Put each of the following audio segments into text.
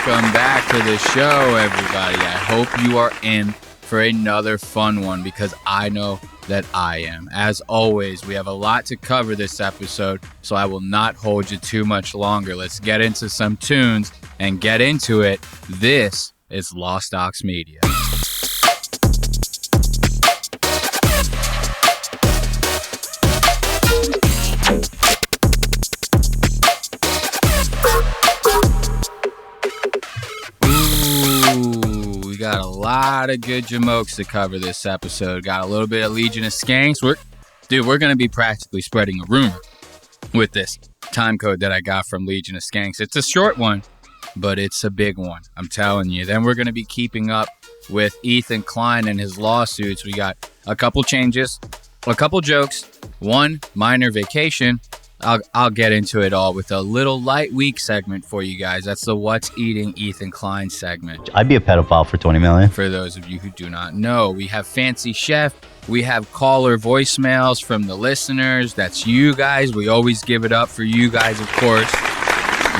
Welcome back to the show, everybody. I hope you are in for another fun one because I know that I am. As always, we have a lot to cover this episode, so I will not hold you too much longer. Let's get into some tunes and get into it. This is Lost Aux Media. Got a lot of good jamokes to cover this episode. Got a little bit of Legion of Skanks. We're going to be practically spreading a rumor with this time code that I got from Legion of Skanks. It's a short one, but it's a big one. I'm telling you. Then we're going to be keeping up with Ethan Klein and his lawsuits. We got a couple changes, a couple jokes, one minor vacation. I'll get into it all with a little light week segment for you guys. That's the What's Eating Ethan Klein segment. I'd be a pedophile for $20 million. For those of you who do not know, we have Fancy Chef. We have caller voicemails from the listeners. That's you guys. We always give it up for you guys, of course.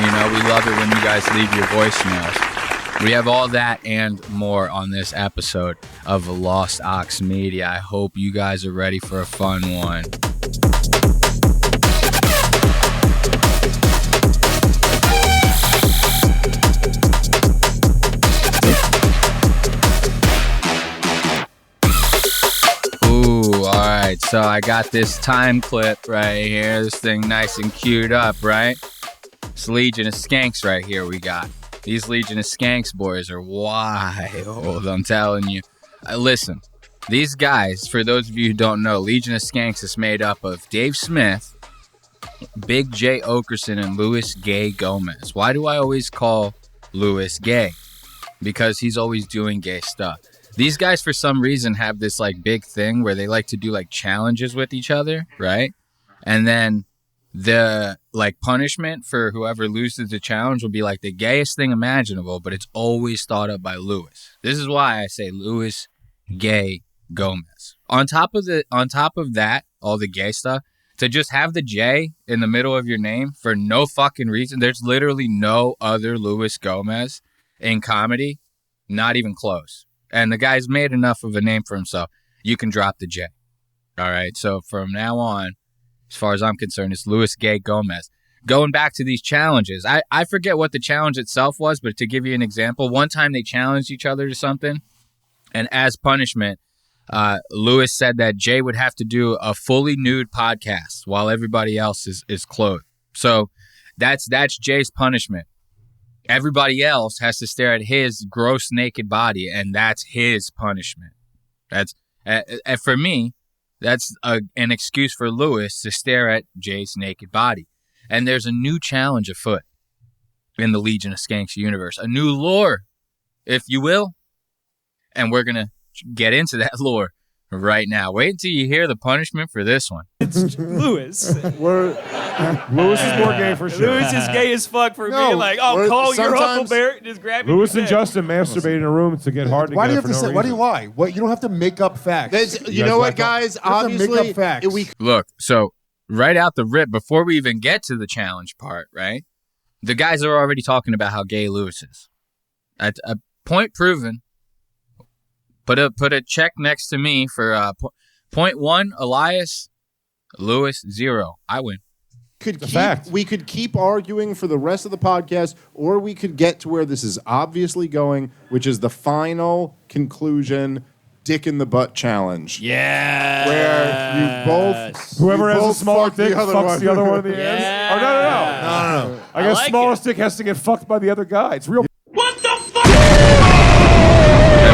You know, we love it when you guys leave your voicemails. We have all that and more on this episode of Lost Aux Media. I hope you guys are ready for a fun one. Alright, so I got this time clip right here. This thing nice and queued up, right? It's Legion of Skanks right here we got. These Legion of Skanks boys are wild, I'm telling you. Listen, these guys, for those of you who don't know, Legion of Skanks is made up of Dave Smith, Big J Oakerson, and Louis Gay Gomez. Why do I always call Louis gay? Because he's always doing gay stuff. These guys, for some reason, have this like big thing where they like to do like challenges with each other, right? And then the like punishment for whoever loses the challenge will be like the gayest thing imaginable, but it's always thought up by Louis. This is why I say Louis Gay Gomez. On top of that, all the gay stuff, to just have the J in the middle of your name for no fucking reason. There's literally no other Louis Gomez in comedy, not even close. And the guy's made enough of a name for himself. You can drop the J. All right. So from now on, as far as I'm concerned, it's Louis Gay Gomez. Going back to these challenges, I forget what the challenge itself was, but to give you an example, one time they challenged each other to something. And as punishment, Louis said that Jay would have to do a fully nude podcast while everybody else is clothed. So that's Jay's punishment. Everybody else has to stare at his gross naked body, and that's his punishment. That's for me, that's an excuse for Louis to stare at Jay's naked body. And there's a new challenge afoot in the Legion of Skanks universe, a new lore, if you will. And we're going to get into that lore right now. Wait until you hear the punishment for this one. It's Louis. Louis is more gay for sure. Louis is gay as fuck for being like, oh, call your Huckleberry, just grab your Louis and Justin masturbate in a room to get hard why do you together have to say? Why do you lie? What? You don't have to make up facts. You know what, guys? Obviously, make up facts. Look, so right out the rip, before we even get to the challenge part, right? The guys are already talking about how gay Louis is. At a point proven. Put a check next to me for point one, Elias, Louis, 0. I win. We could keep arguing for the rest of the podcast, or we could get to where this is obviously going, which is the final conclusion, dick in the butt challenge. Yeah. Where you both... Whoever has a both smaller fuck the dick other fucks one. the other one at the end. Yeah. Oh, no. I guess like smallest dick has to get fucked by the other guy. It's real.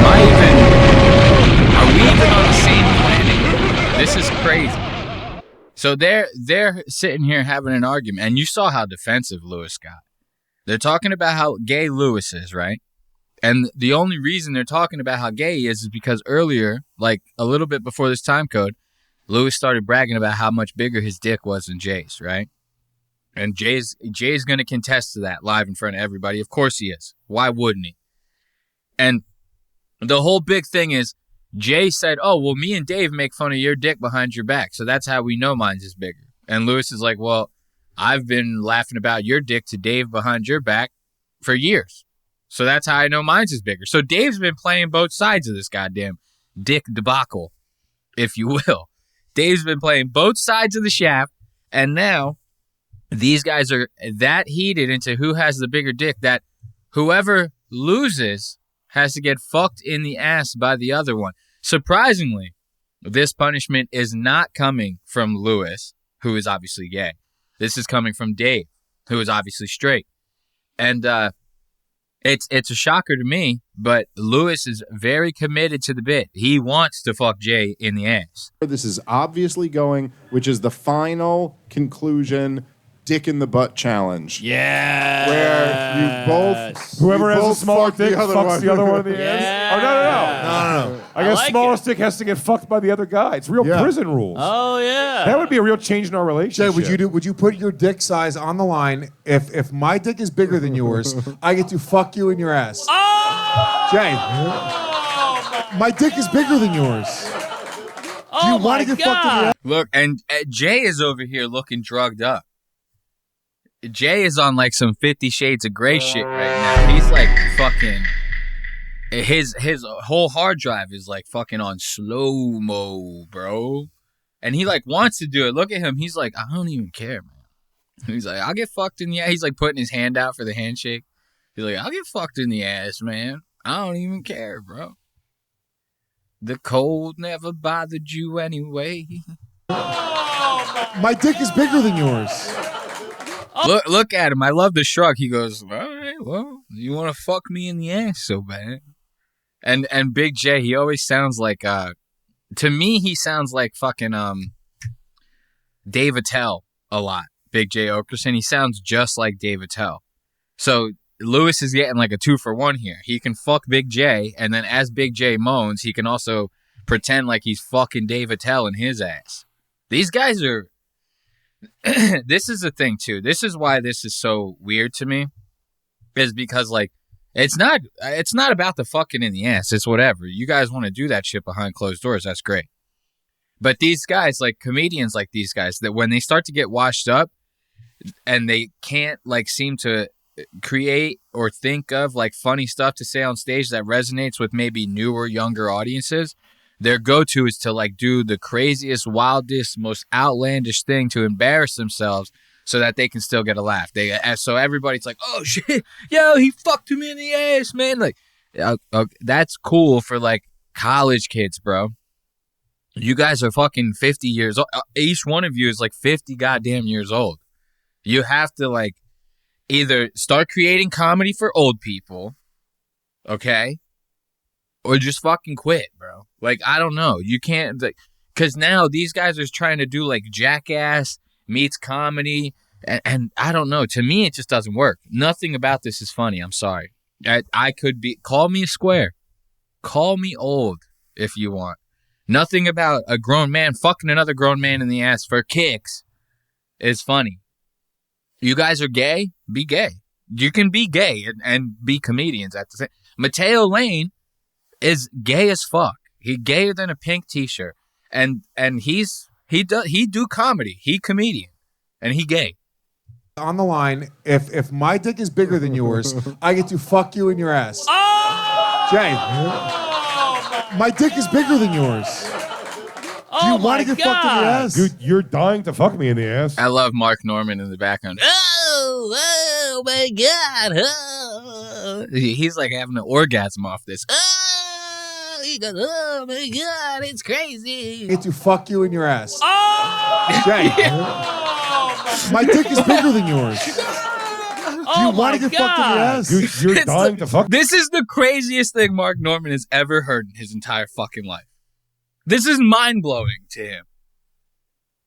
Are we even on the same planet? This is crazy. So they're sitting here having an argument, and you saw how defensive Louis got. They're talking about how gay Louis is, right? And the only reason they're talking about how gay he is because earlier, like a little bit before this time code, Louis started bragging about how much bigger his dick was than Jay's, right? And Jay's going to contest to that live in front of everybody. Of course he is. Why wouldn't he? And the whole big thing is Jay said, oh, well, me and Dave make fun of your dick behind your back, so that's how we know mine's is bigger. And Louis is like, well, I've been laughing about your dick to Dave behind your back for years. So that's how I know mine's is bigger. So Dave's been playing both sides of this goddamn dick debacle, if you will. Dave's been playing both sides of the shaft, and now these guys are that heated into who has the bigger dick that whoever loses has to get fucked in the ass by the other one. Surprisingly, this punishment is not coming from Lewis, who is obviously gay. This is coming from Dave, who is obviously straight. And it's a shocker to me, but Lewis is very committed to the bit. He wants to fuck Jay in the ass. This is obviously going, which is the final conclusion, dick in the butt challenge. Yeah. Where you both... Whoever you has both a smaller fuck dick fucks the other one in the Yeah. ass. Oh, no. I guess like smallest dick has to get fucked by the other guy. It's real prison rules. Oh, yeah. That would be a real change in our Jay, relationship. would you put your dick size on the line? If my dick is bigger than yours, I get to fuck you in your ass. Oh! Jay, my dick is bigger than yours. Do you want to get fucked in the ass? Look, and Jay is over here looking drugged up. Jay is on like some 50 Shades of Grey shit right now. He's like fucking... His whole hard drive is like fucking on slow-mo, bro. And he like wants to do it. Look at him. He's like, I don't even care, man. He's like, I'll get fucked in the ass. He's like putting his hand out for the handshake. He's like, I'll get fucked in the ass, man. I don't even care, bro. The cold never bothered you anyway. My dick is bigger than yours. Look at him. I love the shrug. He goes, all right, well, you want to fuck me in the ass so bad. And Big J, he always sounds like, to me, he sounds like fucking Dave Attell a lot. Big J Oakerson. He sounds just like Dave Attell. So Lewis is getting like a 2-for-1 here. He can fuck Big J, and then as Big J moans, he can also pretend like he's fucking Dave Attell in his ass. These guys are... This is the thing, too. This is why this is so weird to me. Is because, like, it's not about the fucking in the ass. It's whatever. You guys want to do that shit behind closed doors. That's great. But these guys, like comedians like these guys, that when they start to get washed up and they can't, like, seem to create or think of, like, funny stuff to say on stage that resonates with maybe newer, younger audiences, their go-to is to, like, do the craziest, wildest, most outlandish thing to embarrass themselves so that they can still get a laugh. So everybody's like, oh, shit, yo, he fucked him in the ass, man. Like, that's cool for, like, college kids, bro. You guys are fucking 50 years old. Each one of you is, like, 50 goddamn years old. You have to, like, either start creating comedy for old people, okay? Or just fucking quit, bro. Like, I don't know. You can't, like, because now these guys are trying to do, like, Jackass meets comedy. And I don't know. To me, it just doesn't work. Nothing about this is funny. I'm sorry. I could be, call me a square. Call me old if you want. Nothing about a grown man fucking another grown man in the ass for kicks is funny. You guys are gay? Be gay. You can be gay and be comedians at the same. Mateo Lane is gay as fuck. He gayer than a pink t-shirt. And he do comedy. He comedian. And he gay. On the line, if my dick is bigger than yours, I get to fuck you in your ass. Oh! Jay, my dick is bigger than yours. Do you want to get fucked in the ass? Dude, you're dying to fuck me in the ass. I love Mark Norman in the background. Oh my God. Oh. He's like having an orgasm off this. Oh, he goes, oh my God, it's crazy. I get to fuck you in your ass. Oh! Jay, my dick is bigger than yours. Do you want to get fucked in the ass? Dude, you're dying to fuck. This is the craziest thing Mark Norman has ever heard in his entire fucking life. This is mind-blowing to him.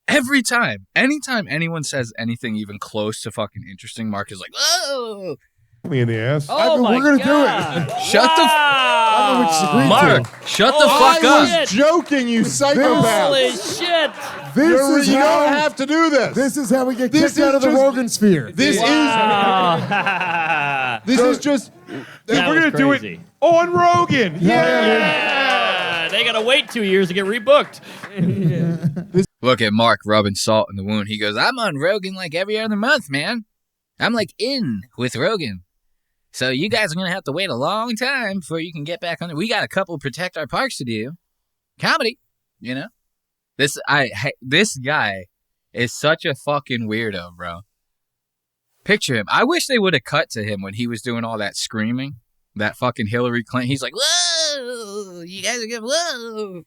Every time, anytime anyone says anything even close to fucking interesting, Mark is like, oh. Me in the ass. Oh my we're gonna God. do it. Shut Wow. Mark, shut the fuck I up. was joking, you psychopath. Holy shit. You don't have to do this. This is how we get This kicked out of the is just- Rogan sphere. This Wow. This is just... Dude, That we're was gonna do crazy. it on Rogan. Yeah. They got to wait 2 years to get rebooked. Look at Mark rubbing salt in the wound. He goes, I'm on Rogan like every other month, man. I'm like in with Rogan. So you guys are going to have to wait a long time before you can get back on there. We got a couple Protect Our Parks to do. Comedy, you know? This guy is such a fucking weirdo, bro. Picture him. I wish they would have cut to him when he was doing all that screaming. That fucking Hillary Clinton. He's like, whoa, you guys are good. Whoa.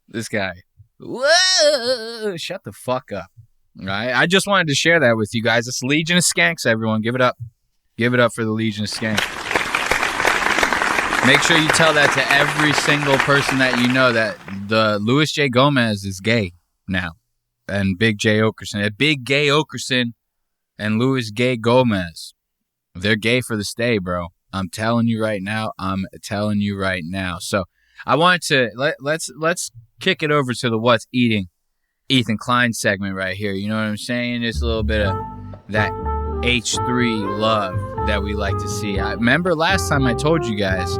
This guy. Whoa. Shut the fuck up. All right? I just wanted to share that with you guys. It's Legion of Skanks, everyone. Give it up. Give it up for the Legion of Skanks. Make sure you tell that to every single person that you know that the Louis J. Gomez is gay now. And Big J. Oakerson. Big Gay Oakerson and Louis Gay Gomez. They're gay for the stay, bro. I'm telling you right now. So I wanted to let's kick it over to the What's Eating Ethan Klein segment right here. You know what I'm saying? Just a little bit of that H3 love that we like to see. I remember last time I told you guys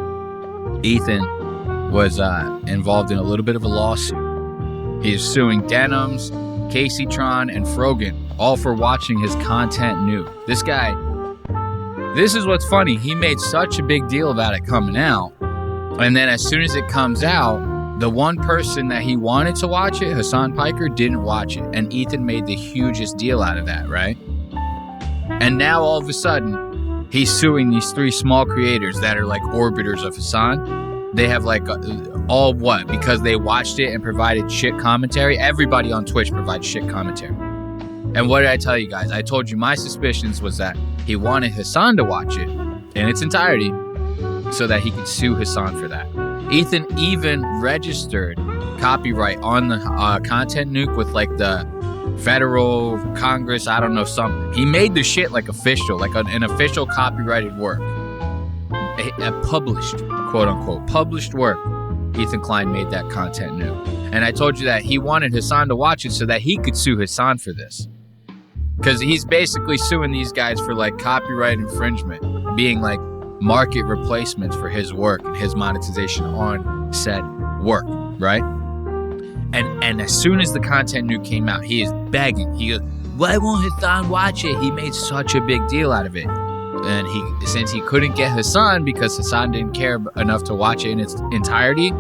Ethan was involved in a little bit of a lawsuit. He's suing Denims, Casey Tron, and Frogan, all for watching his content new. This guy, this is what's funny. He made such a big deal about it coming out, and then as soon as it comes out, the one person that he wanted to watch it, Hassan Piker, didn't watch it, and Ethan made the hugest deal out of that, right? And now all of a sudden, he's suing these 3 small creators that are like orbiters of Hassan. They have like all what? Because they watched it and provided shit commentary. Everybody on Twitch provides shit commentary. And what did I tell you guys? I told you my suspicions was that he wanted Hassan to watch it in its entirety so that he could sue Hassan for that. Ethan even registered copyright on the content nuke with like the federal Congress, I don't know, something. He made the shit like official, like an official copyrighted work. A published, quote unquote, published work. Ethan Klein made that content new. And I told you that he wanted Hassan to watch it so that he could sue Hassan for this. Because he's basically suing these guys for like copyright infringement, being like market replacements for his work and his monetization on said work, right? And as soon as the content new came out, he is begging. He goes, why won't Hassan watch it? He made such a big deal out of it. And since he couldn't get Hassan because Hassan didn't care enough to watch it in its entirety,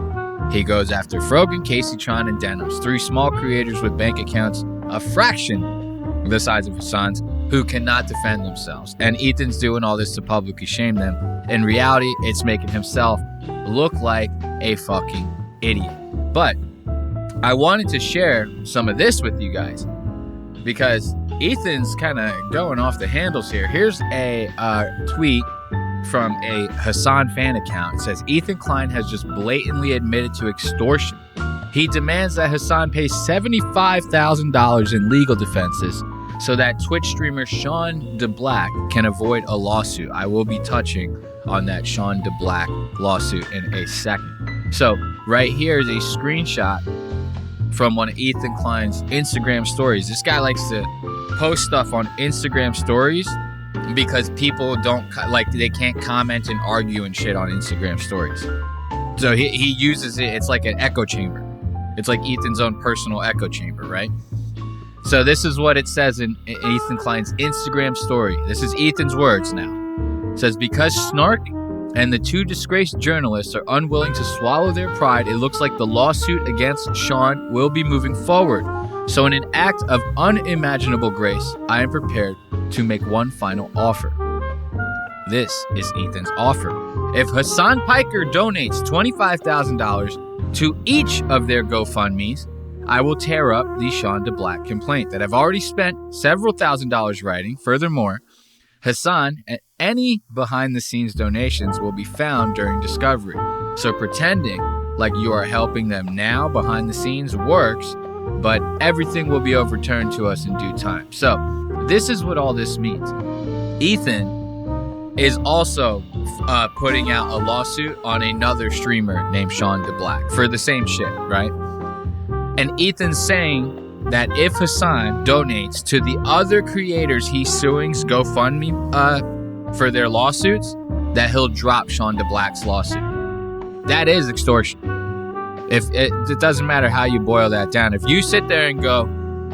he goes after Frogan, Casey Tron, and Denims, 3 small creators with bank accounts a fraction the size of Hassan's, who cannot defend themselves. And Ethan's doing all this to publicly shame them. In reality, it's making himself look like a fucking idiot. But I wanted to share some of this with you guys because Ethan's kind of going off the handles here. Here's a tweet from a Hassan fan account. It says, Ethan Klein has just blatantly admitted to extortion. He demands that Hassan pay $75,000 in legal defenses so that Twitch streamer Sean DeBlack can avoid a lawsuit. I will be touching on that Sean DeBlack lawsuit in a second. So right here is a screenshot from one of Ethan Klein's Instagram stories. This guy likes to post stuff on Instagram stories because people don't they can't comment and argue and shit on Instagram stories. So he uses it. It's like an echo chamber. It's like Ethan's own personal echo chamber, right? So this is what it says in Ethan Klein's Instagram story. This is Ethan's words now. It says, because Snark and the 2 disgraced journalists are unwilling to swallow their pride, it looks like the lawsuit against Sean will be moving forward. So in an act of unimaginable grace, I am prepared to make one final offer. This is Ethan's offer. If Hassan Piker donates $25,000 to each of their GoFundMes, I will tear up the Sean DeBlack complaint that I've already spent several $1,000s writing. Furthermore, Hassan and any behind-the-scenes donations will be found during discovery. So pretending like you are helping them now behind the scenes works, but everything will be overturned to us in due time. So this is what all this means. Ethan is also putting out a lawsuit on another streamer named Sean DeBlack for the same shit, right? And Ethan's saying that if Hassan donates to the other creators he's suing's GoFundMe for their lawsuits, that he'll drop Sean DeBlack's lawsuit. That is extortion. If it doesn't matter how you boil that down. If you sit there and go,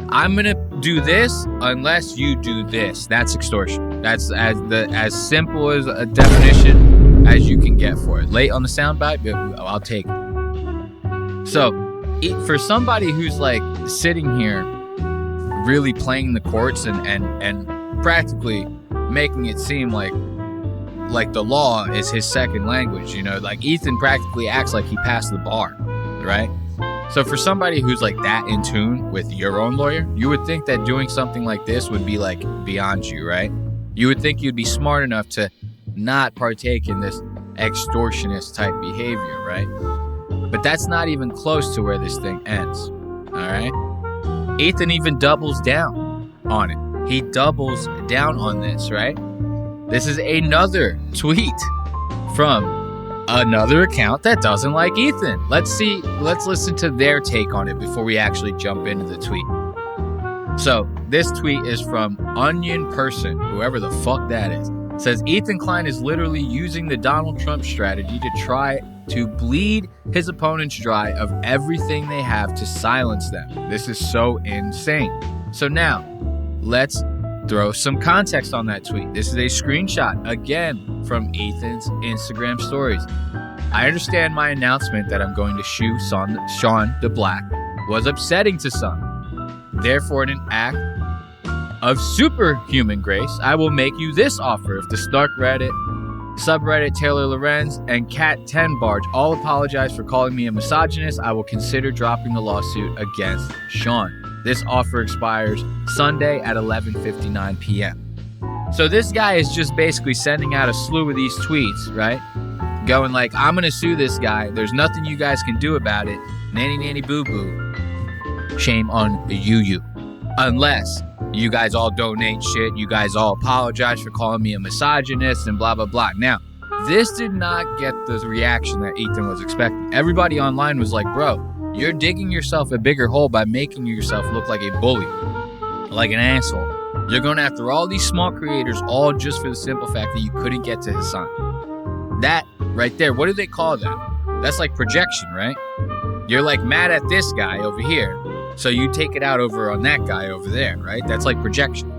I'm going to do this unless you do this. That's extortion. That's as simple as a definition as you can get for it. Late on the soundbite, I'll take it. So, for somebody who's like sitting here really playing the courts and practically making it seem like the law is his second language, you know, like Ethan practically acts like he passed the bar, right? So for somebody who's like that in tune with your own lawyer, you would think that doing something like this would be like beyond you, right? You would think you'd be smart enough to not partake in this extortionist type behavior, right? But that's not even close to where this thing ends, all right? Ethan even doubles down on it. He doubles down on this, right? This is another tweet from another account that doesn't like Ethan. Let's listen to their take on it before we actually jump into the tweet. So this tweet is from Onion Person, whoever the fuck that is. It says, Ethan Klein is literally using the Donald Trump strategy to try to bleed his opponents dry of everything they have to silence them. This is so insane. So now, let's throw some context on that tweet. This is a screenshot, again, from Ethan's Instagram stories. I understand my announcement that I'm going to shoe Sean the Black was upsetting to some. Therefore, in an act of superhuman grace, I will make you this offer. If the Stark Reddit, subreddit Taylor Lorenz, and Cat 10 Barge all apologize for calling me a misogynist, I will consider dropping the lawsuit against Sean. This offer expires Sunday at 11:59 p.m. So this guy is just basically sending out a slew of these tweets, right? Going like, I'm going to sue this guy. There's nothing you guys can do about it. Nanny, nanny, boo, boo. Shame on you. Unless you guys all donate shit. You guys all apologize for calling me a misogynist and blah, blah, blah. Now, this did not get the reaction that Ethan was expecting. Everybody online was like, bro, you're digging yourself a bigger hole by making yourself look like a bully, like an asshole. You're going after all these small creators, all just for the simple fact that you couldn't get to his son. That right there, what do they call that? That's like projection, right? You're like mad at this guy over here, so you take it out over on that guy over there, right? That's like projection.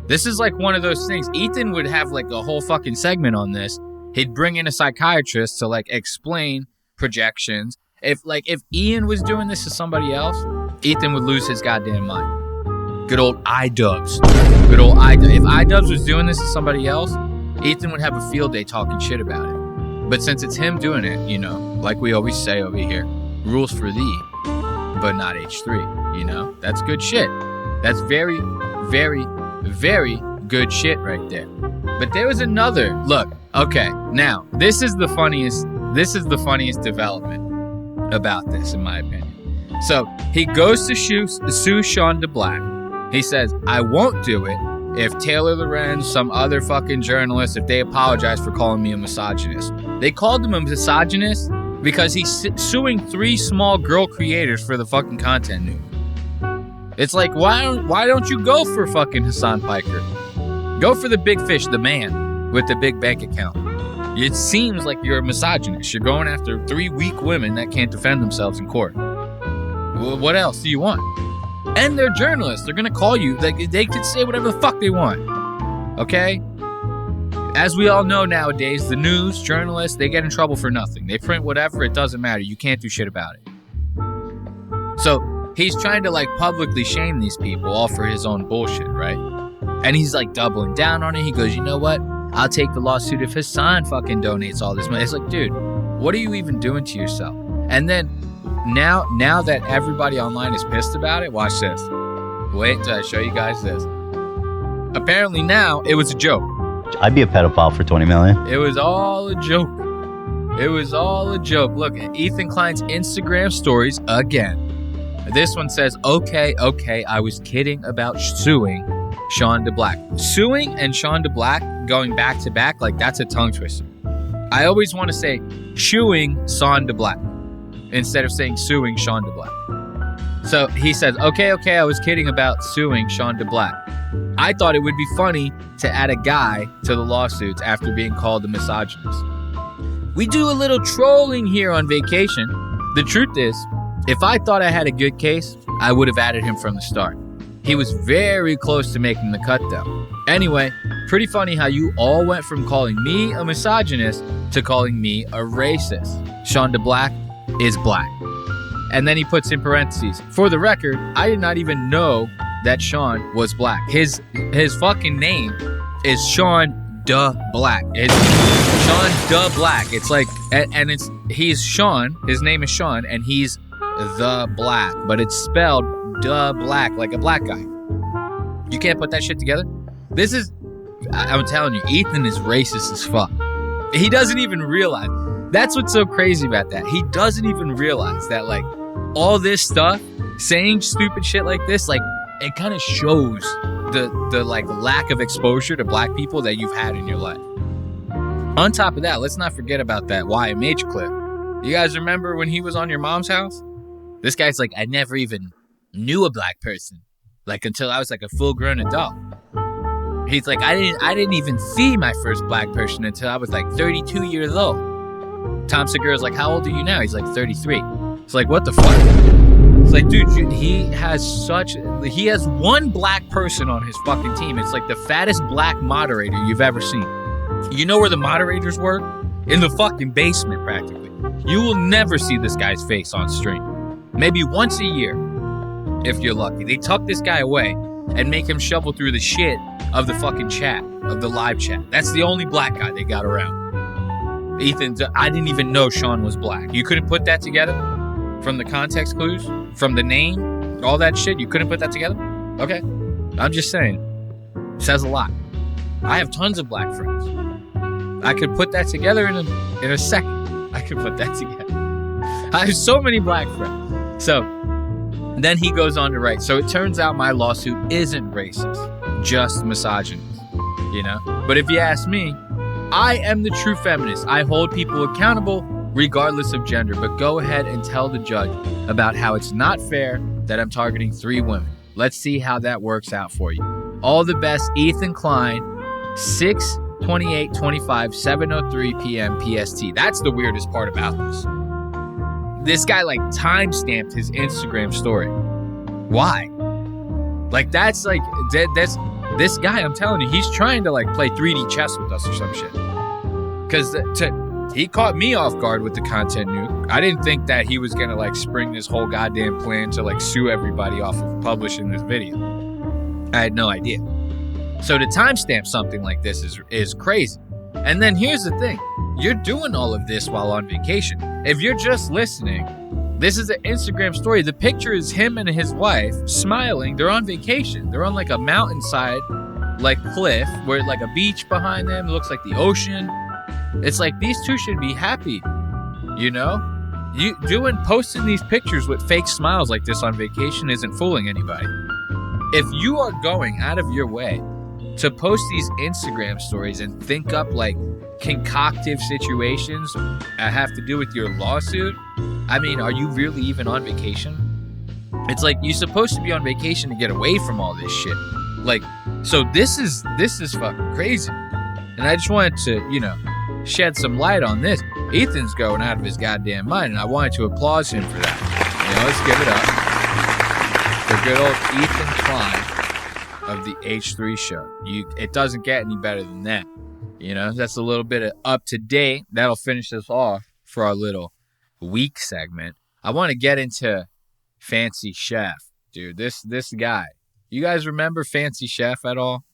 This is like one of those things. Ethan would have like a whole fucking segment on this. He'd bring in a psychiatrist to like explain projections. If Ian was doing this to somebody else, Ethan would lose his goddamn mind. Good old iDubbbz. Good old iDubbbz. If iDubbbz was doing this to somebody else, Ethan would have a field day talking shit about it. But since it's him doing it, you know, like we always say over here, rules for thee, but not H3, you know? That's good shit. That's very, very, very good shit right there. But there was another, look, okay, now, this is the funniest development about this, in my opinion. So, he goes to sue Sean DeBlack. He says, I won't do it if Taylor Lorenz, some other fucking journalist, if they apologize for calling me a misogynist. They called him a misogynist because he's suing 3 small girl creators for the fucking content nude. It's like, why don't you go for fucking Hassan Piker? Go for the big fish, the man with the big bank account. It seems like you're a misogynist. You're going after 3 weak women that can't defend themselves in court. What else do you want? And they're journalists. They're going to call you. They could say whatever the fuck they want. Okay? As we all know nowadays, the news, journalists, they get in trouble for nothing. They print whatever. It doesn't matter. You can't do shit about it. So he's trying to like publicly shame these people all for his own bullshit, right? And he's like doubling down on it. He goes, you know what? I'll take the lawsuit if Hassan fucking donates all this money. It's like, dude, what are you even doing to yourself? And then now that everybody online is pissed about it, watch this. Wait till I show you guys this. Apparently now it was a joke. I'd be a pedophile for 20 million. It was all a joke. It was all a joke. Look at Ethan Klein's Instagram stories again. This one says, okay, I was kidding about suing Sean DeBlack. Suing and Sean DeBlack going back to back, like that's a tongue twister. I always want to say shooing Sean DeBlack instead of saying suing Sean DeBlack. So he says, okay, I was kidding about suing Sean DeBlack. I thought it would be funny to add a guy to the lawsuits after being called a misogynist. We do a little trolling here on vacation. The truth is, if I thought I had a good case, I would have added him from the start. He was very close to making the cut, though. Anyway, pretty funny how you all went from calling me a misogynist to calling me a racist. Sean DeBlack is black. And then he puts in parentheses, for the record, I did not even know that Sean was black. His fucking name is Sean DeBlack. It's Sean DeBlack. It's like, and he's Sean. His name is Sean, and he's the black, but it's spelled DeBlack, like a black guy. You can't put that shit together. I'm telling you, Ethan is racist as fuck. He doesn't even realize. That's what's so crazy about that. He doesn't even realize that, like, all this stuff, saying stupid shit like this, like, it kind of shows the like lack of exposure to black people that you've had in your life. On top of that, let's not forget about that YMH clip. You guys remember when he was on your mom's house? This guy's like, I never even knew a black person, like, until I was like a full-grown adult. He's like, I didn't even see my first black person until I was like 32 years old. Tom Segura's like, how old are you now? He's like 33. It's like, what the fuck? It's like, dude, he has one black person on his fucking team. It's like the fattest black moderator you've ever seen. You know where the moderators work? In the fucking basement, practically. You will never see this guy's face on stream. Maybe once a year, if you're lucky. They tuck this guy away and make him shovel through the shit of the fucking chat, of the live chat. That's the only black guy they got around. Ethan, I didn't even know Sean was black. You couldn't put that together? From the context clues? From the name? All that shit? You couldn't put that together? Okay. I'm just saying. It says a lot. I have tons of black friends. I could put that together in a second. I could put that together. I have so many black friends. So, then he goes on to write, so it turns out my lawsuit isn't racist, just misogynist, you know? But if you ask me, I am the true feminist. I hold people accountable regardless of gender, but go ahead and tell the judge about how it's not fair that I'm targeting 3 women. Let's see how that works out for you. All the best, Ethan Klein, 6/28/25, 7:03 p.m. PST. That's the weirdest part about this. This guy, like, time-stamped his Instagram story. Why? Like, that's, like, this guy, I'm telling you, he's trying to, like, play 3D chess with us or some shit. Because he caught me off guard with the content nuke. I didn't think that he was going to, like, spring this whole goddamn plan to, like, sue everybody off of publishing this video. I had no idea. So to timestamp something like this is crazy. And then here's the thing. You're doing all of this while on vacation. If you're just listening, this is an Instagram story. The picture is him and his wife smiling. They're on vacation. They're on like a mountainside, like cliff, where like a beach behind them. It looks like the ocean. It's like these two should be happy, you know? Posting these pictures with fake smiles like this on vacation isn't fooling anybody. If you are going out of your way to post these Instagram stories and think up like concoctive situations that have to do with your lawsuit, I mean, are you really even on vacation? It's like you're supposed to be on vacation to get away from all this shit. Like, so this is fucking crazy. And I just wanted to, you know, shed some light on this. Ethan's going out of his goddamn mind, and I wanted to applaud him for that. You know, let's give it up for good old Ethan Klein of the H3 show. It doesn't get any better than that. You know, that's a little bit of up to date. That'll finish us off for our little week segment. I want to get into Fancy Chef, dude. This guy. You guys remember Fancy Chef at all?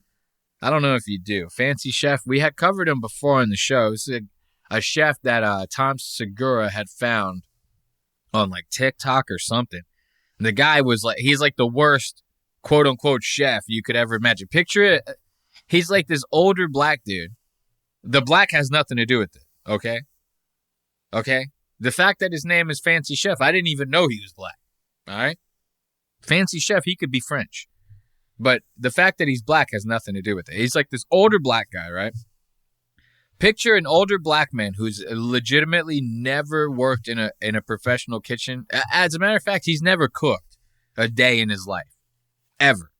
I don't know if you do. Fancy Chef, we had covered him before on the show. This is a chef that Tom Segura had found on like TikTok or something. And the guy was like, he's like the worst quote unquote chef you could ever imagine. Picture it. He's like this older black dude. The black has nothing to do with it. Okay. The fact that his name is Fancy Chef, I didn't even know he was black. All right. Fancy Chef, he could be French. But the fact that he's black has nothing to do with it. He's like this older black guy, right? Picture an older black man who's legitimately never worked in a professional kitchen. As a matter of fact, he's never cooked a day in his life. Ever.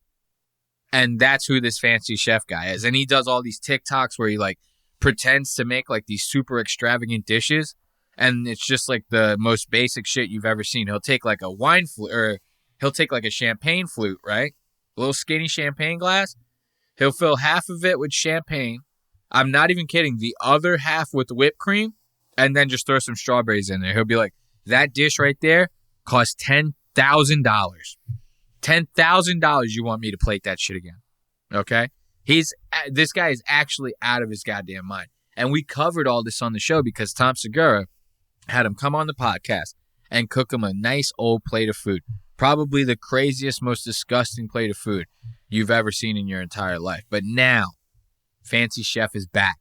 And that's who this Fancy Chef guy is. And he does all these TikToks where he like pretends to make like these super extravagant dishes. And it's just like the most basic shit you've ever seen. He'll take like a wine flute, or he'll take like a champagne flute, right? a little skinny champagne glass. He'll fill half of it with champagne. I'm not even kidding. The other half with whipped cream, and then just throw some strawberries in there. He'll be like, that dish right there costs $10,000. $10,000 you want me to plate that shit again. Okay? This guy is actually out of his goddamn mind. And we covered all this on the show because Tom Segura had him come on the podcast and cook him a nice old plate of food. Probably the craziest, most disgusting plate of food you've ever seen in your entire life. But now, Fancy Chef is back.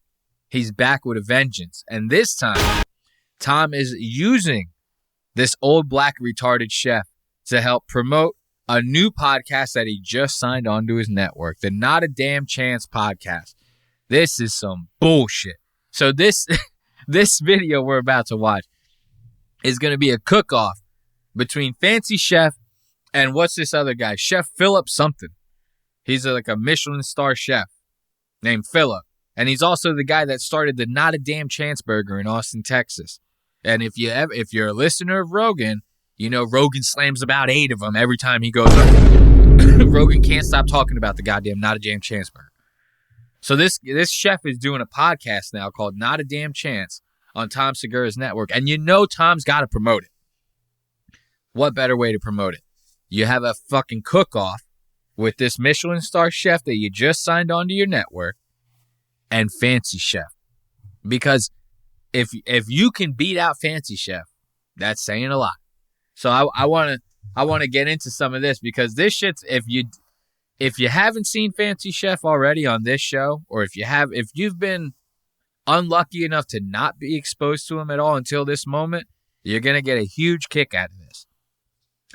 He's back with a vengeance. And this time, Tom is using this old black retarded chef to help promote a new podcast that he just signed onto his network, the Not a Damn Chance podcast. This is some bullshit. So this video we're about to watch is going to be a cook-off between Fancy Chef and what's this other guy? Chef Philip something. He's like a Michelin star chef named Philip. And he's also the guy that started the Not a Damn Chance burger in Austin, Texas. And if you're a listener of Rogan, you know Rogan slams about 8 of them every time he goes up. Rogan can't stop talking about the goddamn Not a Damn Chance burger. So this chef is doing a podcast now called Not a Damn Chance on Tom Segura's network. And you know Tom's got to promote it. What better way to promote it? You have a fucking cook-off with this Michelin star chef that you just signed onto your network and Fancy Chef. Because if you can beat out Fancy Chef, that's saying a lot. So I want to get into some of this because this shit's if you haven't seen Fancy Chef already on this show, or if you've been unlucky enough to not be exposed to him at all until this moment, you're going to get a huge kick out of this.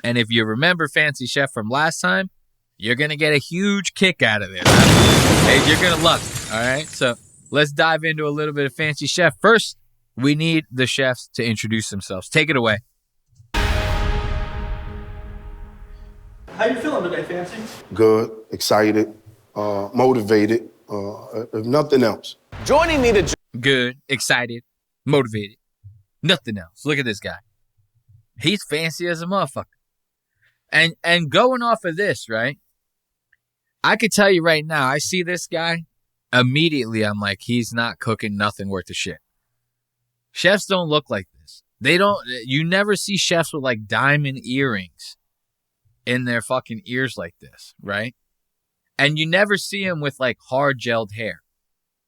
And if you remember Fancy Chef from last time, you're going to get a huge kick out of this. Hey, you're going to love it. All right. So let's dive into a little bit of Fancy Chef. First, we need the chefs to introduce themselves. Take it away. How you feeling today, Fancy? Good, excited, motivated, if nothing else. Joining me to... Good, excited, motivated, nothing else. Look at this guy. He's fancy as a motherfucker. And going off of this, right? I could tell you right now, I see this guy, immediately I'm like, he's not cooking nothing worth of shit. Chefs don't look like this. You never see chefs with like diamond earrings in their fucking ears like this, right? And you never see him with like hard gelled hair.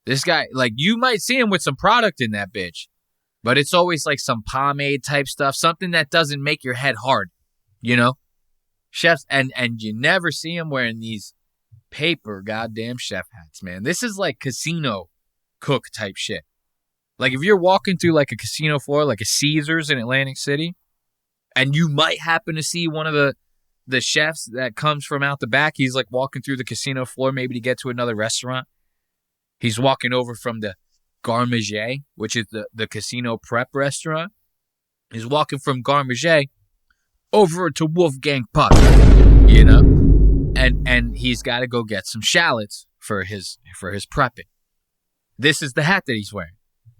This guy, like you might see him with some product in that bitch, but it's always like some pomade type stuff, something that doesn't make your head hard, you know? Chefs, and you never see him wearing these paper goddamn chef hats, man. This is like casino cook type shit. Like if you're walking through like a casino floor, like a Caesars in Atlantic City, and you might happen to see one of the chefs that comes from out the back, he's like walking through the casino floor maybe to get to another restaurant. He's walking over from the Garde Manger, which is the casino prep restaurant. He's walking from Garde Manger over to Wolfgang Puck, you know? And he's got to go get some shallots for his prepping. This is the hat that he's wearing.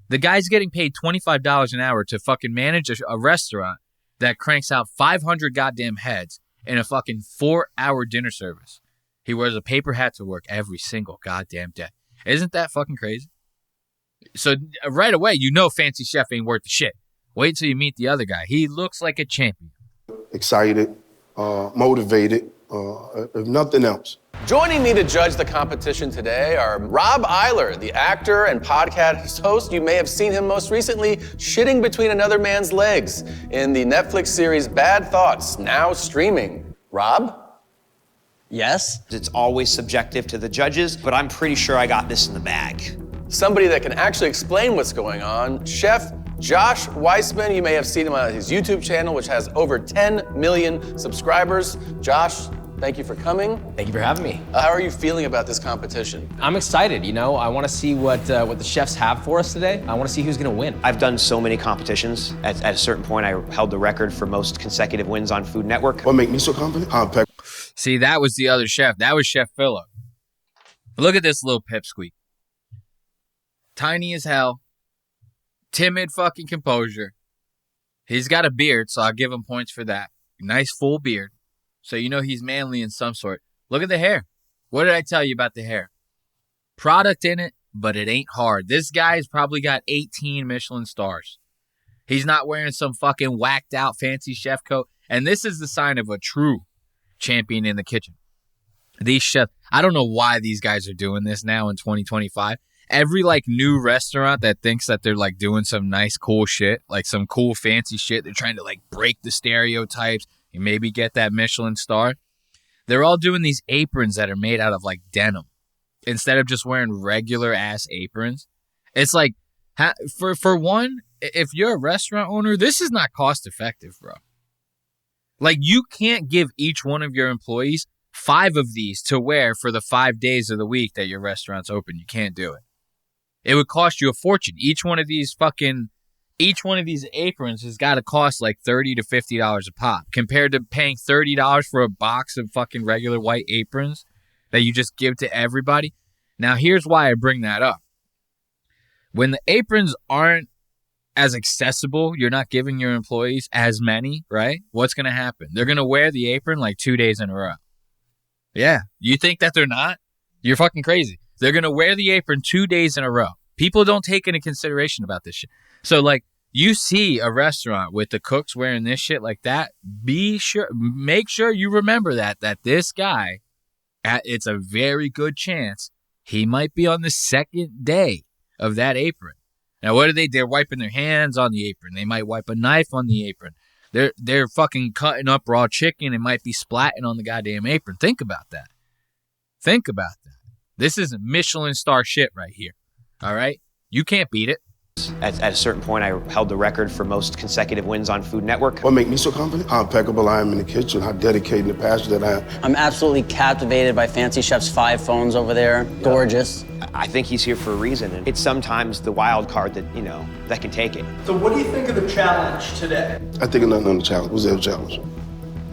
The guy's getting paid $25 an hour to fucking manage a restaurant that cranks out 500 goddamn heads in a fucking 4-hour dinner service. He wears a paper hat to work every single goddamn day. Isn't that fucking crazy? So right away, you know Fancy Chef ain't worth the shit. Wait till you meet the other guy. He looks like a champion. Excited, motivated, if nothing else. Joining me to judge the competition today are Rob Eiler, the actor and podcast host. You may have seen him most recently shitting between another man's legs in the Netflix series Bad Thoughts, now streaming. Rob? Yes, it's always subjective to the judges, but I'm pretty sure I got this in the bag. Somebody that can actually explain what's going on, Chef Josh Weissman. You may have seen him on his YouTube channel, which has over 10 million subscribers. Josh, thank you for coming. Thank you for having me. How are you feeling about this competition? I'm excited, you know. I want to see what the chefs have for us today. I want to see who's going to win. I've done so many competitions. At a certain point, I held the record for most consecutive wins on Food Network. What made me so confident? See, that was the other chef. That was Chef Philip. Look at this little pipsqueak. Tiny as hell. Timid fucking composure. He's got a beard, so I'll give him points for that. Nice full beard. So you know he's manly in some sort. Look at the hair. What did I tell you about the hair? Product in it, but it ain't hard. This guy's probably got 18 Michelin stars. He's not wearing some fucking whacked out fancy chef coat. And this is the sign of a true champion in the kitchen. These chefs, I don't know why these guys are doing this now in 2025. Every like new restaurant that thinks that they're like doing some nice cool shit, like some cool fancy shit, they're trying to like break the stereotypes and maybe get that Michelin star. They're all doing these aprons that are made out of like denim instead of just wearing regular ass aprons. It's like, for one, if you're a restaurant owner, this is not cost effective, bro. Like, you can't give each one of your employees 5 of these to wear for the 5 days of the week that your restaurant's open. You can't do it. It would cost you a fortune. Each one of these aprons has got to cost like $30 to $50 a pop, compared to paying $30 for a box of fucking regular white aprons that you just give to everybody. Now, here's why I bring that up. When the aprons aren't as accessible, you're not giving your employees as many, right? What's going to happen? They're going to wear the apron like 2 days in a row. Yeah. You think that they're not? You're fucking crazy. They're going to wear the apron 2 days in a row. People don't take into consideration about this shit. So, like, you see a restaurant with the cooks wearing this shit like that, make sure you remember that this guy, it's a very good chance he might be on the second day of that apron. Now, what are they're wiping their hands on the apron. They might wipe a knife on the apron. They're fucking cutting up raw chicken. It might be splatting on the goddamn apron. Think about that. This is Michelin star shit right here. All right? You can't beat it. At a certain point, I held the record for most consecutive wins on Food Network. What makes me so confident? How impeccable I am in the kitchen, how dedicated and passionate I am. I'm absolutely captivated by Fancy Chef's 5 phones over there. Gorgeous. I think he's here for a reason, and it's sometimes the wild card that, that can take it. So what do you think of the challenge today? I think nothing on the challenge. What's the challenge?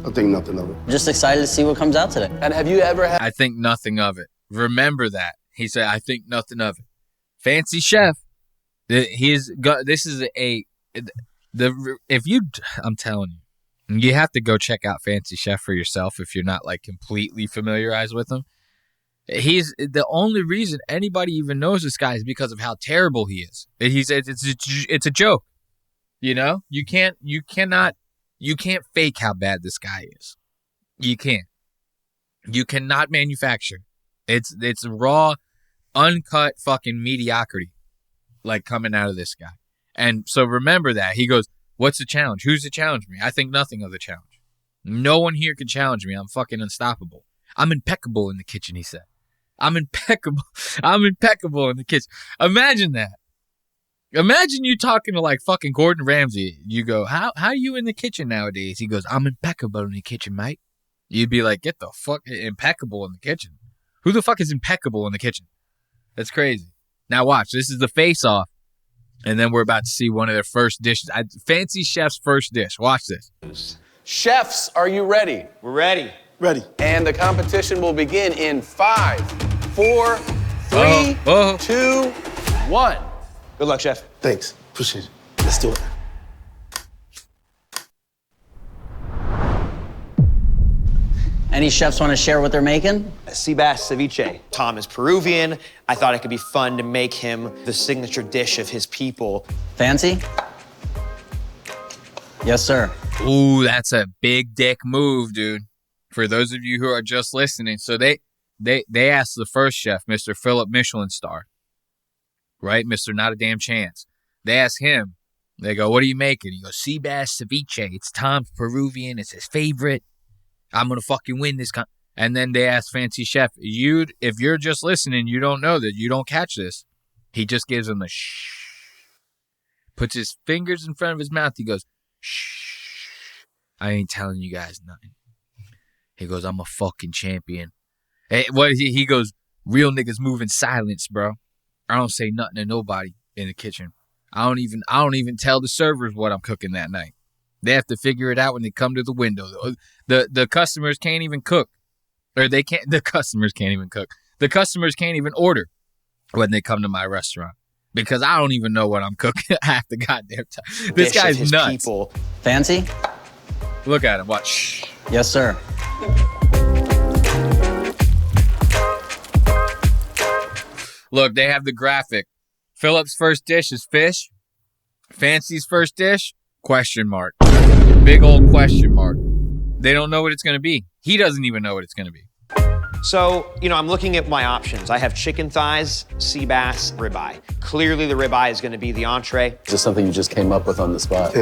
I think nothing of it. Just excited to see what comes out today. And have you ever had... I think nothing of it. Remember that. He said, I think nothing of it. Fancy Chef. I'm telling you, you have to go check out Fancy Chef for yourself if you're not like completely familiarized with him. He's the only reason anybody even knows this guy is because of how terrible he is. He said it's a joke. You can't fake how bad this guy is. You can't. You cannot manufacture. It's raw, uncut fucking mediocrity. Like coming out of this guy. And so remember that. He goes, what's the challenge? Who's to challenge me? I think nothing of the challenge. No one here can challenge me. I'm fucking unstoppable. I'm impeccable in the kitchen, he said. I'm impeccable in the kitchen. Imagine that. Imagine you talking to like fucking Gordon Ramsay. You go, how are you in the kitchen nowadays? He goes, I'm impeccable in the kitchen, mate. You'd be like, get the fuck impeccable in the kitchen. Who the fuck is impeccable in the kitchen? That's crazy. Now watch, this is the face-off, and then we're about to see one of their first dishes. Fancy Chef's first dish. Watch this. Chefs, are you ready? We're ready. Ready. And the competition will begin in 5, 4, 3, 2, 1. Good luck, Chef. Thanks. Appreciate it. Let's do it. Any chefs want to share what they're making? Sea bass ceviche. Tom is Peruvian. I thought it could be fun to make him the signature dish of his people. Fancy? Yes, sir. Ooh, that's a big dick move, dude. For those of you who are just listening, so they asked the first chef, Mr. Philip Michelin star, right? Mr. Not a Damn Chance. They asked him, they go, what are you making? He goes, sea bass ceviche. It's Tom's Peruvian. It's his favorite. I'm going to fucking win this. And then they asked Fancy Chef, if you're just listening, you don't know that, you don't catch this. He just gives him a shh. Puts his fingers in front of his mouth. He goes, shh. I ain't telling you guys nothing. He goes, I'm a fucking champion. Hey, he goes, real niggas move in silence, bro. I don't say nothing to nobody in the kitchen. I don't even tell the servers what I'm cooking that night. They have to figure it out when they come to the window. The customers can't even cook. Or the customers can't even cook. The customers can't even order when they come to my restaurant. Because I don't even know what I'm cooking half the goddamn time. This guy's nuts. People. Fancy? Look at him. Watch. Yes, sir. Look, they have the graphic. Philip's first dish is fish. Fancy's first dish, question mark. Big old question mark. They don't know what it's going to be. He doesn't even know what it's going to be. So, I'm looking at my options. I have chicken thighs, sea bass, ribeye. Clearly, the ribeye is going to be the entree. Is this something you just came up with on the spot?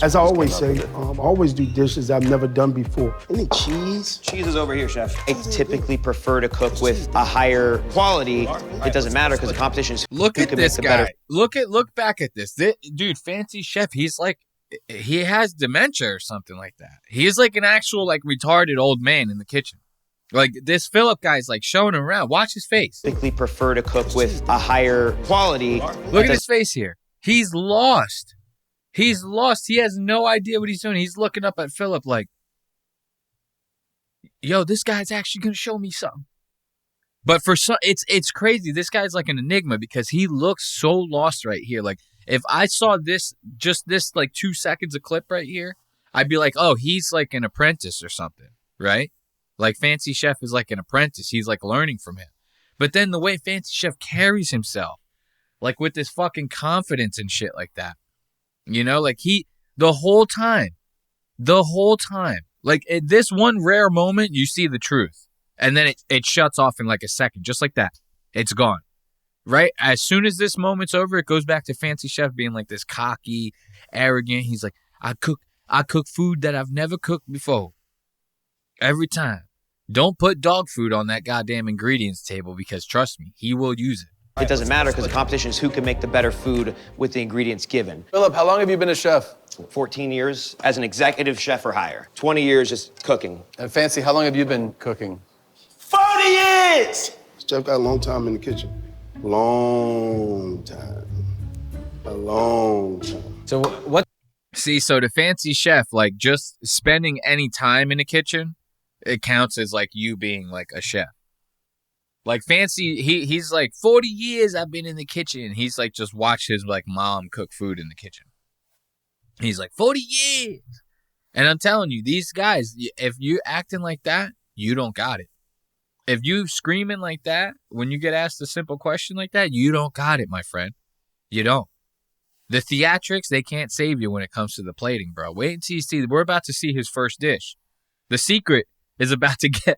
As I always say, I always do dishes I've never done before. Any cheese? Cheese is over here, chef. I typically prefer to cook with a higher quality. It doesn't matter because the competition is... Look at this guy. Look back at this. Dude, Fancy Chef, he's like, he has dementia or something like that. He's like an actual, like, retarded old man in the kitchen. Like, this Philip guy's, like, showing him around. Watch his face. Typically prefer to cook with a higher quality. Look at his face here. He's lost. He's lost. He has no idea what he's doing. He's looking up at Philip like, yo, this guy's actually going to show me something. But for some, it's crazy. This guy's like an enigma because he looks so lost right here. Like, if I saw this, just this, like, 2 seconds of clip right here, I'd be like, oh, he's like an apprentice or something, right? Like, Fancy Chef is like an apprentice. He's, like, learning from him. But then the way Fancy Chef carries himself, like, with this fucking confidence and shit like that. Like, the whole time, like, at this one rare moment, you see the truth. And then it shuts off in, like, a second. Just like that. It's gone. Right? As soon as this moment's over, it goes back to Fancy Chef being, like, this cocky, arrogant. He's like, I cook food that I've never cooked before. Every time. Don't put dog food on that goddamn ingredients table because, trust me, he will use it. It doesn't matter because the competition is who can make the better food with the ingredients given. Philip, how long have you been a chef? 14 years as an executive chef for hire. 20 years just cooking. And Fancy, how long have you been cooking? 40 years! Chef got a long time in the kitchen. Long time. A long time. So what? See, so the Fancy Chef, like, just spending any time in the kitchen, it counts as, like, you being, like, a chef. Like, Fancy, he's like, 40 years I've been in the kitchen. He's, like, just watched his, like, mom cook food in the kitchen. He's like, 40 years. And I'm telling you, these guys, if you're acting like that, you don't got it. If you screaming like that, when you get asked a simple question like that, you don't got it, my friend. You don't. The theatrics, they can't save you when it comes to the plating, bro. Wait until you see. We're about to see his first dish. The secret is about to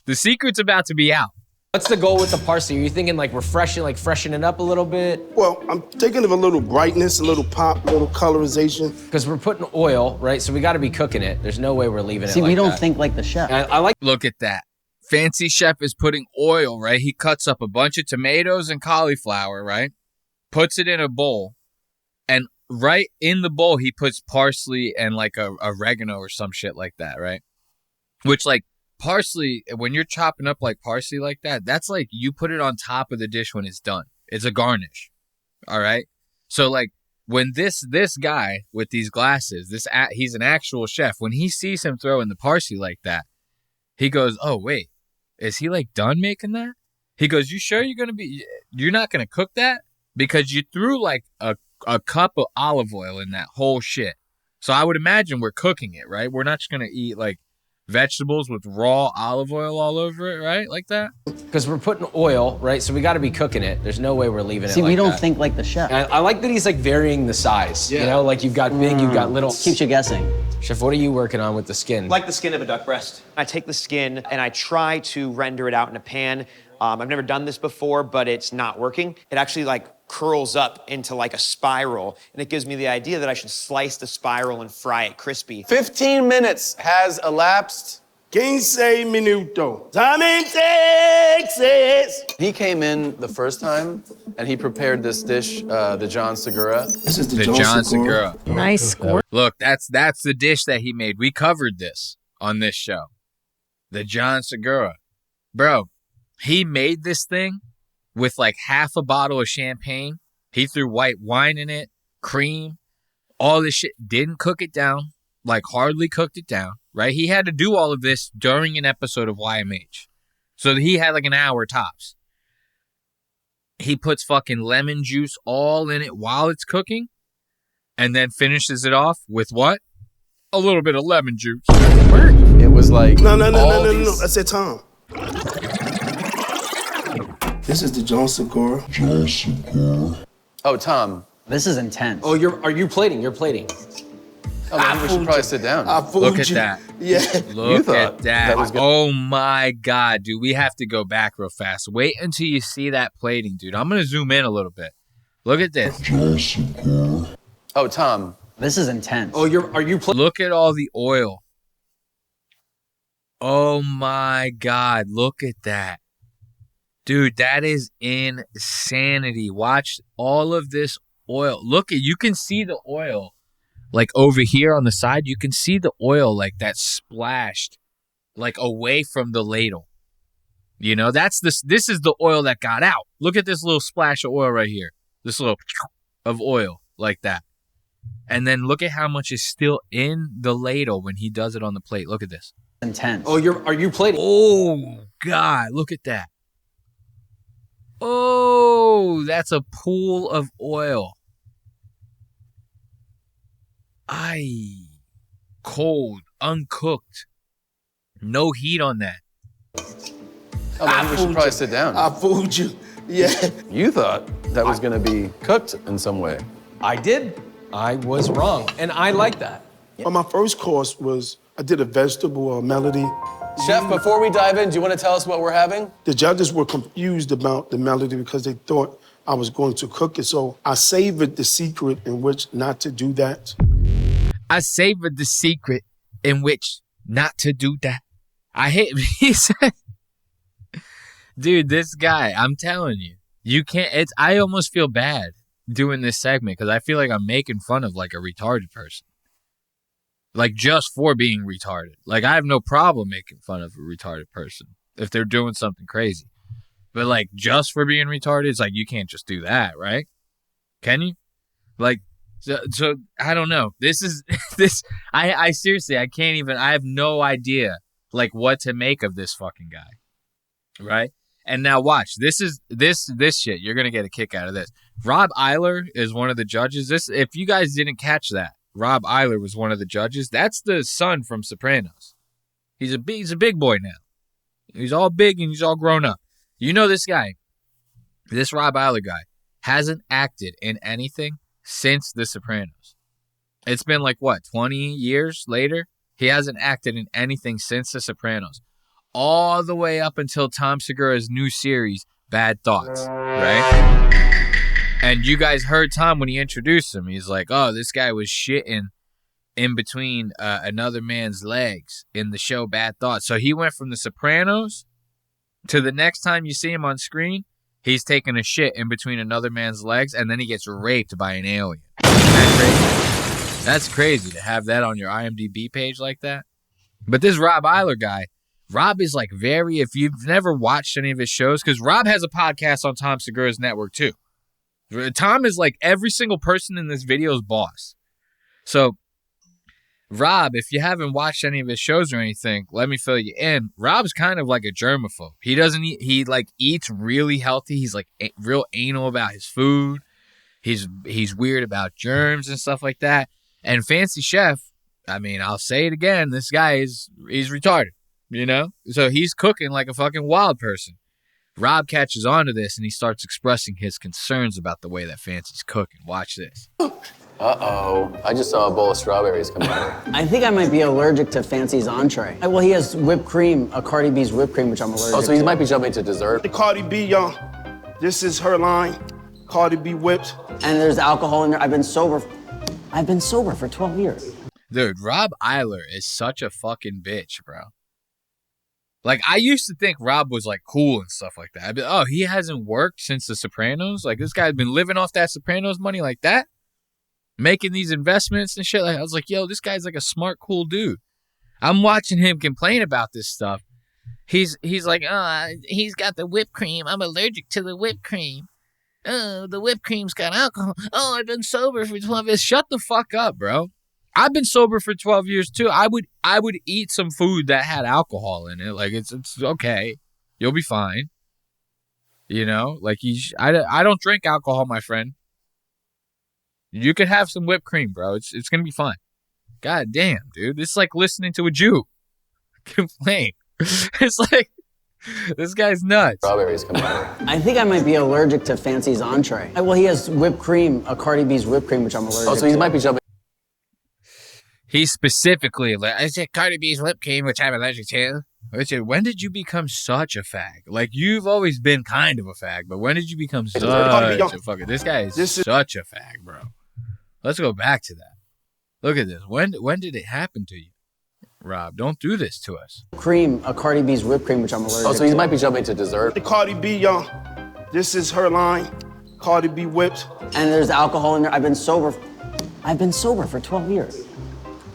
the secret's about to be out. What's the goal with the parsley? Are you thinking like refreshing, like freshen it up a little bit? Well, I'm thinking of a little brightness, a little pop, a little colorization. Because we're putting oil, right? So we got to be cooking it. There's no way we're leaving it like that. See, we don't think like the chef. I like. Look at that. Fancy Chef is putting oil, right? He cuts up a bunch of tomatoes and cauliflower, right? Puts it in a bowl. And right in the bowl, he puts parsley and like a oregano or some shit like that, right? Which, like, parsley, when you're chopping up like parsley like that, that's like you put it on top of the dish when it's done. It's a garnish, all right? So, like, when this guy with these glasses, he's an actual chef. When he sees him throwing the parsley like that, he goes, oh, wait, is he, like, done making that? He goes, you sure you're not going to cook that? Because you threw, like, a cup of olive oil in that whole shit. So I would imagine we're cooking it, right? We're not just going to eat, like, vegetables with raw olive oil all over it, right? Like that? Because we're putting oil, right? So we got to be cooking it. There's no way we're leaving it like that. See, we don't think like the chef. I like that he's like varying the size. Yeah. You know, like you've got big, you've got little. Keeps you guessing. Chef, what are you working on with the skin? Like the skin of a duck breast. I take the skin and I try to render it out in a pan. I've never done this before, but it's not working. It actually like curls up into like a spiral, and it gives me the idea that I should slice the spiral and fry it crispy. 15 minutes has elapsed. 15 minutos. Time in Texas. He came in the first time, and he prepared this dish, the John Segura. This is the John Segura. Nice score. Look, that's the dish that he made. We covered this on this show. The John Segura. Bro, he made this thing with like half a bottle of champagne. He threw white wine in it, cream, all this shit. Didn't cook it down, like hardly cooked it down, right? He had to do all of this during an episode of YMH. So he had like an hour tops. He puts fucking lemon juice all in it while it's cooking and then finishes it off with what? A little bit of lemon juice. It was like... No. I said Tom. This is the Johnson Core. Oh, Tom. This is intense. Oh, are you plating? You're plating. Oh, maybe we should probably sit down. Look at that. Yeah. Look at that. Oh my God, dude. We have to go back real fast. Wait until you see that plating, dude. I'm going to zoom in a little bit. Look at this. Oh, Tom. This is intense. Oh, look at all the oil. Oh my God, look at that. Dude, that is insanity. Watch all of this oil. Look at, you can see the oil. Like over here on the side, you can see the oil like that splashed like away from the ladle. You know, this is the oil that got out. Look at this little splash of oil right here. This little of oil like that. And then look at how much is still in the ladle when he does it on the plate. Look at this. Intense. Oh, are you plating? Oh God, look at that. Oh, that's a pool of oil. Cold, uncooked. No heat on that. Oh, maybe we should probably sit down. I fooled you. Yeah. You thought that was going to be cooked in some way. I did. I was wrong, and I like that. Well, my first course was, I did a vegetable melody. Chef, before we dive in, do you want to tell us what we're having? The judges were confused about the melody because they thought I was going to cook it, so I savored the secret in which not to do that. I savored the secret in which not to do that. I hate, he said, dude, this guy, I'm telling you, you can't, I almost feel bad doing this segment because I feel like I'm making fun of like a retarded person. Like just for being retarded. Like I have no problem making fun of a retarded person if they're doing something crazy. But like just for being retarded, it's like you can't just do that, right? Can you? Like, so I don't know. This is I seriously, I can't even, I have no idea like what to make of this fucking guy. Right? And now watch, this shit, you're going to get a kick out of this. Rob Eiler is one of the judges. If you guys didn't catch that, Rob Eiler was one of the judges. That's the son from Sopranos. He's a big boy now. He's all big and he's all grown up. You know this guy, this Rob Eiler guy, hasn't acted in anything since The Sopranos. It's been like, what, 20 years later? He hasn't acted in anything since The Sopranos. All the way up until Tom Segura's new series, Bad Thoughts, right? And you guys heard Tom when he introduced him. He's like, oh, this guy was shitting in between another man's legs in the show Bad Thoughts. So he went from The Sopranos to the next time you see him on screen, he's taking a shit in between another man's legs, and then he gets raped by an alien. Isn't that crazy? That's crazy to have that on your IMDb page like that. But this Rob Eiler guy, Rob is like very, if you've never watched any of his shows, because Rob has a podcast on Tom Segura's network too. Tom is like every single person in this video's boss. So, Rob, if you haven't watched any of his shows or anything, let me fill you in. Rob's kind of like a germaphobe. He doesn't eat, he like eats really healthy. He's like real anal about his food. He's weird about germs and stuff like that. And Fancy Chef, I mean, I'll say it again, this guy he's retarded, you know? So he's cooking like a fucking wild person. Rob catches on to this and he starts expressing his concerns about the way that Fancy's cooking. Watch this. Uh-oh. I just saw a bowl of strawberries come out. I think I might be allergic to Fancy's entree. Well, he has whipped cream, a Cardi B's whipped cream, which I'm allergic to. Oh, so he might be jumping to dessert. The Cardi B, y'all. This is her line. Cardi B whipped. And there's alcohol in there. I've been sober for 12 years. Dude, Rob Eiler is such a fucking bitch, bro. Like, I used to think Rob was, like, cool and stuff like that. I'd be, oh, he hasn't worked since The Sopranos? Like, this guy's been living off that Sopranos money like that? Making these investments and shit. Like, I was like, yo, this guy's, like, a smart, cool dude. I'm watching him complain about this stuff. He's like, oh, he's got the whipped cream. I'm allergic to the whipped cream. Oh, the whipped cream's got alcohol. Oh, I've been sober for 12 years. Shut the fuck up, bro. I've been sober for 12 years too. I would eat some food that had alcohol in it. Like it's okay. You'll be fine. You know, like I don't drink alcohol, my friend. You could have some whipped cream, bro. It's going to be fine. God damn, dude. It's like listening to a Jew complain. It's like This guy's nuts. Strawberries come over. I think I might be allergic to Fancy's entree. Well, he has whipped cream, a Cardi B's whipped cream, which I'm allergic to. Oh, so he might be jumping. He's specifically, I said Cardi B's whipped cream, which I'm allergic to. When did you become such a fag? Like, you've always been kind of a fag, but when did you become such a fucking... This guy is such a fag, bro. Let's go back to that. Look at this. When did it happen to you? Rob, don't do this to us. Cream, a Cardi B's whipped cream, which I'm allergic to. Oh, so he might be jumping to dessert. The Cardi B, y'all. This is her line. Cardi B whipped. And there's alcohol in there. I've been sober for 12 years.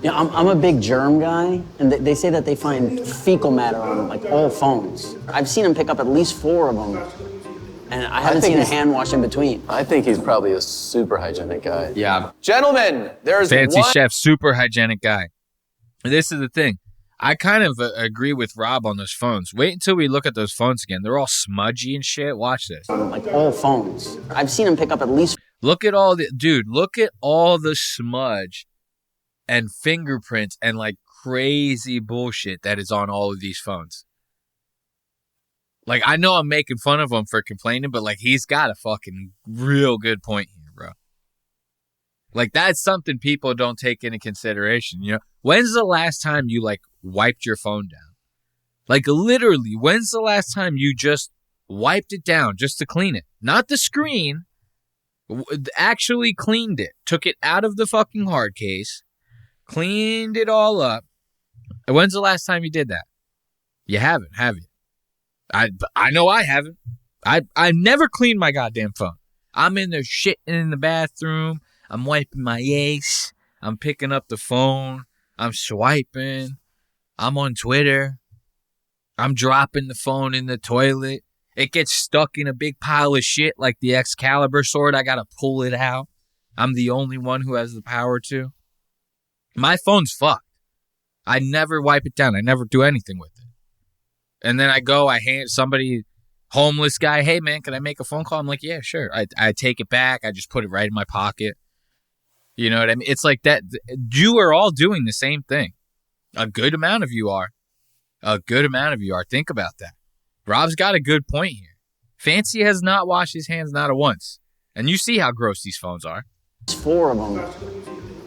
Yeah, I'm a big germ guy, and they say that they find fecal matter on like all phones. I've seen them pick up at least 4 of them, and I haven't seen a hand wash in between. I think he's probably a super hygienic guy. Yeah. Gentlemen, there's Fancy chef, super hygienic guy. This is the thing. I kind of agree with Rob on those phones. Wait until we look at those phones again. They're all smudgy and shit. Watch this. Like all phones. I've seen them pick up at least... Look at all the smudge and fingerprints and like crazy bullshit that is on all of these phones. Like, I know I'm making fun of him for complaining, but like, he's got a fucking real good point here, bro. Like, that's something people don't take into consideration, you know? When's the last time you like wiped your phone down? Like, literally, when's the last time you just wiped it down just to clean it? Not the screen, actually cleaned it, took it out of the fucking hard case, cleaned it all up. When's the last time you did that? You haven't, have you? I know I haven't. I've never cleaned my goddamn phone. I'm in there shitting in the bathroom. I'm wiping my ace. I'm picking up the phone. I'm swiping. I'm on Twitter. I'm dropping the phone in the toilet. It gets stuck in a big pile of shit like the Excalibur sword. I gotta pull it out. I'm the only one who has the power to. My phone's fucked. I never wipe it down. I never do anything with it. And then I hand somebody, homeless guy, hey man, can I make a phone call? I'm like, yeah, sure. I take it back. I just put it right in my pocket. You know what I mean? It's like that. You are all doing the same thing. A good amount of you are. Think about that. Rob's got a good point here. Fancy has not washed his hands not a once. And you see how gross these phones are. 4 of them.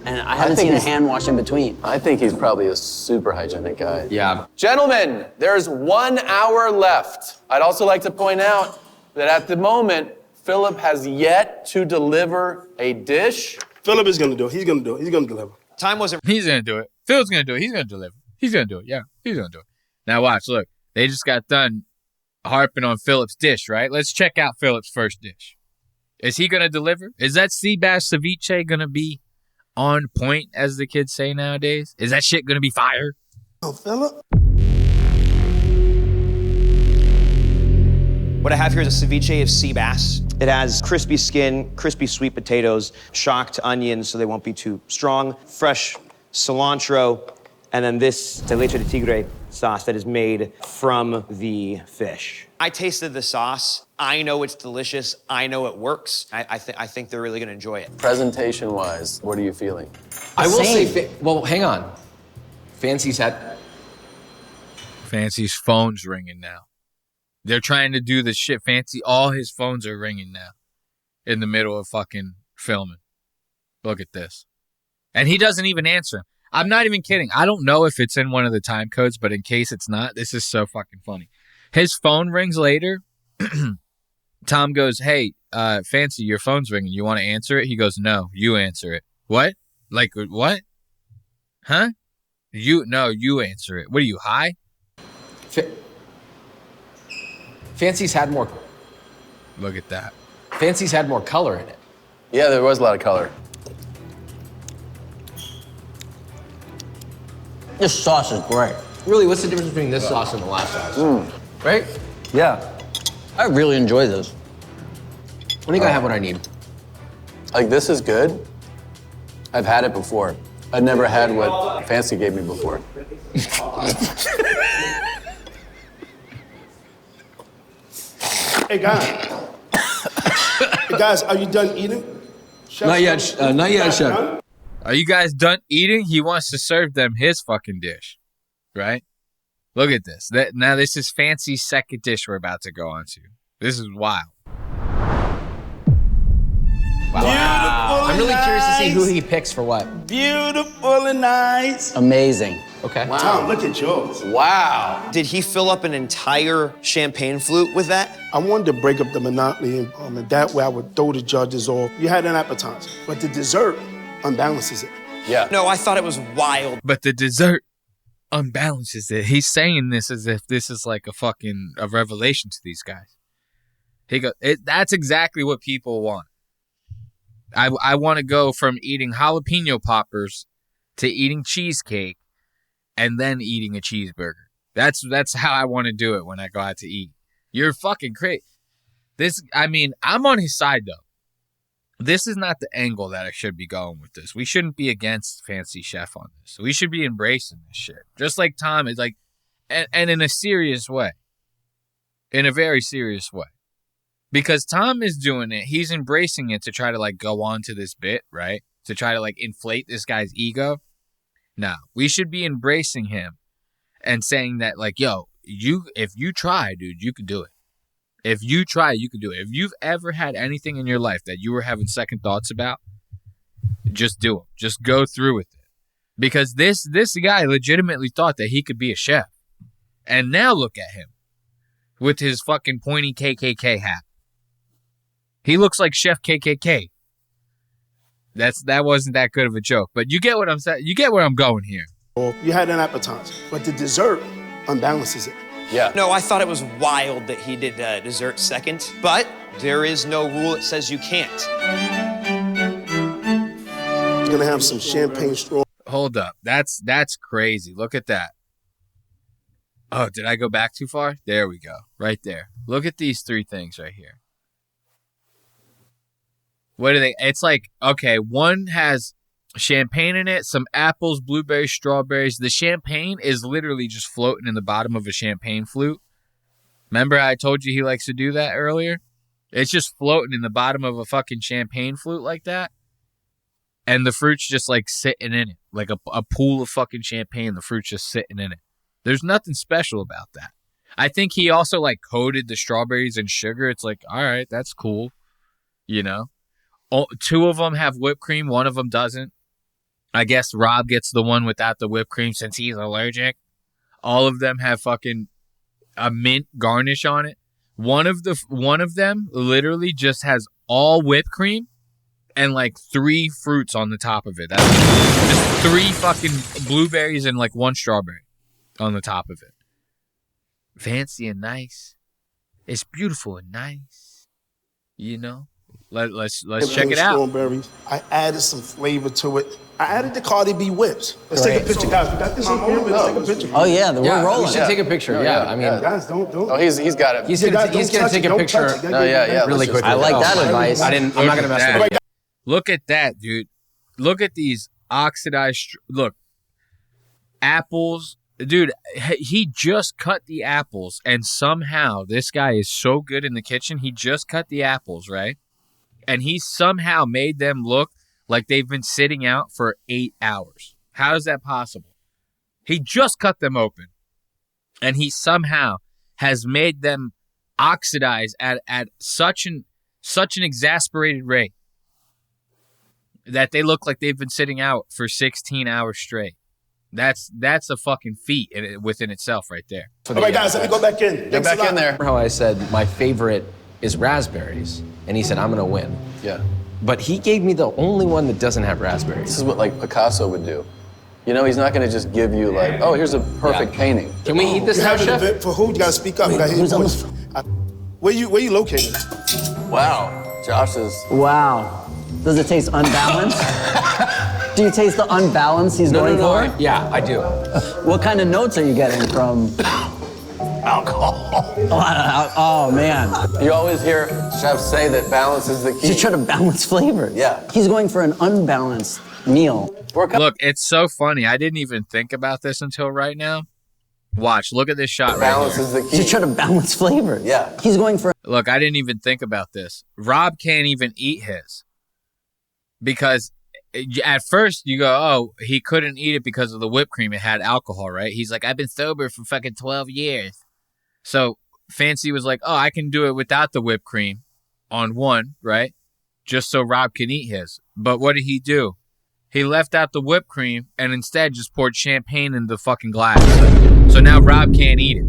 And I haven't seen a hand wash in between. I think he's probably a super hygienic guy. Yeah. Gentlemen, there's 1 hour left. I'd also like to point out that at the moment, Philip has yet to deliver a dish. Philip is going to do it. He's going to do it. He's going to deliver. Time wasn't... He's going to do it. Phil's going to do it. He's going to deliver. He's going to do it. Yeah, he's going to do it. Now watch, look. They just got done harping on Philip's dish, right? Let's check out Philip's first dish. Is he going to deliver? Is that sea bass ceviche going to be on point, as the kids say nowadays? Is that shit going to be fire? Oh, Philip? What I have here is a ceviche of sea bass. It has crispy skin, crispy sweet potatoes, shocked onions so they won't be too strong, fresh cilantro, and then this de leche de tigre sauce that is made from the fish. I tasted the sauce. I know it's delicious. I know it works. I think they're really gonna enjoy it. Presentation-wise, what are you feeling? I will say, well, hang on. Fancy's phone's ringing now. They're trying to do this shit. Fancy, all his phones are ringing now in the middle of fucking filming. Look at this. And he doesn't even answer. I'm not even kidding. I don't know if it's in one of the time codes, but in case it's not, this is so fucking funny. His phone rings later. Tom goes, hey, Fancy, your phone's ringing. You want to answer it? He goes, no, you answer it. What? Like, what? Huh? You answer it. What are you, high? Fancy's had more. Look at that. Fancy's had more color in it. Yeah, there was a lot of color. This sauce is great. Really, what's the difference between this sauce and the last sauce? Right? Yeah. I really enjoy this. I think I have what I need. Like, this is good. I've had it before. I've never had what Fancy gave me before. Hey, guys, are you done eating? Not yet, chef. Are you guys done eating? He wants to serve them his fucking dish, right? Look at this. Now this is fancy second dish we're about to go on to. This is wild. Wow. I'm really curious to see who he picks for what. Beautiful and nice. Amazing. Okay. Wow. Tom, look at yours. Wow. Did he fill up an entire champagne flute with that? I wanted to break up the monopoly, and that way I would throw the judges off. You had an appetizer, but the dessert unbalances it. Yeah. No, I thought it was wild. But the dessert unbalances it. He's saying this as if this is like a revelation to these guys. He goes, that's exactly what people want. I want to go from eating jalapeno poppers to eating cheesecake and then eating a cheeseburger. That's how I want to do it when I go out to eat. You're fucking crazy. I'm on his side though. This is not the angle that I should be going with this. We shouldn't be against Fancy Chef on this. We should be embracing this shit. Just like Tom is like, and in a serious way. In a very serious way. Because Tom is doing it. He's embracing it to try to like go on to this bit, right? To try to like inflate this guy's ego. No, we should be embracing him and saying that like, yo, if you try, dude, you can do it. If you try, you can do it. If you've ever had anything in your life that you were having second thoughts about, just do it. Just go through with it. Because this guy legitimately thought that he could be a chef. And now look at him with his fucking pointy KKK hat. He looks like Chef KKK. That wasn't that good of a joke, but you get what I'm saying. You get where I'm going here. You had an appetizer, but the dessert unbalances it. Yeah. No, I thought it was wild that he did dessert second, but there is no rule that says you can't. You're gonna have some champagne straw. Hold up. That's crazy. Look at that. Oh, did I go back too far? There we go. Right there. Look at these three things right here. What are they? It's like, okay, one has champagne in it, some apples, blueberries, strawberries. The champagne is literally just floating in the bottom of a champagne flute. Remember I told you he likes to do that earlier? It's just floating in the bottom of a fucking champagne flute like that. And the fruit's just like sitting in it. Like a pool of fucking champagne. The fruit's just sitting in it. There's nothing special about that. I think he also like coated the strawberries in sugar. It's like, all right, that's cool. You know? Two of them have whipped cream. One of them doesn't. I guess Rob gets the one without the whipped cream since he's allergic. All of them have fucking a mint garnish on it. One of them literally just has all whipped cream and like 3 fruits on the top of it. That's just 3 fucking blueberries and like 1 strawberry on the top of it. Fancy and nice. It's beautiful and nice. You know? Let's check it out. Strawberries. I added some flavor to it. I added the Cardi B whips. Let's take a picture, guys. We got this on camera. Let's take a picture. Oh yeah, we're rolling. We should take a picture. Yeah, I mean, guys, don't. Oh, he's got it. He's gonna take a picture. No, yeah. Really quickly. I like that advice. I'm not gonna mess with it. Look at that, dude. Look at these oxidized. Look, apples. Dude, he just cut the apples, and somehow this guy is so good in the kitchen. He just cut the apples, right? And he somehow made them look like they've been sitting out for 8 hours. How is that possible? He just cut them open. And he somehow has made them oxidize at such an exasperated rate that they look like they've been sitting out for 16 hours straight. That's a fucking feat within itself right there. All right, guys, let me go back in. Get back in there. Remember how I said my favorite is raspberries, and he said I'm gonna win. Yeah. But he gave me the only one that doesn't have raspberries. This is what like Picasso would do. You know, he's not going to just give you like, oh, here's a perfect painting. Can we eat this now, Chef? For who? You got to speak up. Where you located? Wow. Josh is... Wow. Does it taste unbalanced? Do you taste the unbalance he's going for? Yeah, I do. What kind of notes are you getting from... alcohol. Oh, man. You always hear chefs say that balance is the key. He's trying to balance flavors. Yeah. He's going for an unbalanced meal. Look, it's so funny. I didn't even think about this until right now. Watch, look at this shot balance right is the key. He's trying to balance flavors. Yeah. He's going for... Look, I didn't even think about this. Rob can't even eat his. Because at first you go, oh, he couldn't eat it because of the whipped cream. It had alcohol, right? He's like, I've been sober for fucking 12 years. So Fancy was like, oh, I can do it without the whipped cream on one, right? Just so Rob can eat his. But what did he do? He left out the whipped cream and instead just poured champagne in the fucking glass. So now Rob can't eat it.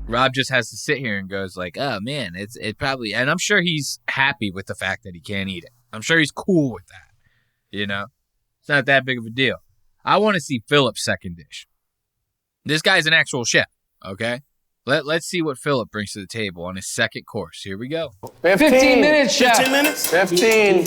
Rob just has to sit here and goes like, oh man, it probably, and I'm sure he's happy with the fact that he can't eat it. I'm sure he's cool with that. You know, it's not that big of a deal. I want to see Philip's second dish. This guy's an actual chef, okay? Let's see what Philip brings to the table on his second course. Here we go. 15 minutes, chef. 15 minutes? 15.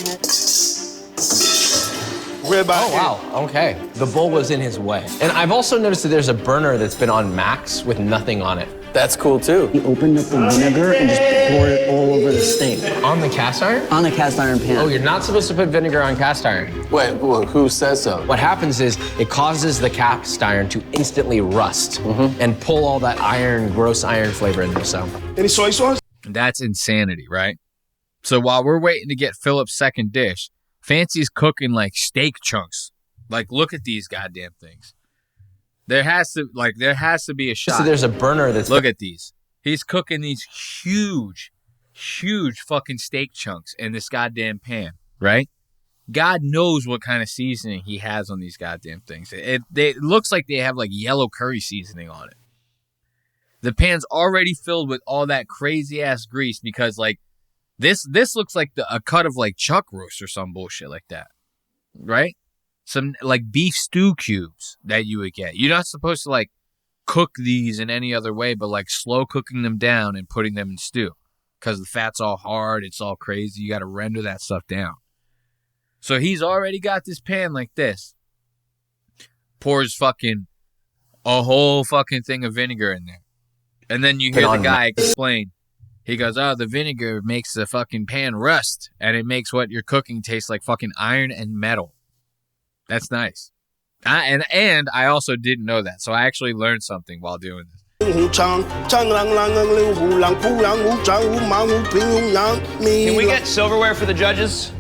Ribeye. Oh, wow. Okay. The bowl was in his way. And I've also noticed that there's a burner that's been on max with nothing on it. That's cool, too. He opened up the vinegar and just poured it all over the steak. On the cast iron? On the cast iron pan. Oh, you're not supposed to put vinegar on cast iron. Wait, who says so? What happens is it causes the cast iron to instantly rust and pull all that gross iron flavor in there. So, Any soy sauce? That's insanity, right? So while we're waiting to get Philip's second dish, Fancy's cooking like steak chunks. Like, look at these goddamn things. There has to be a shot. So there's a burner that's... Look at these. He's cooking these huge fucking steak chunks in this goddamn pan, right? God knows what kind of seasoning he has on these goddamn things. It looks like they have like yellow curry seasoning on it. The pan's already filled with all that crazy ass grease because like this looks like a cut of like chuck roast or some bullshit like that, right? Some like beef stew cubes that you would get. You're not supposed to like cook these in any other way, but like slow cooking them down and putting them in stew because the fat's all hard. It's all crazy. You got to render that stuff down. So he's already got this pan like this. Pours fucking a whole fucking thing of vinegar in there. And then you hear the guy explain. He goes, oh, the vinegar makes the fucking pan rust and it makes what you're cooking taste like fucking iron and metal. That's nice. And I also didn't know that. So I actually learned something while doing this. Can we get silverware for the judges?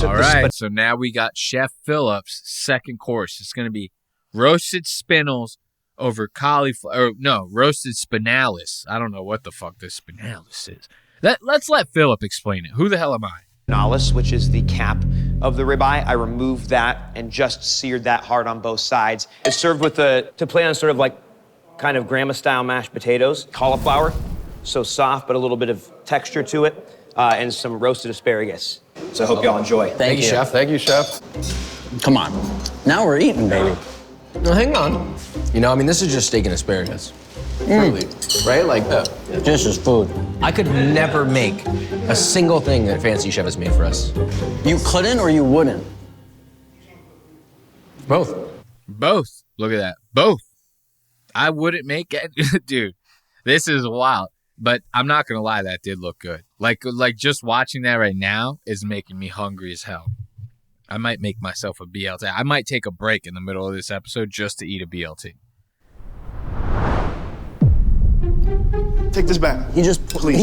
All right, so now we got Chef Philip's second course. It's going to be roasted spinels over cauliflower. Roasted spinalis. I don't know what the fuck this spinalis is. Let's let Philip explain it. Who the hell am I? Spinalis, which is the cap of the ribeye. I removed that and just seared that hard on both sides. It's served with to play on sort of like kind of grandma-style mashed potatoes. Cauliflower, so soft but a little bit of texture to it, and some roasted asparagus. So I hope y'all enjoy. Thank you, Chef. Thank you, Chef. Come on. Now we're eating, baby. No, hang on. You know, I mean, this is just steak and asparagus. Really, right? Like that. This is food. I could never make a single thing that Fancy Chef has made for us. You couldn't or you wouldn't? Both. Look at that. Both. I wouldn't make it. Dude, this is wild. But I'm not going to lie, that did look good. Like just watching that right now is making me hungry as hell. I might make myself a BLT. I might take a break in the middle of this episode just to eat a BLT. Take this back. He just treated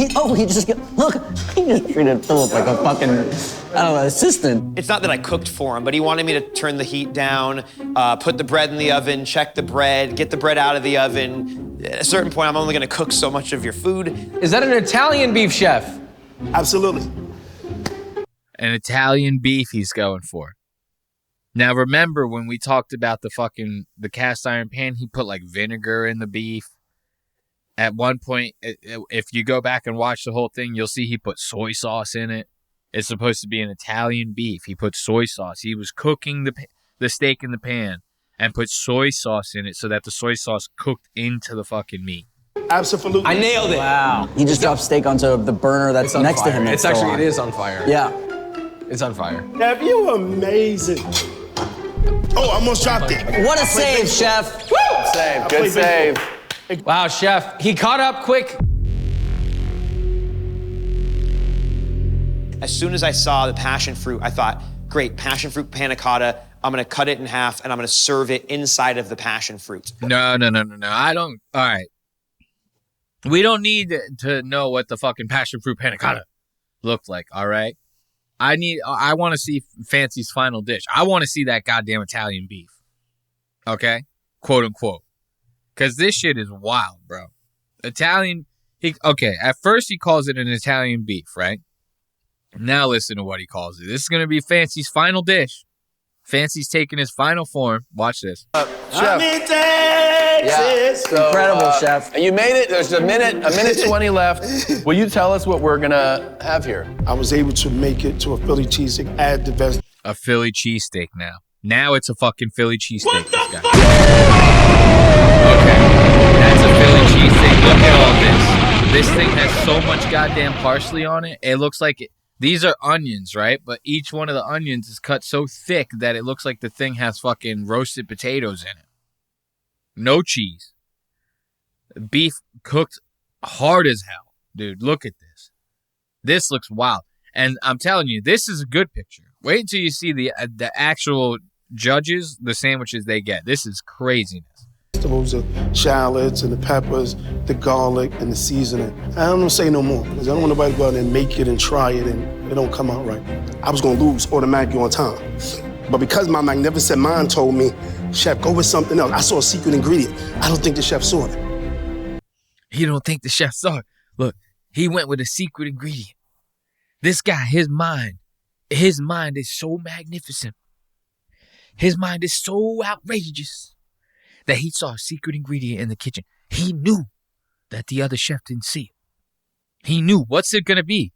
Philip like a fucking, assistant. It's not that I cooked for him, but he wanted me to turn the heat down, put the bread in the oven, check the bread, get the bread out of the oven. At a certain point, I'm only gonna cook so much of your food. Is that an Italian beef, Chef? Absolutely. An Italian beef he's going for. Now remember when we talked about the cast iron pan, he put like vinegar in the beef. At one point, if you go back and watch the whole thing, you'll see he put soy sauce in it. It's supposed to be an Italian beef. He put soy sauce. He was cooking the steak in the pan and put soy sauce in it so that the soy sauce cooked into the fucking meat. Absolutely. I nailed it. Wow. He just dropped steak onto the burner that's next to him. It is on fire. Yeah. It's on fire. Have you amazing? Oh, I almost dropped it. What a save, Chef. Woo! Save. Good save. Wow, Chef, he caught up quick. As soon as I saw the passion fruit, I thought, great, passion fruit panna cotta. I'm gonna cut it in half and I'm gonna serve it inside of the passion fruit. No. I don't. All right. We don't need to know what the fucking passion fruit panna cotta looked like, all right? I want to see Fancy's final dish. I want to see that goddamn Italian beef. Okay? Quote unquote. Because this shit is wild, bro. At first he calls it an Italian beef, right? Now listen to what he calls it. This is going to be Fancy's final dish. Fancy's taking his final form. Watch this. Chef. So, Incredible, chef. You made it. There's a minute 20 left. Will you tell us what we're gonna have here? I was able to make it to a Philly cheesesteak, add the best. A Philly cheesesteak now. Now it's a fucking Philly cheesesteak. This guy. Okay. That's a Philly cheesesteak. Look at all this. This thing has so much goddamn parsley on it. It looks like these are onions, right? But each one of the onions is cut so thick that it looks like the thing has fucking roasted potatoes in it. No cheese. Beef cooked hard as hell. Dude, look at this. This looks wild. And I'm telling you, this is a good picture. Wait until you see the actual judges, the sandwiches they get. This is craziness. Vegetables, the shallots and the peppers, the garlic and the seasoning. I don't say no more because I don't want nobody to go out there and make it and try it and it don't come out right. I was going to lose automatically on time. But because my magnificent mind told me, chef, go with something else. I saw a secret ingredient. I don't think the chef saw it. You don't think the chef saw it? Look, he went with a secret ingredient. This guy, his mind is so magnificent. His mind is so outrageous that he saw a secret ingredient in the kitchen. He knew that the other chef didn't see it. He knew. What's it going to be?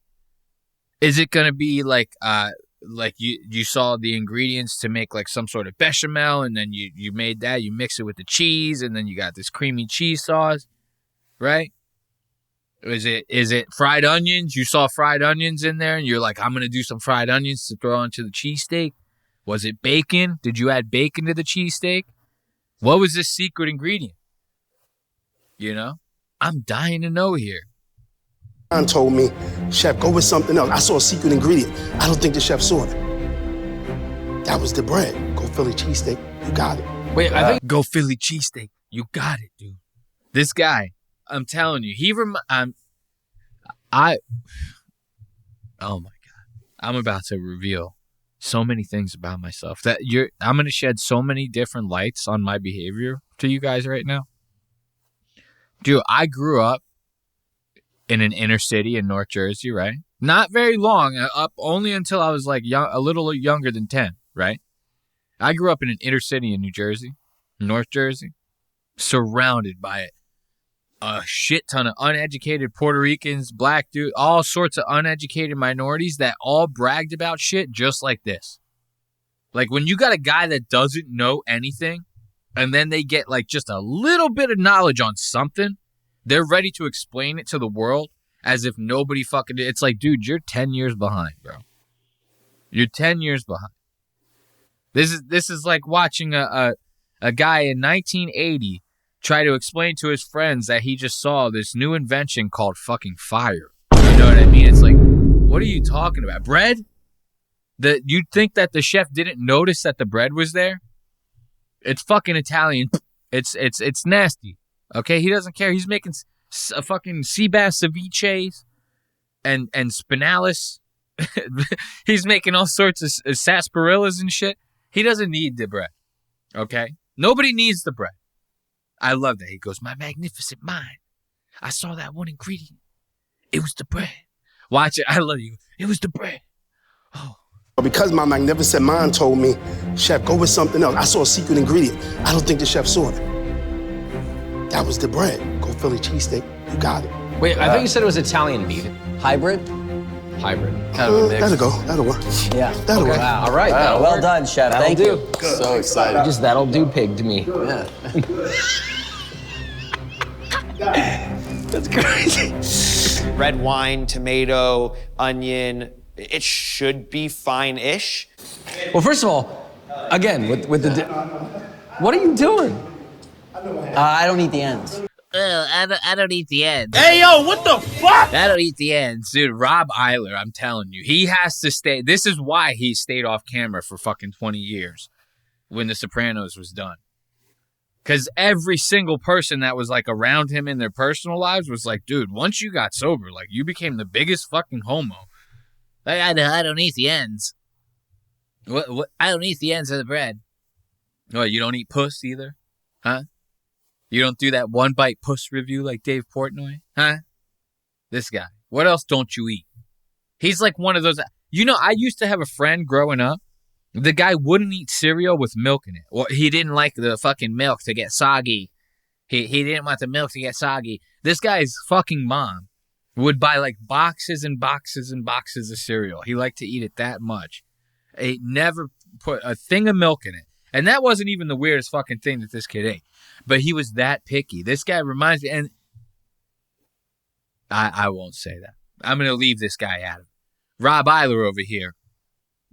Is it going to be like you saw the ingredients to make like some sort of bechamel, and then you made that, you mix it with the cheese, and then you got this creamy cheese sauce, right? Is it fried onions? You saw fried onions in there, and you're like, I'm going to do some fried onions to throw onto the cheesesteak. Was it bacon? Did you add bacon to the cheesesteak? What was this secret ingredient? You know? I'm dying to know here. John told me, chef, go with something else. I saw a secret ingredient. I don't think the chef saw it. That was the bread. Go Philly cheesesteak. You got it. Wait, I think go Philly cheesesteak. You got it, dude. This guy, I'm telling you, oh my God. I'm about to reveal so many things about myself that I'm going to shed so many different lights on my behavior to you guys right now. Dude, I grew up in an inner city in North Jersey, right? Not very long, up only until I was like a little younger than 10, right? I grew up in an inner city in New Jersey, North Jersey, surrounded by a shit ton of uneducated Puerto Ricans, black dude, all sorts of uneducated minorities that all bragged about shit just like this. Like when you got a guy that doesn't know anything and then they get like just a little bit of knowledge on something, they're ready to explain it to the world as if nobody fucking did. It's like, dude, you're 10 years behind, bro. You're 10 years behind. This is like watching a guy in 1980 try to explain to his friends that he just saw this new invention called fucking fire. You know what I mean? It's like, what are you talking about? Bread? You'd think that the chef didn't notice that the bread was there? It's fucking Italian. It's nasty. Okay? He doesn't care. He's making a fucking sea bass ceviches and spinalis. He's making all sorts of sarsaparillas and shit. He doesn't need the bread. Okay? Nobody needs the bread. I love that. He goes, my magnificent mind. I saw that one ingredient. It was the bread. Watch it. I love you. It was the bread. Oh. Because my magnificent mind told me, chef, go with something else. I saw a secret ingredient. I don't think the chef saw it. That was the bread. Go Philly cheesesteak. You got it. Wait, I thought you said it was Italian beef. Hybrid? Hybrid. Kind of a mix. That'll go. That'll work. Yeah. That'll work. Wow. All right. Wow. Well done, chef. That'll Thank do. you. Good. So excited. Just that'll do pig to me. Yeah. That's crazy. Red wine, tomato, onion. It should be fine-ish. Well, first of all, again, with the... What are you doing? I don't eat the ends. I don't eat the ends. Hey, yo, what the fuck? I don't eat the ends. Dude, Rob Eiler, I'm telling you, he has to stay. This is why he stayed off camera for fucking 20 years when The Sopranos was done. Because every single person that was like around him in their personal lives was like, dude, once you got sober, like you became the biggest fucking homo. I don't eat the ends. What? I don't eat the ends of the bread. What, you don't eat puss either? Huh? You don't do that one bite puss review like Dave Portnoy? Huh? This guy. What else don't you eat? He's like one of those. You know, I used to have a friend growing up. The guy wouldn't eat cereal with milk in it. Well, he didn't like the fucking milk to get soggy. He didn't want the milk to get soggy. This guy's fucking mom would buy like boxes and boxes and boxes of cereal. He liked to eat it that much. He never put a thing of milk in it. And that wasn't even the weirdest fucking thing that this kid ate. But he was that picky. This guy reminds me, and I won't say that. I'm going to leave this guy out of it. Rob Eiler over here.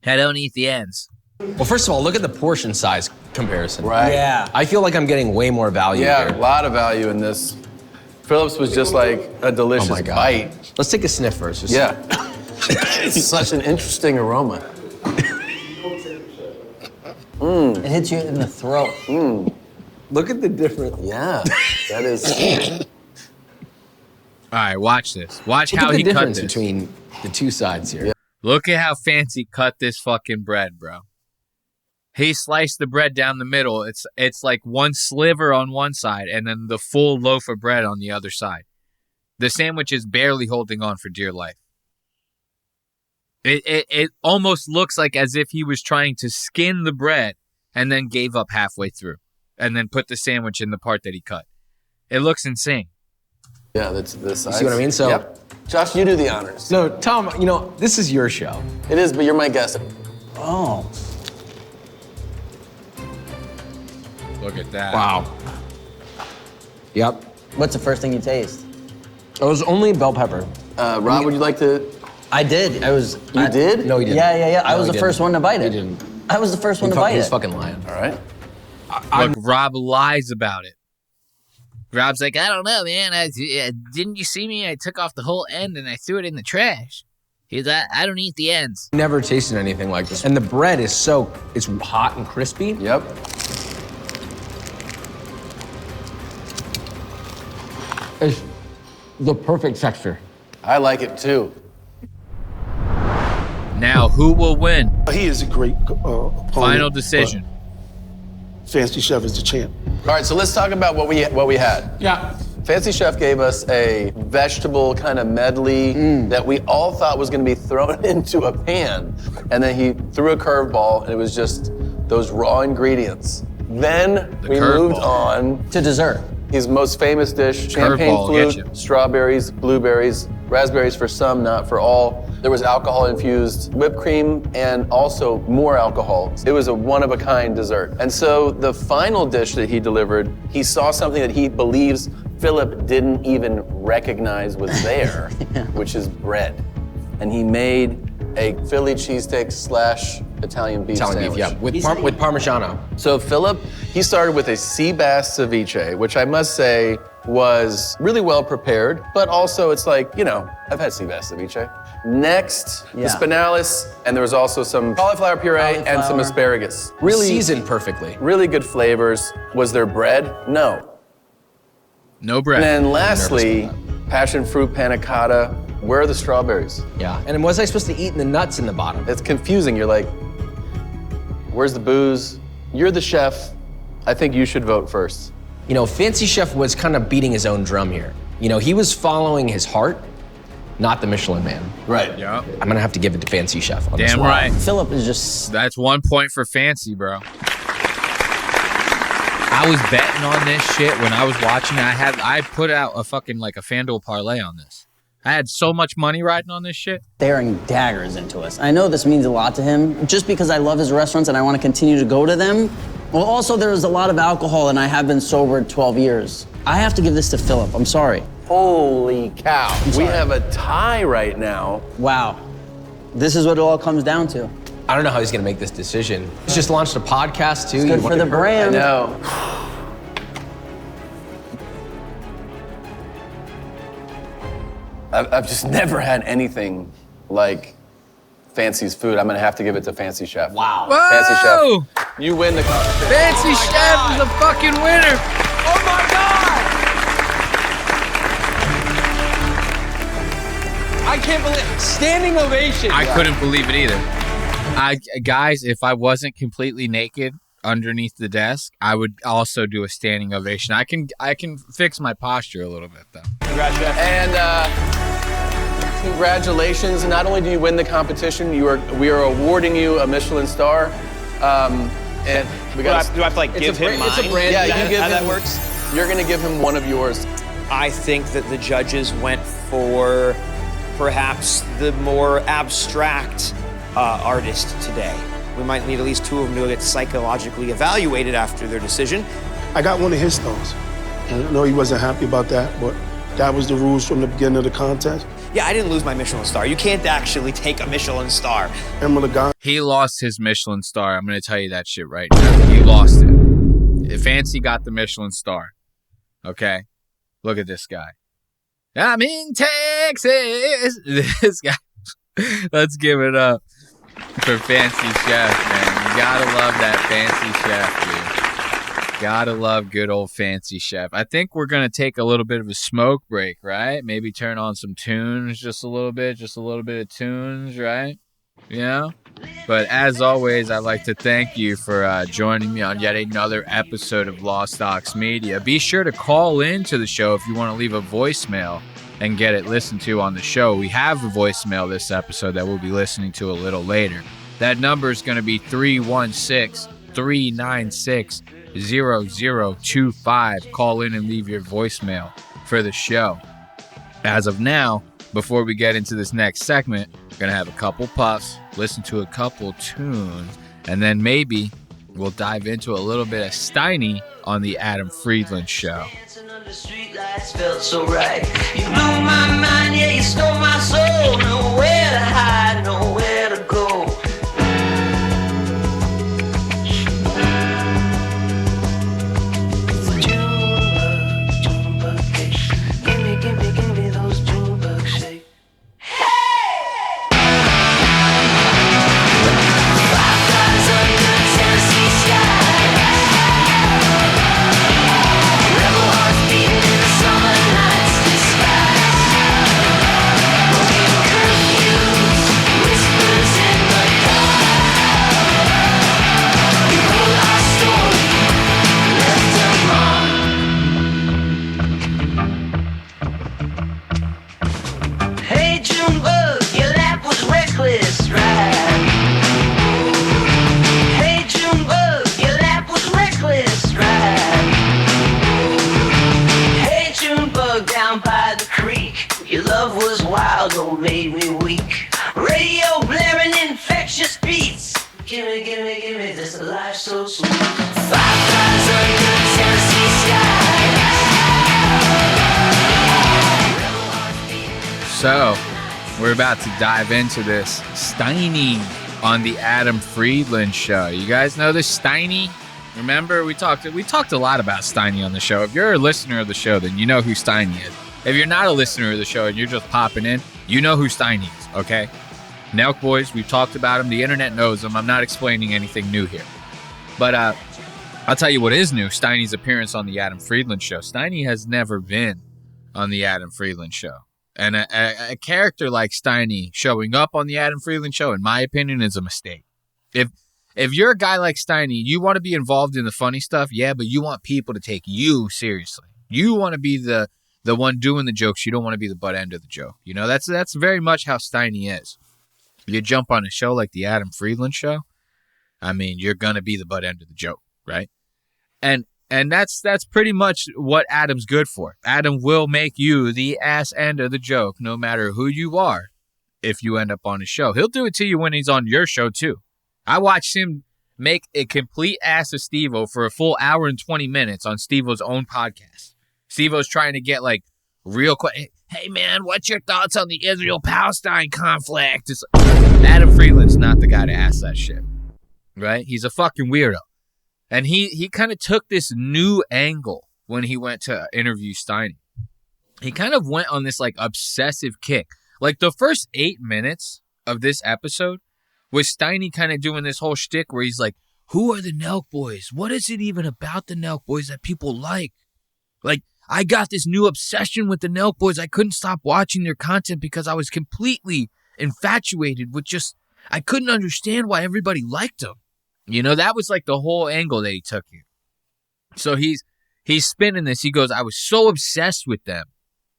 I don't eat the ends. Well, first of all, look at the portion size comparison. Right. Yeah. I feel like I'm getting way more value here. Yeah, a lot of value in this. Phillips was just like a delicious bite. Let's take a sniff first. Yeah. It's such an interesting aroma. It hits you in the throat. Look at the difference. Yeah, that is. All right, watch this. Watch Look how at the he cut difference this. between the two sides here. Yeah. Look at how fancy cut this fucking bread, bro. He sliced the bread down the middle. It's like one sliver on one side and then the full loaf of bread on the other side. The sandwich is barely holding on for dear life. It almost looks like as if he was trying to skin the bread and then gave up halfway through and then put the sandwich in the part that he cut. It looks insane. Yeah, that's this. You see what I mean? So, yep. Josh, you do the honors. No, Tom, you know, this is your show. It is, but you're my guest. Oh. Look at that. Wow. Yep. What's the first thing you taste? It was only bell pepper. Rob, would you like to? I did. You did? No, he didn't. Yeah. I No, was he the first one to bite it. He didn't. I was the first one to bite He's it. fucking lying. All right. Look, Rob lies about it. Rob's like, I don't know, man. Didn't you see me? I took off the whole end and I threw it in the trash. He's like, I don't eat the ends. Never tasted anything like this. And the bread is it's hot and crispy. Yep. It's the perfect texture. I like it too. Now, who will win? He is a great opponent. Final decision. Fancy Chef is the champ. All right, so let's talk about what we had. Yeah. Fancy Chef gave us a vegetable kind of medley that we all thought was going to be thrown into a pan, and then he threw a curveball, and it was just those raw ingredients. Then we moved on to dessert. His most famous dish: champagne flute, strawberries, blueberries, raspberries for some, not for all. There was alcohol-infused whipped cream and also more alcohol. It was a one-of-a-kind dessert. And so the final dish that he delivered, he saw something that he believes Philip didn't even recognize was there, which is bread. And he made a Philly cheesesteak / Italian beef sandwich. Yeah, with Parmigiano. So Philip, he started with a sea bass ceviche, which I must say was really well prepared, but also it's like, you know, I've had sea bass ceviche. Next, the spinalis, and there was also some cauliflower puree and some asparagus. Really seasoned perfectly. Really good flavors. Was there bread? No. No bread. And then lastly, passion fruit panna cotta. Where are the strawberries? Yeah, and was I supposed to eat the nuts in the bottom? It's confusing. You're like, where's the booze? You're the chef. I think you should vote first. You know, Fancy Chef was kind of beating his own drum here. You know, he was following his heart, not the Michelin Man. Right. Yeah. I'm gonna have to give it to Fancy Chef on this Damn one. right. Philip is just... That's 1 point for Fancy, bro. I was betting on this shit when I was watching. I put out a fucking like a FanDuel parlay on this. I had so much money riding on this shit. Staring daggers into us. I know this means a lot to him, just because I love his restaurants and I want to continue to go to them. Well, also there was a lot of alcohol and I have been sober 12 years. I have to give this to Philip, I'm sorry. Holy cow. We have a tie right now. Wow. This is what it all comes down to. I don't know how he's gonna make this decision. He's just launched a podcast too. It's good for the brand. I know. I've just never had anything like Fancy's food. I'm gonna have to give it to Fancy Chef. Wow. Whoa! Fancy Chef, you win the competition. Fancy Chef is the fucking winner. Oh my God! I I can't believe standing ovation. I couldn't believe it either. Guys, if I wasn't completely naked underneath the desk, I would also do a standing ovation. I can fix my posture a little bit though. Congratulations. And congratulations. Not only do you win the competition, we are awarding you a Michelin star. And we got. Do I have to like give him mine? It's a brand. Yeah, you give how him. that works. You're gonna give him one of yours. I think that the judges went for perhaps the more abstract artist today. We might need at least two of them to get psychologically evaluated after their decision. I got one of his stars. I know he wasn't happy about that, but that was the rules from the beginning of the contest. Yeah, I didn't lose my Michelin star. You can't actually take a Michelin star. He lost his Michelin star. I'm going to tell you that shit right now. He lost it. Fancy got the Michelin star. Okay? Look at this guy. I'm in Texas. This guy. Let's give it up for Fancy Chef, man. You gotta love that Fancy Chef, dude. Gotta love good old Fancy Chef. I think we're gonna take a little bit of a smoke break, right? Maybe turn on some tunes just a little bit of tunes, right? You know? But as always, I'd like to thank you for joining me on yet another episode of Lost Aux Media. Be sure to call in to the show if you want to leave a voicemail and get it listened to on the show. We have a voicemail this episode that we'll be listening to a little later. That number is going to be 316-396-0025. Call in and leave your voicemail for the show. As of now, before we get into this next segment, we're going to have a couple puffs, listen to a couple tunes, and then maybe we'll dive into a little bit of Steiny on the Adam Friedland Show. The streetlights felt so right. You blew my mind, yeah, you stole my soul. Nowhere to hide, nowhere to go. Junebug cake. Give me those Junebug shake. Fireflies under Tennessee sky. Rebel hearts beating in the summer night's disguise. Broken curfews, whispers in the dark. We wrote our story, left a mark. Hey Junebug, your lap was reckless, right? Hey Junebug, your lap was reckless, right? Hey Junebug, down by the creek, your love was wild, oh made me weak. Radio blaring infectious beats. Give me this life so sweet. Fireflies under Tennessee skies. So, we're about to dive into this Steiny on the Adam Friedland Show. You guys know this Steiny? Remember, we talked a lot about Steiny on the show. If you're a listener of the show, then you know who Steiny is. If you're not a listener of the show and you're just popping in, you know who Steiny is, okay? Nelk Boys, we've talked about him. The internet knows him. I'm not explaining anything new here. But I'll tell you what is new, Steiny's appearance on the Adam Friedland Show. Steiny has never been on the Adam Friedland Show. And a character like Steiny showing up on the Adam Friedland Show, in my opinion, is a mistake. If you're a guy like Steiny, you want to be involved in the funny stuff, yeah, but you want people to take you seriously. You want to be the one doing the jokes. You don't want to be the butt end of the joke. You know, that's very much how Steiny is. You jump on a show like the Adam Friedland Show, I mean, you're going to be the butt end of the joke, right? And that's pretty much what Adam's good for. Adam will make you the ass end of the joke, no matter who you are, if you end up on his show. He'll do it to you when he's on your show, too. I watched him make a complete ass of Steve-O for a full hour and 20 minutes on Steve-O's own podcast. Steve-O's trying to get, like, real quick. Hey, man, what's your thoughts on the Israel-Palestine conflict? It's like, Adam Friedland's not the guy to ask that shit, right? He's a fucking weirdo. And he kind of took this new angle when he went to interview Steiny. He kind of went on this, like, obsessive kick. Like, the first 8 minutes of this episode was Steiny kind of doing this whole shtick where he's like, who are the Nelk Boys? What is it even about the Nelk Boys that people like? Like, I got this new obsession with the Nelk Boys. I couldn't stop watching their content because I was completely infatuated with I couldn't understand why everybody liked them. You know, that was like the whole angle that he took here. So he's spinning this. He goes, I was so obsessed with them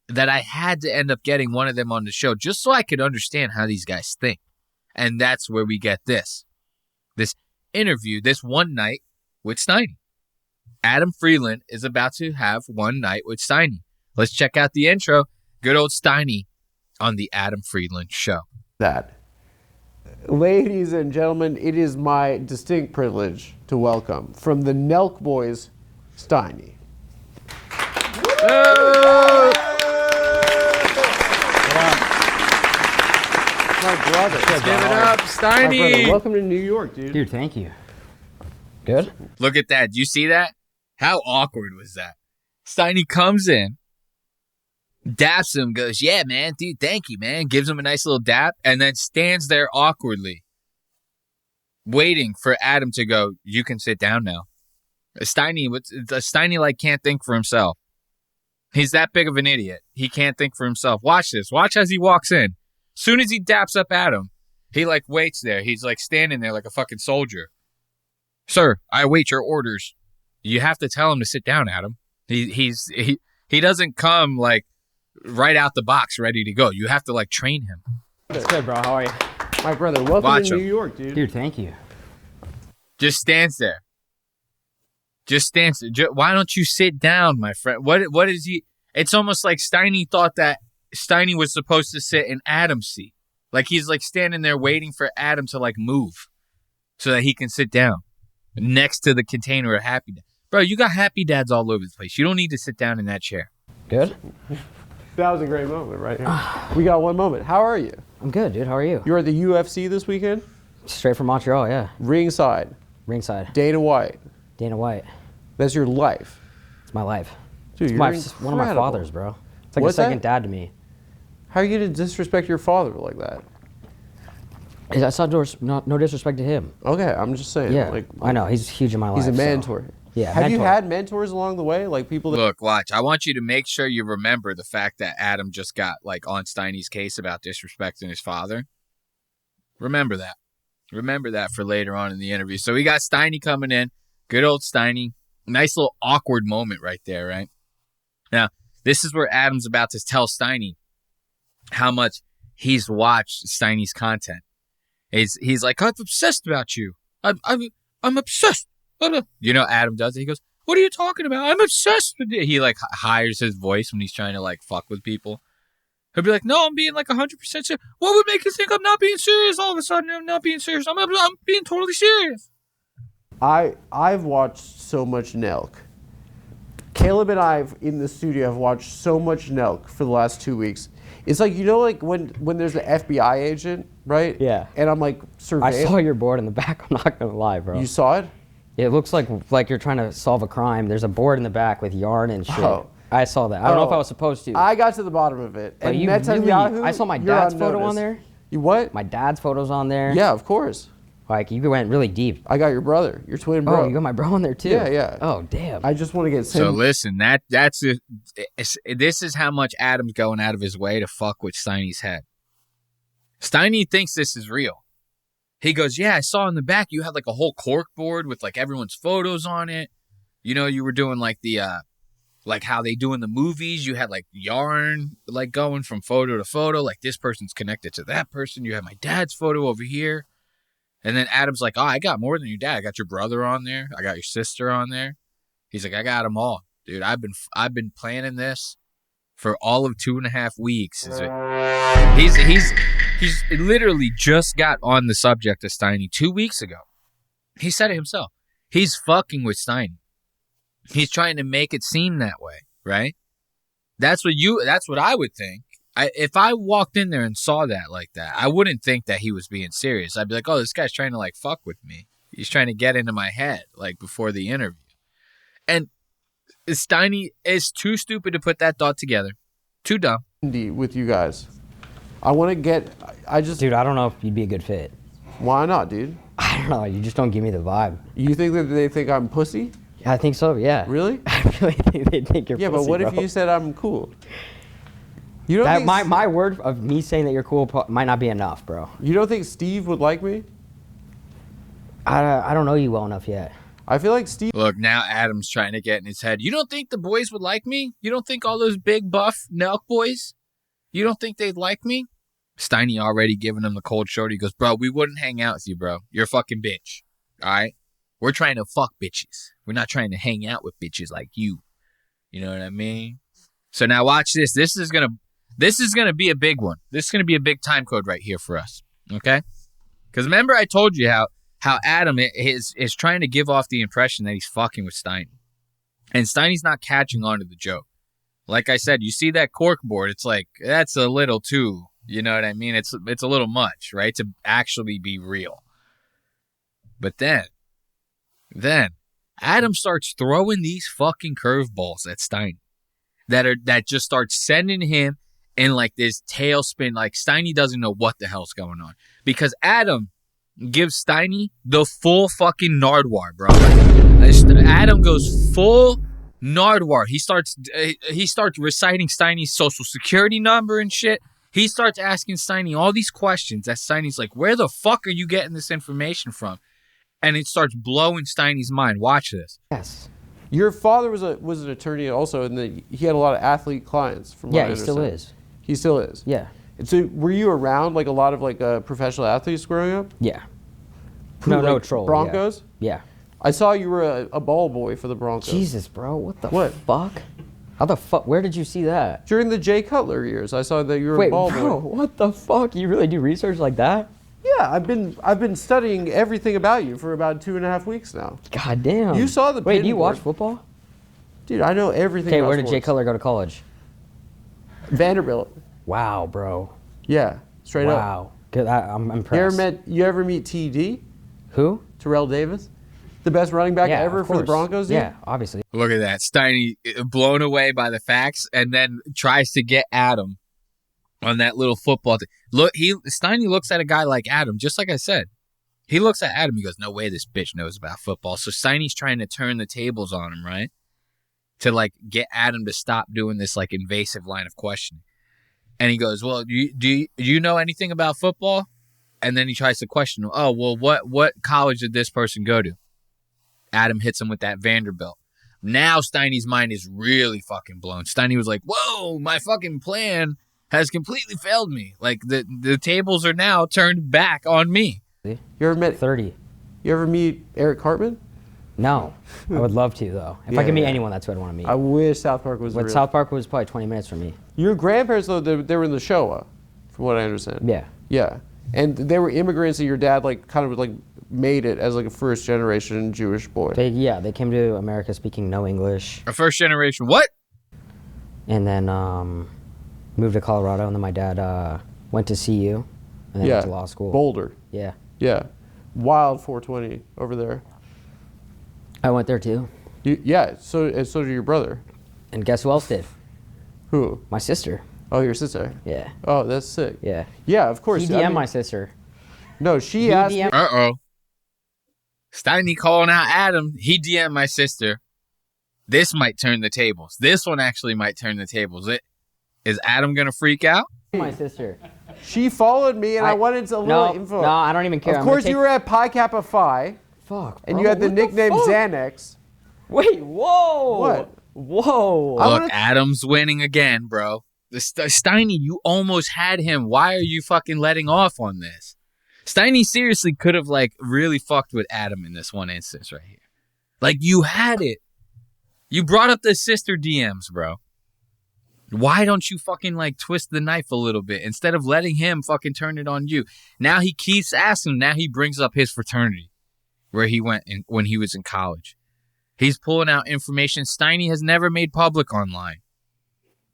that I had to end up getting one of them on the show just so I could understand how these guys think. And that's where we get this interview, this one night with Steiny. Adam Friedland is about to have one night with Steiny. Let's check out the intro. Good old Steiny on the Adam Friedland Show. Ladies and gentlemen, it is my distinct privilege to welcome from the Nelk Boys, Steiny. My brother. Let's give it up, Steiny. Welcome to New York, dude. Dude, thank you. Good? Look at that. Do you see that? How awkward was that? Steiny comes in, daps him, goes, yeah, man, dude, thank you, man. Gives him a nice little dap, and then stands there awkwardly, waiting for Adam to go, you can sit down now. Steiny like can't think for himself. He's that big of an idiot. He can't think for himself. Watch this. Watch as he walks in. Soon as he daps up Adam, he like waits there. He's like standing there like a fucking soldier. Sir, I await your orders. You have to tell him to sit down, Adam. He doesn't come like right out the box ready to go. You have to like train him. That's good, bro. How are you? My brother, welcome to New York, dude. Dude, thank you. Just stands there. Why don't you sit down, my friend? What is he? It's almost like Steiny thought that Steiny was supposed to sit in Adam's seat. Like he's like standing there waiting for Adam to like move so that he can sit down next to the container of Happy Dad. Bro, you got Happy Dads all over the place. You don't need to sit down in that chair. Good? That was a great moment right here. We got one moment. How are you? I'm good, dude. How are you? You're at the UFC this weekend? Straight from Montreal, yeah. Ringside. Dana White. That's your life. It's my life. Dude, it's one of my fathers, bro. It's like a second dad to me. How are you going to disrespect your father like that? I saw no disrespect to him. Okay, I'm just saying. Yeah, like, I know. He's huge in my life. He's a mentor. So. Yeah, Have you had mentors along the way? Like people that... Look, watch. I want you to make sure you remember the fact that Adam just got like on Steiny's case about disrespecting his father. Remember that. Remember that for later on in the interview. So we got Steiny coming in. Good old Steiny. Nice little awkward moment right there, right? Now, this is where Adam's about to tell Steiny how much he's watched Steiny's content. He's like, I'm obsessed about you. I'm obsessed. You know, Adam does it. He goes, what are you talking about? I'm obsessed with you. He like hires his voice when he's trying to like fuck with people. He'll be like, no, I'm being like 100% serious. What would make you think I'm not being serious all of a sudden? I'm not being serious. I'm being totally serious. I've watched so much Nelk. Caleb and I in the studio have watched so much Nelk for the last 2 weeks. It's like, you know, like when there's an FBI agent, right? Yeah. And I'm like surveilling. I saw your board in the back. I'm not gonna lie, bro. You saw it? It looks like you're trying to solve a crime. There's a board in the back with yarn and shit. Oh. I saw that. I don't know if I was supposed to. I got to the bottom of it. But and you Netanyahu, I saw my you're dad's on photo notice. on there. You what? My dad's photo's on there. Yeah, of course. Like, you went really deep. I got your brother, your twin bro. Oh, you got my bro on there too? Yeah. Oh, damn. I just want to get So listen, this is how much Adam's going out of his way to fuck with Steiny's head. Steiny thinks this is real. He goes, yeah, I saw in the back you had like a whole cork board with like everyone's photos on it. You know, you were doing like the, like how they do in the movies. You had like yarn like going from photo to photo. Like this person's connected to that person. You have my dad's photo over here. And then Adam's like, oh, I got more than your dad. I got your brother on there. I got your sister on there. He's like, I got them all. Dude, I've been planning this for all of 2.5 weeks. He's literally just got on the subject of Steiny 2 weeks ago. He said it himself. He's fucking with Steiny. He's trying to make it seem that way, right? That's what I would think. If I walked in there and saw that like that, I wouldn't think that he was being serious. I'd be like, oh, this guy's trying to like fuck with me. He's trying to get into my head like before the interview. And Steiny is too stupid to put that thought together. Too dumb. With you guys. Dude, I don't know if you'd be a good fit. Why not, dude? I don't know. You just don't give me the vibe. You think that they think I'm pussy? I think so, yeah. Really? I really think they think you're Yeah, pussy, but what bro. if you said I'm cool? You don't That, think my word of me saying that you're cool might not be enough, bro. You don't think Steve would like me? I don't know you well enough yet. I feel like Steve... Look, now Adam's trying to get in his head. You don't think the boys would like me? You don't think all those big buff Nelk boys? You don't think they'd like me? Steiny already giving him the cold shoulder. He goes, bro, we wouldn't hang out with you, bro. You're a fucking bitch. All right? We're trying to fuck bitches. We're not trying to hang out with bitches like you. You know what I mean? So now watch this. This is gonna be a big one. This is gonna be a big time code right here for us. Okay? Because remember I told you how Adam is trying to give off the impression that he's fucking with Steiny. And Steiny's not catching on to the joke. Like I said, you see that cork board, it's like, that's a little too, you know what I mean? It's a little much, right? To actually be real. But then Adam starts throwing these fucking curveballs at Steiny that just starts sending him in like this tailspin. Like Steiny doesn't know what the hell's going on. Because Adam gives Steiny the full fucking Nardwar'd, bro. Adam goes full Nardwar'd. He starts reciting Steiny's social security number and shit. He starts asking Steiny all these questions that Steiny's like, where the fuck are you getting this information from? And it starts blowing Steiny's mind. Watch this. Yes. Your father was an attorney also, and he had a lot of athlete clients. From what I understand. Still is. He still is. Yeah. And so, were you around like a lot of like professional athletes growing up? Yeah. No troll. Broncos? Yeah. I saw you were a ball boy for the Broncos. Jesus, bro. What the fuck? How the fuck? Where did you see that? During the Jay Cutler years, I saw that you were a ball bro, boy. What the fuck? You really do research like that? Yeah, I've been studying everything about you for about 2.5 weeks now. God damn. You saw the Wait, do you pinboard. watch football? Dude, I know everything Okay, about where did Jay sports. Cutler go to college? Vanderbilt. Wow, bro. Yeah, straight up. Wow. I'm impressed. You ever meet TD? Who? Terrell Davis? The best running back Yeah, ever of for the course. Broncos? Dude? Yeah, obviously. Look at that. Steiny blown away by the facts and then tries to get Adam on that little football thing. Look, Steiny looks at a guy like Adam, just like I said. He looks at Adam, he goes, no way this bitch knows about football. So Steiny's trying to turn the tables on him, right? To like get Adam to stop doing this like invasive line of questioning. And he goes, well, do you know anything about football? And then he tries to question him. Oh, well, what college did this person go to? Adam hits him with that Vanderbilt. Now Steiny's mind is really fucking blown. Steiny was like, whoa, my fucking plan has completely failed me. Like the tables are now turned back on me. You ever met 30? You ever meet Eric Cartman? No. I would love to, though. If I could meet anyone, that's who I'd want to meet. I wish South Park was real. South Park was probably 20 minutes from me. Your grandparents, though, they were in the Showa, from what I understand. Yeah. Yeah. And they were immigrants, and your dad, like, kind of, like, made it as, like, a first-generation Jewish boy. They came to America speaking no English. A first generation what? And then moved to Colorado, and then my dad went to CU, and then went to law school. Boulder. Yeah. Yeah. Wild 420 over there. I went there, too. Yeah, so did your brother. And guess who else did? Who? My sister. Oh, your sister? Yeah. Oh, that's sick. Yeah. Yeah, of course. He DM'd my sister. No, she asked me. Uh-oh. Steiny calling out Adam. He DM'd my sister. This might turn the tables. This one actually might turn the tables. Is Adam going to freak out? My sister. She followed me, and I wanted a little info. No, I don't even care. Of course, you were at Pi Kappa Phi. Fuck, and bro, you had the what nickname fuck? Xanax. Wait, whoa. What? Whoa. Look, Adam's winning again, bro. Steiny, you almost had him. Why are you fucking letting off on this? Steiny seriously could have, like, really fucked with Adam in this one instance right here. Like, you had it. You brought up the sister DMs, bro. Why don't you fucking, like, twist the knife a little bit instead of letting him fucking turn it on you? Now he keeps asking. Now he brings up his fraternity where he went when he was in college. He's pulling out information Steiny has never made public online.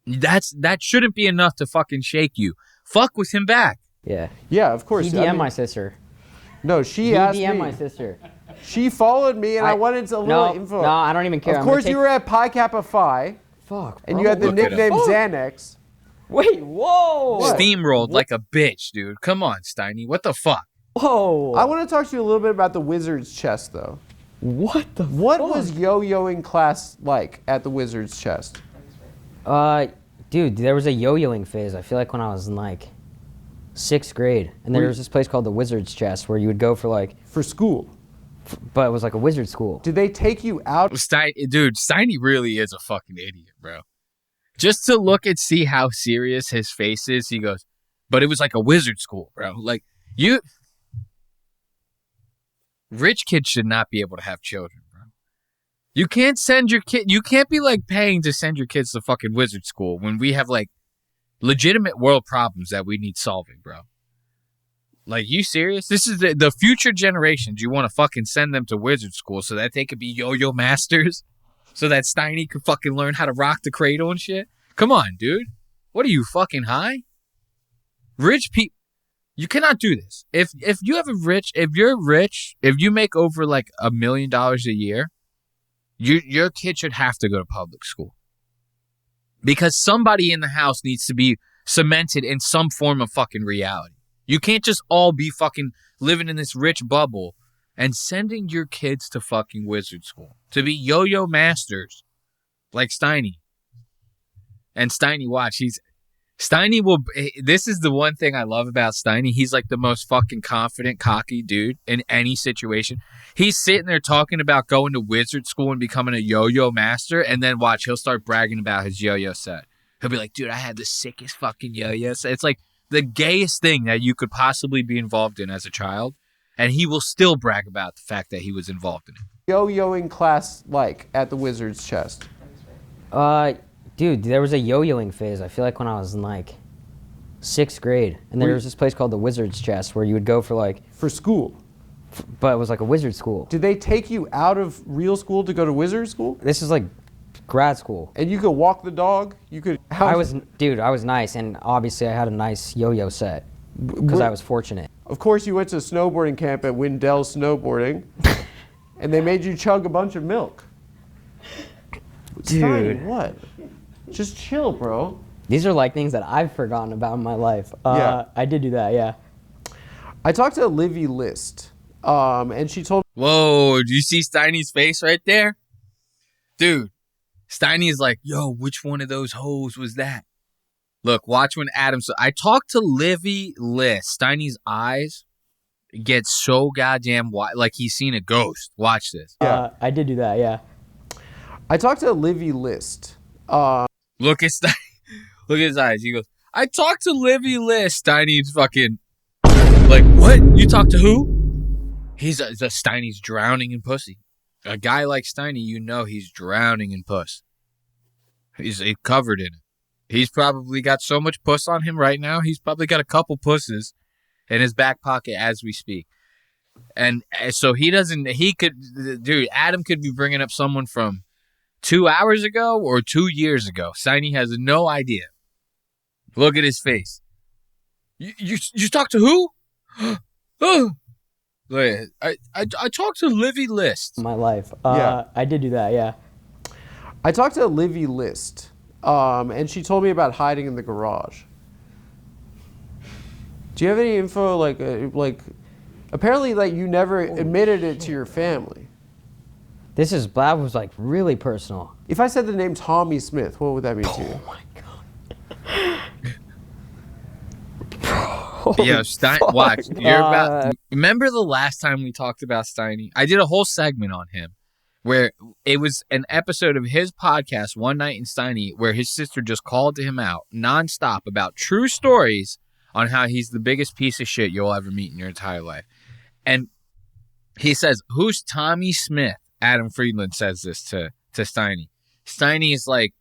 That shouldn't be enough to fucking shake you. Fuck with him back. Yeah. Yeah, of course. He DM'd my sister. No, she asked me. He DM'd my sister. She followed me, and I wanted a little info. No, I don't even care. Of course, you were at Pi Kappa Phi. Fuck, and you had the nickname Xanax. Wait, whoa. Steamrolled like a bitch, dude. Come on, Steiny. What the fuck? Whoa. I want to talk to you a little bit about the Wizards chest, though. What was yo-yoing class like at the Wizard's Chest? Dude, there was a yo-yoing phase. I feel like when I was in like 6th grade, and there was this place called the Wizard's Chest where you would go for like school. But it was like a wizard school. Did they take you out? Dude, Steiny really is a fucking idiot, bro. Just to look and see how serious his face is, he goes, but it was like a wizard school, bro. Like, rich kids should not be able to have children, bro. You can't send your kid, you can't be like paying to send your kids to fucking wizard school when we have like legitimate world problems that we need solving, bro. Like, you serious? This is the future generations. You want to fucking send them to wizard school so that they could be yo-yo masters? So that Steiny could fucking learn how to rock the cradle and shit? Come on, dude. What are you, fucking high? Rich people, you cannot do this. If you're rich, if you make over like $1 million a year, your kid should have to go to public school. Because somebody in the house needs to be cemented in some form of fucking reality. You can't just all be fucking living in this rich bubble and sending your kids to fucking wizard school to be yo-yo masters like Steiny. And Steiny, watch, this is the one thing I love about Steiny. He's like the most fucking confident, cocky dude in any situation. He's sitting there talking about going to wizard school and becoming a yo-yo master, and then watch, he'll start bragging about his yo-yo set. He'll be like, dude, I had the sickest fucking yo-yo set. It's like the gayest thing that you could possibly be involved in as a child, and he will still brag about the fact that he was involved in it. Yo-yoing class like at the Wizard's Chest? Dude, there was a yo-yoing phase. I feel like when I was in like 6th grade, and there was this place called the Wizard's Chest where you would go for like school. But it was like a wizard school. Did they take you out of real school to go to wizard school? This is like grad school. And you could walk the dog? You could... I was nice, and obviously I had a nice yo-yo set because I was fortunate. Of course you went to snowboarding camp at Windell Snowboarding, and they made you chug a bunch of milk. Dude. Steiny, what? Just chill, bro. These are like things that I've forgotten about in my life. Yeah. I did do that, yeah. I talked to Livy List, and she told me... Whoa, do you see Steiny's face right there? Dude, Steiny is like, yo, which one of those hoes was that? Look, watch when I talked to Livy List. Steiny's eyes get so goddamn wide, like he's seen a ghost. Watch this. Yeah. I did do that, yeah. I talked to Livy List. Look at Steiny. Look at his eyes. He goes, I talked to Livy List. Steiny's fucking like, what? You talked to who? He's Steiny's drowning in pussy. A guy like Steiny, you know he's drowning in puss. He's covered in it. He's probably got so much puss on him right now. He's probably got a couple pusses in his back pocket as we speak. And so Adam could be bringing up someone from 2 hours ago or 2 years ago. Steiny has no idea. Look at his face. You talked to who? Oh. I talked to Livy List. My life. Yeah. I did do that, yeah. I talked to Livy List, and she told me about hiding in the garage. Do you have any info, like apparently, like, you never admitted it to your family. That was like really personal. If I said the name Tommy Smith, what would that mean to you? Oh my God. Yo, watch. Remember the last time we talked about Steiny? I did a whole segment on him where it was an episode of his podcast, One Night in Steiny, where his sister just called to him out nonstop about true stories on how he's the biggest piece of shit you'll ever meet in your entire life. And he says, who's Tommy Smith? Adam Friedland says this to Steiny. Steiny is like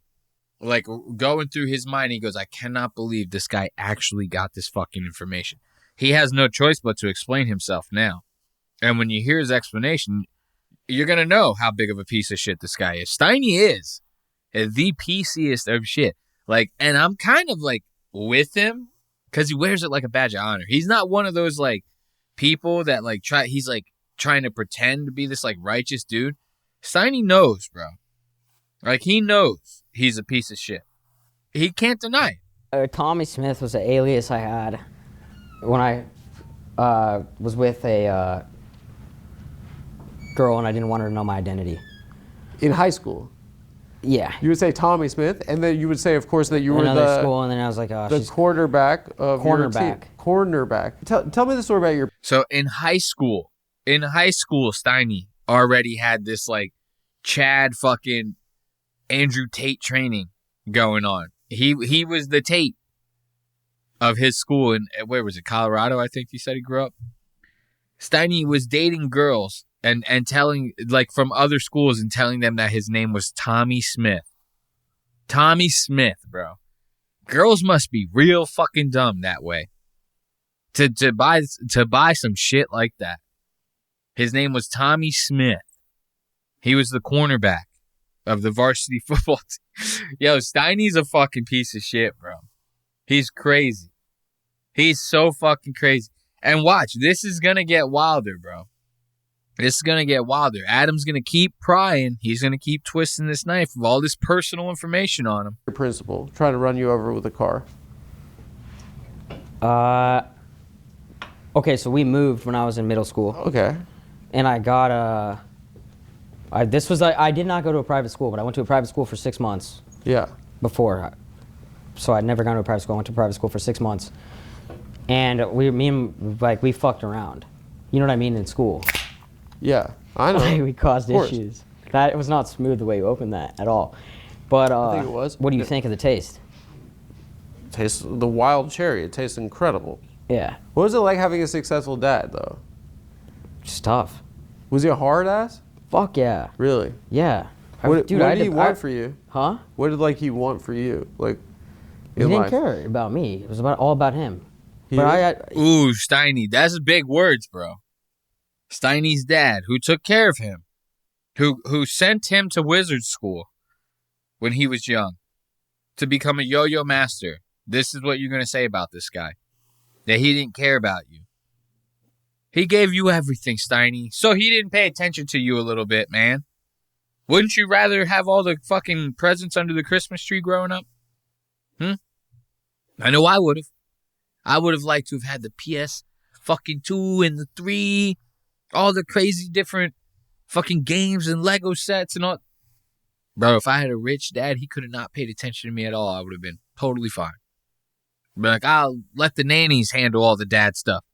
going through his mind. He goes, I cannot believe this guy actually got this fucking information. He has no choice but to explain himself now. And when you hear his explanation, you're going to know how big of a piece of shit this guy is. Steiny is the pieciest of shit. Like, and I'm kind of like with him because he wears it like a badge of honor. He's not one of those like people that like he's like trying to pretend to be this like righteous dude. Steiny knows, bro. Like, he knows he's a piece of shit. He can't deny it. Tommy Smith was an alias I had when I was with a girl, and I didn't want her to know my identity. In high school? Yeah. You would say Tommy Smith, and then you would say, of course, that you were Another school, and then I was like, the quarterback of your team. Cornerback. Tell me the story about your... So in high school, Steiny already had this like Chad fucking Andrew Tate training going on. He was the Tate of his school in, where was it, Colorado, I think he said he grew up. Steiny was dating girls and telling, like, from other schools and telling them that his name was Tommy Smith. Tommy Smith, bro. Girls must be real fucking dumb that way. To buy some shit like that. His name was Tommy Smith. He was the cornerback of the varsity football team. Yo, Steiny's a fucking piece of shit, bro. He's crazy. He's so fucking crazy. And watch, this is going to get wilder, bro. This is going to get wilder. Adam's going to keep prying. He's going to keep twisting this knife with all this personal information on him. Your principal trying to run you over with a car. Okay, so we moved when I was in middle school. Okay. And I got I did not go to a private school, but I went to a private school for 6 months. Yeah. Before. So I'd never gone to a private school. I went to private school for 6 months. And we fucked around. You know what I mean, in school. Yeah, I know. We caused issues. That was not smooth the way you opened that at all. But I think it was. What do you think of the taste? Tastes the wild cherry. It tastes incredible. Yeah. What was it like having a successful dad, though? Just tough. Was he a hard ass? Fuck yeah. Really? Yeah. What did he want for you? Huh? What did he want for you? Like, he didn't care about me. It was all about him. Ooh, Steiny, that's big words, bro. Steiny's dad, who took care of him, who sent him to wizard school when he was young to become a yo-yo master. This is what you're going to say about this guy. That he didn't care about you. He gave you everything, Steiny, so he didn't pay attention to you a little bit, man. Wouldn't you rather have all the fucking presents under the Christmas tree growing up? I know I would have. I would have liked to have had the PS fucking 2 and the 3, all the crazy different fucking games and Lego sets and all. Bro, if I had a rich dad, he could have not paid attention to me at all. I would have been totally fine. Be like, I'll let the nannies handle all the dad stuff.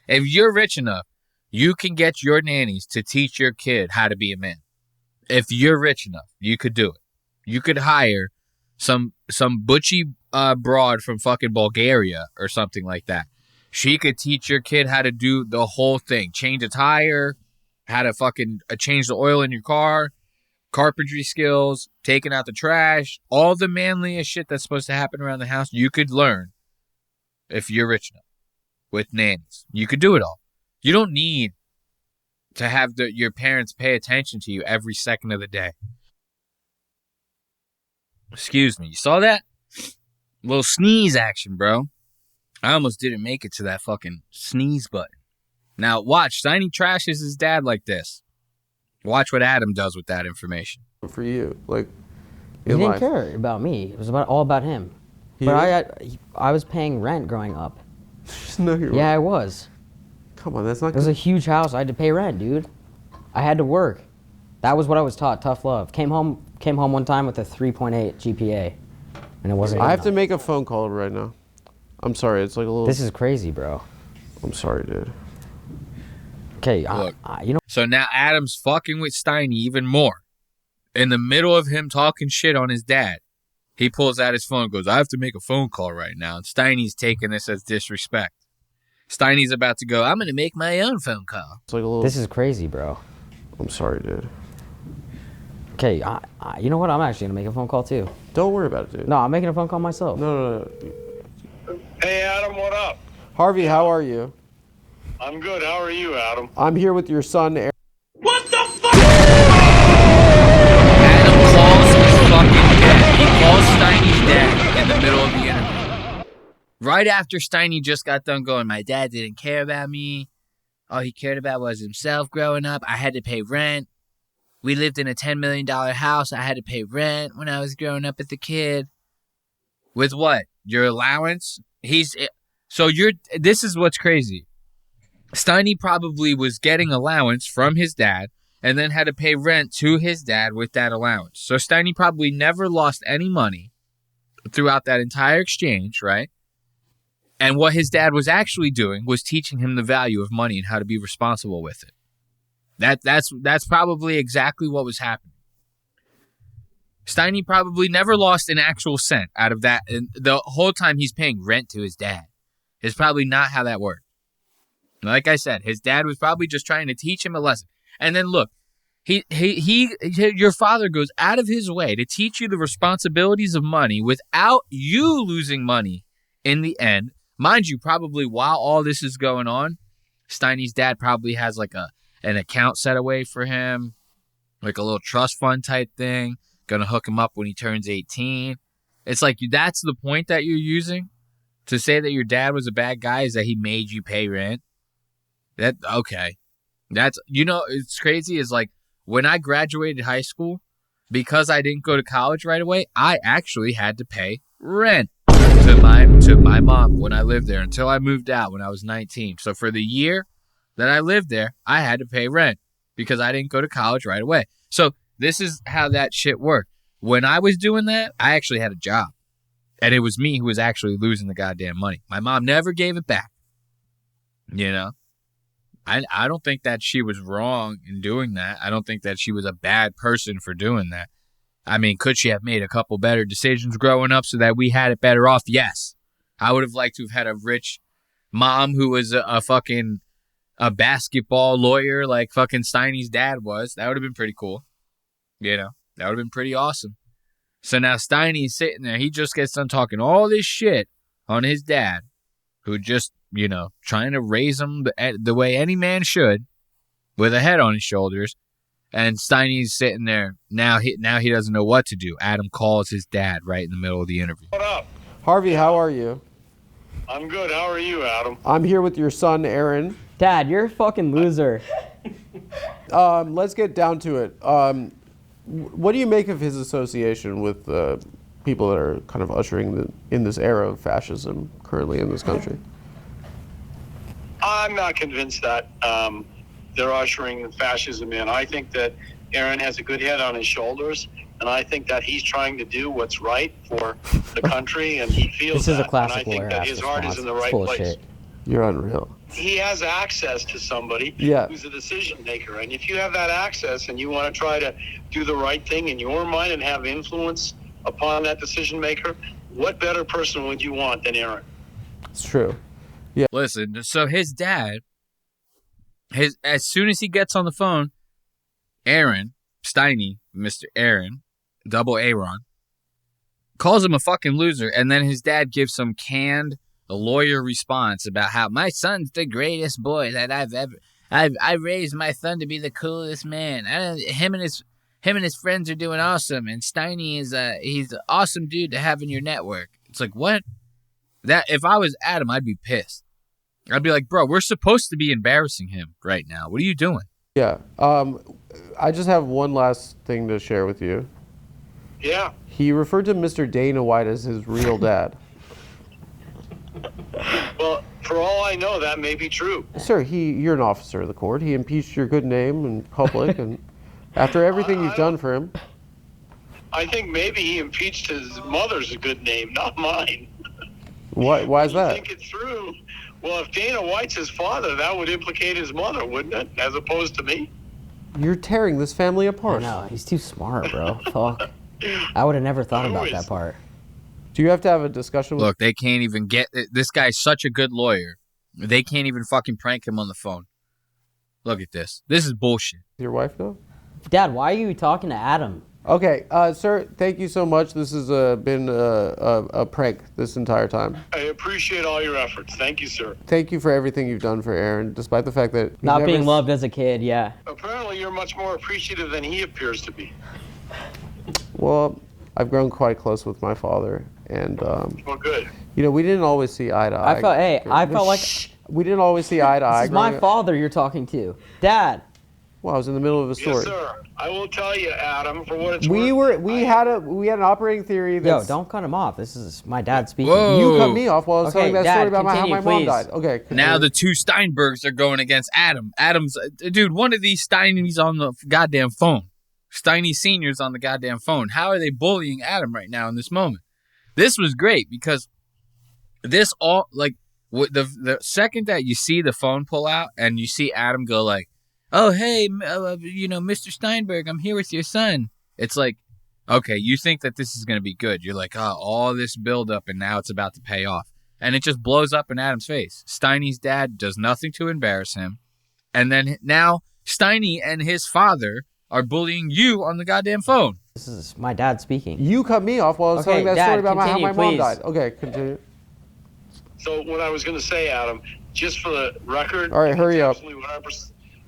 If you're rich enough, you can get your nannies to teach your kid how to be a man. If you're rich enough, you could do it. You could hire some butchy broad from fucking Bulgaria or something like that. She could teach your kid how to do the whole thing. Change a tire, how to fucking change the oil in your car, carpentry skills, taking out the trash, all the manliest shit that's supposed to happen around the house. You could learn if you're rich enough with nannies. You could do it all. You don't need to have your parents pay attention to you every second of the day. Excuse me. You saw that? Little sneeze action, bro. I almost didn't make it to that fucking sneeze button. Now, watch. Steiny trashes his dad like this. Watch what Adam does with that information. For you, like, he didn't care about me. It was all about him. But I was paying rent growing up. No, you weren't. Yeah, I was. Come on, that's not. It was a huge house. I had to pay rent, dude. I had to work. That was what I was taught. Tough love. Came home one time with a 3.8 GPA, and it wasn't. I have to make a phone call right now. I'm sorry. It's like a little. This is crazy, bro. I'm sorry, dude. Okay, look. So now Adam's fucking with Steiny even more. In the middle of him talking shit on his dad, he pulls out his phone and goes, I have to make a phone call right now. And Steiny's taking this as disrespect. Steiny's about to go, I'm going to make my own phone call. It's like a little. This is crazy, bro. I'm sorry, dude. Okay, you know what? I'm actually going to make a phone call, too. Don't worry about it, dude. No, I'm making a phone call myself. No. Hey, Adam, what up? Harvey, how are you? I'm good. How are you, Adam? I'm here with your son, Aaron. What the fuck? Adam calls his fucking dad. He calls Steiny's dad in the middle of the interview. Right after Steiny just got done going, my dad didn't care about me. All he cared about was himself growing up. I had to pay rent. We lived in a $10 million house. I had to pay rent when I was growing up as a kid. With what? Your allowance? This is what's crazy. Steiny probably was getting allowance from his dad and then had to pay rent to his dad with that allowance. So Steiny probably never lost any money throughout that entire exchange, right? And what his dad was actually doing was teaching him the value of money and how to be responsible with it. That's probably exactly what was happening. Steiny probably never lost an actual cent out of that. And the whole time he's paying rent to his dad. It's probably not how that worked. Like I said, his dad was probably just trying to teach him a lesson. And then look, your father goes out of his way to teach you the responsibilities of money without you losing money in the end. Mind you, probably while all this is going on, Steiny's dad probably has like an account set away for him, like a little trust fund type thing, gonna hook him up when he turns 18. It's like that's the point that you're using to say that your dad was a bad guy, is that he made you pay rent. Okay. That's, it's crazy is like when I graduated high school, because I didn't go to college right away, I actually had to pay rent to my mom when I lived there until I moved out when I was 19. So for the year that I lived there, I had to pay rent because I didn't go to college right away. So this is how that shit worked. When I was doing that, I actually had a job. And it was me who was actually losing the goddamn money. My mom never gave it back. I don't think that she was wrong in doing that. I don't think that she was a bad person for doing that. I mean, could she have made a couple better decisions growing up so that we had it better off? Yes. I would have liked to have had a rich mom who was a basketball lawyer like fucking Steiny's dad was. That would have been pretty cool. That would have been pretty awesome. So now Steiny's sitting there. He just gets done talking all this shit on his dad, who just, trying to raise him the way any man should, with a head on his shoulders. And Steiny's sitting there. Now he doesn't know what to do. Adam calls his dad right in the middle of the interview. What up? Harvey, how are you? I'm good. How are you, Adam? I'm here with your son, Aaron. Dad, you're a fucking loser. Let's get down to it. What do you make of his association with people that are kind of ushering in this era of fascism currently in this country? I'm not convinced that they're ushering fascism in. I think that Aaron has a good head on his shoulders, and I think that he's trying to do what's right for the country, and he feels this is that. a classic and I think lawyer that his heart is in the right place. Shit. You're unreal. He has access to somebody who's a decision maker, and if you have that access and you want to try to do the right thing in your mind and have influence upon that decision maker, what better person would you want than Aaron? It's true. Yeah. Listen, so his dad, as soon as he gets on the phone, Aaron, Steiny, Mr. Aaron, double Aaron, calls him a fucking loser, and then his dad gives some canned lawyer response about how my son's the greatest boy that I've ever. I raised my son to be the coolest man. Him and his friends are doing awesome, and Steiny he's an awesome dude to have in your network. It's like, what? That if I was Adam, I'd be pissed. I'd be like, bro, we're supposed to be embarrassing him right now. What are you doing? Yeah. I just have one last thing to share with you. Yeah. He referred to Mr. Dana White as his real dad. Well, for all I know, that may be true. Sir, you're an officer of the court. He impeached your good name in public, and after everything you've done for him. I think maybe he impeached his mother's good name, not mine. Why is that? Think it through. Well, if Dana White's his father, that would implicate his mother, wouldn't it? As opposed to me. You're tearing this family apart. No, he's too smart, bro. Fuck. I would have never thought about that part. Do you have to have a discussion with... Look, they can't even get... This guy's such a good lawyer. They can't even fucking prank him on the phone. Look at this. This is bullshit. Your wife know? Dad, why are you talking to Adam? Okay, sir, thank you so much. This has been a prank this entire time. I appreciate all your efforts. Thank you, sir. Thank you for everything you've done for Aaron, despite the fact that... Not being loved as a kid, yeah. Apparently, you're much more appreciative than he appears to be. Well, I've grown quite close with my father, and... well, good. You know, we didn't always see eye to eye. I felt like... We didn't always see eye to eye. This is my father you're talking to. Dad, Well, I was in the middle of a story. Yes, sir. I will tell you, Adam, for what it's We worth. had an operating theory Yo, don't cut him off. This is my dad speaking. Whoa. You cut me off while I was telling that Dad, story about how my mom please. died. Okay. Continue. Now the two Steinbergs are going against Adam. Adam's, dude, one of these Steiny's on the goddamn phone. Steiny Senior's on the goddamn phone. How are they bullying Adam right now in this moment? This was great because this all, like, the second that you see the phone pull out and you see Adam go like, oh, hey, Mr. Steinberg, I'm here with your son. It's like, okay, you think that this is going to be good. You're like, oh, all this buildup, and now it's about to pay off. And it just blows up in Adam's face. Steiny's dad does nothing to embarrass him. And then now Steiny and his father are bullying you on the goddamn phone. This is my dad speaking. You cut me off while I was telling that story about how my mom died. Okay, continue. So what I was going to say, Adam, just for the record. All right, hurry up.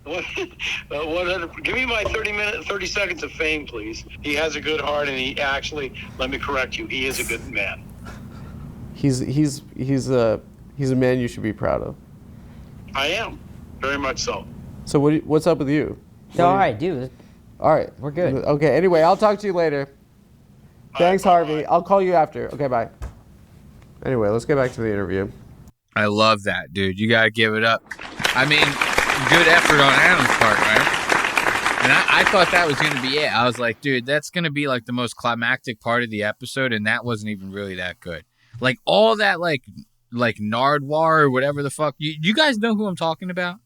100. Give me my 30 seconds of fame, please. He has a good heart, and he actually, let me correct you, he is a good man. He's a man you should be proud of. I am, very much so. So what's up with you? All right, dude. All right, we're good. Okay. Anyway, I'll talk to you later. Thanks, Harvey. I'll call you after. Okay, bye. Anyway, let's get back to the interview. I love that, dude. You got to give it up. I mean, good effort on Adam's part, right? And I thought that was going to be it. I was like, dude, that's going to be like the most climactic part of the episode, and that wasn't even really that good. Like all that, like Nardwar'd or whatever the fuck. You guys know who I'm talking about?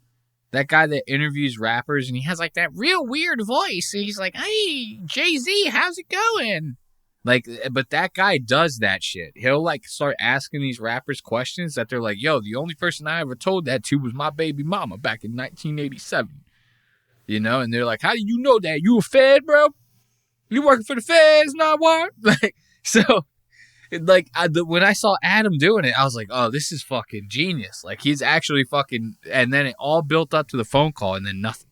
That guy that interviews rappers, and he has like that real weird voice. And he's like, hey, Jay-Z, how's it going? Like, but that guy does that shit. He'll like start asking these rappers questions that they're like, yo, the only person I ever told that to was my baby mama back in 1987. You know, and they're like, how do you know that? You a Fed, bro? You working for the Feds, Nardwar'd? Like, so, like, when I saw Adam doing it, I was like, oh, this is fucking genius. Like, he's actually fucking, and then it all built up to the phone call and then nothing.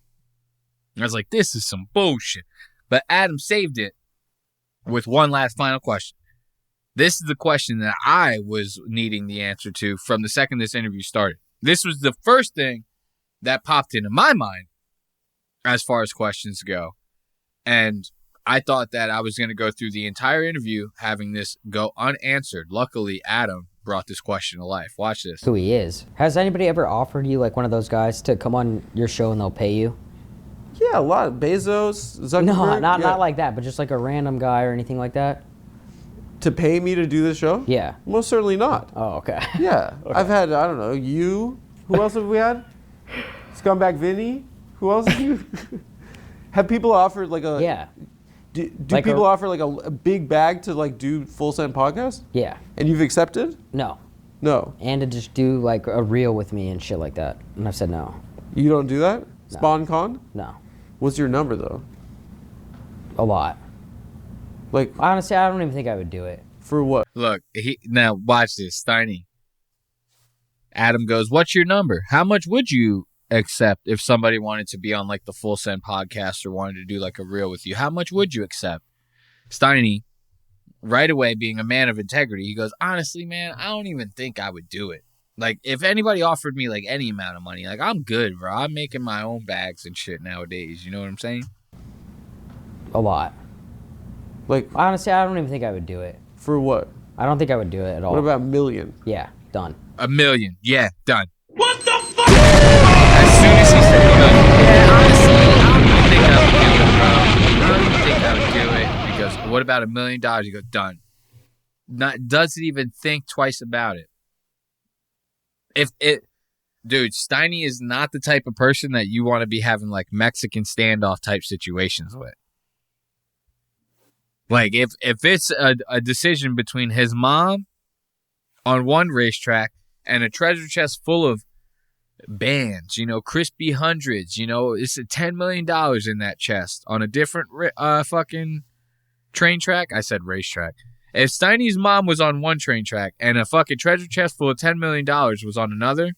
I was like, this is some bullshit. But Adam saved it with one last final question. This is the question that I was needing the answer to from the second this interview started. This was the first thing that popped into my mind as far as questions go. And I thought that I was going to go through the entire interview having this go unanswered. Luckily, Adam brought this question to life. Watch this. Who he is. Has anybody ever offered you, like, one of those guys to come on your show and they'll pay you? Yeah, a lot. Bezos, Zuckerberg. No, not like that, but just like a random guy or anything like that. To pay me to do this show? Yeah. Most certainly not. Oh, okay. Yeah. Okay. I've had, I don't know, you. Who else have we had? Scumbag Vinny. Who else have you? Have people offered like a... Yeah. Do Like people offer like a big bag to like do full send podcast? Yeah. And you've accepted? No. No. And to just do like a reel with me and shit like that. And I've said no. You don't do that? No. SpawnCon? No. What's your number though? A lot. Like, honestly, I don't even think I would do it. For what? Look, now watch this, Steiny. Adam goes, what's your number? How much would you accept if somebody wanted to be on like the Full Send podcast or wanted to do like a reel with you? How much would you accept? Steiny, right away, being a man of integrity, he goes, honestly, man, I don't even think I would do it. Like, if anybody offered me like any amount of money, like, I'm good, bro. I'm making my own bags and shit nowadays. You know what I'm saying? A lot. Like, honestly, I don't even think I would do it. For what? I don't think I would do it at all. What about $1 million? Yeah, done. $1 million. Yeah, done. What the fuck? As soon as he said, he goes, yeah, honestly, I don't even think I would do it, bro. I don't even think I would do it. He goes, what about $1 million? He goes, done. Doesn't even think twice about it. Dude, Steiny is not the type of person that you want to be having like Mexican standoff type situations with. Like if it's a decision between his mom on one racetrack and a treasure chest full of bands, you know, crispy hundreds, you know, it's $10 million in that chest on a different fucking train track. I said racetrack. If Steiny's mom was on one train track and a fucking treasure chest full of $10 million was on another,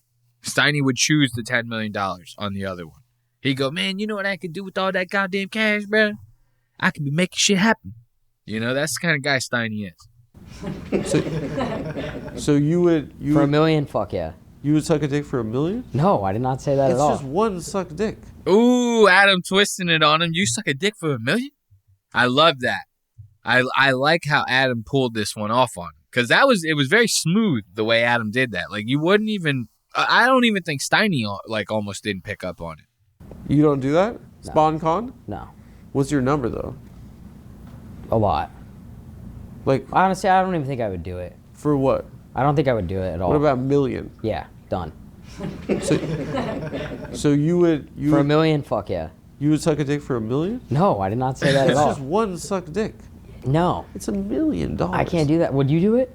Steiny would choose the $10 million on the other one. He'd go, man, you know what I could do with all that goddamn cash, bro? I could be making shit happen. You know, that's the kind of guy Steiny is. So you would... For $1 million, fuck yeah. You would suck a dick for $1 million? No, I did not say that at all. It's just one suck dick. Ooh, Adam twisting it on him. You suck a dick for $1 million? I love that. I like how Adam pulled this one off on him. Because it was very smooth the way Adam did that. Like, you wouldn't even... I don't even think Steiny, like, almost didn't pick up on it. You don't do that? No. Spawn con? No. What's your number, though? A lot. Like... Honestly, I don't even think I would do it. For what? I don't think I would do it at all. What about $1 million? Yeah, done. So you would... For $1 million? Fuck yeah. You would suck a dick for $1 million? No, I did not say that at all. It's just one suck dick. No. It's $1 million. I can't do that. Would you do it?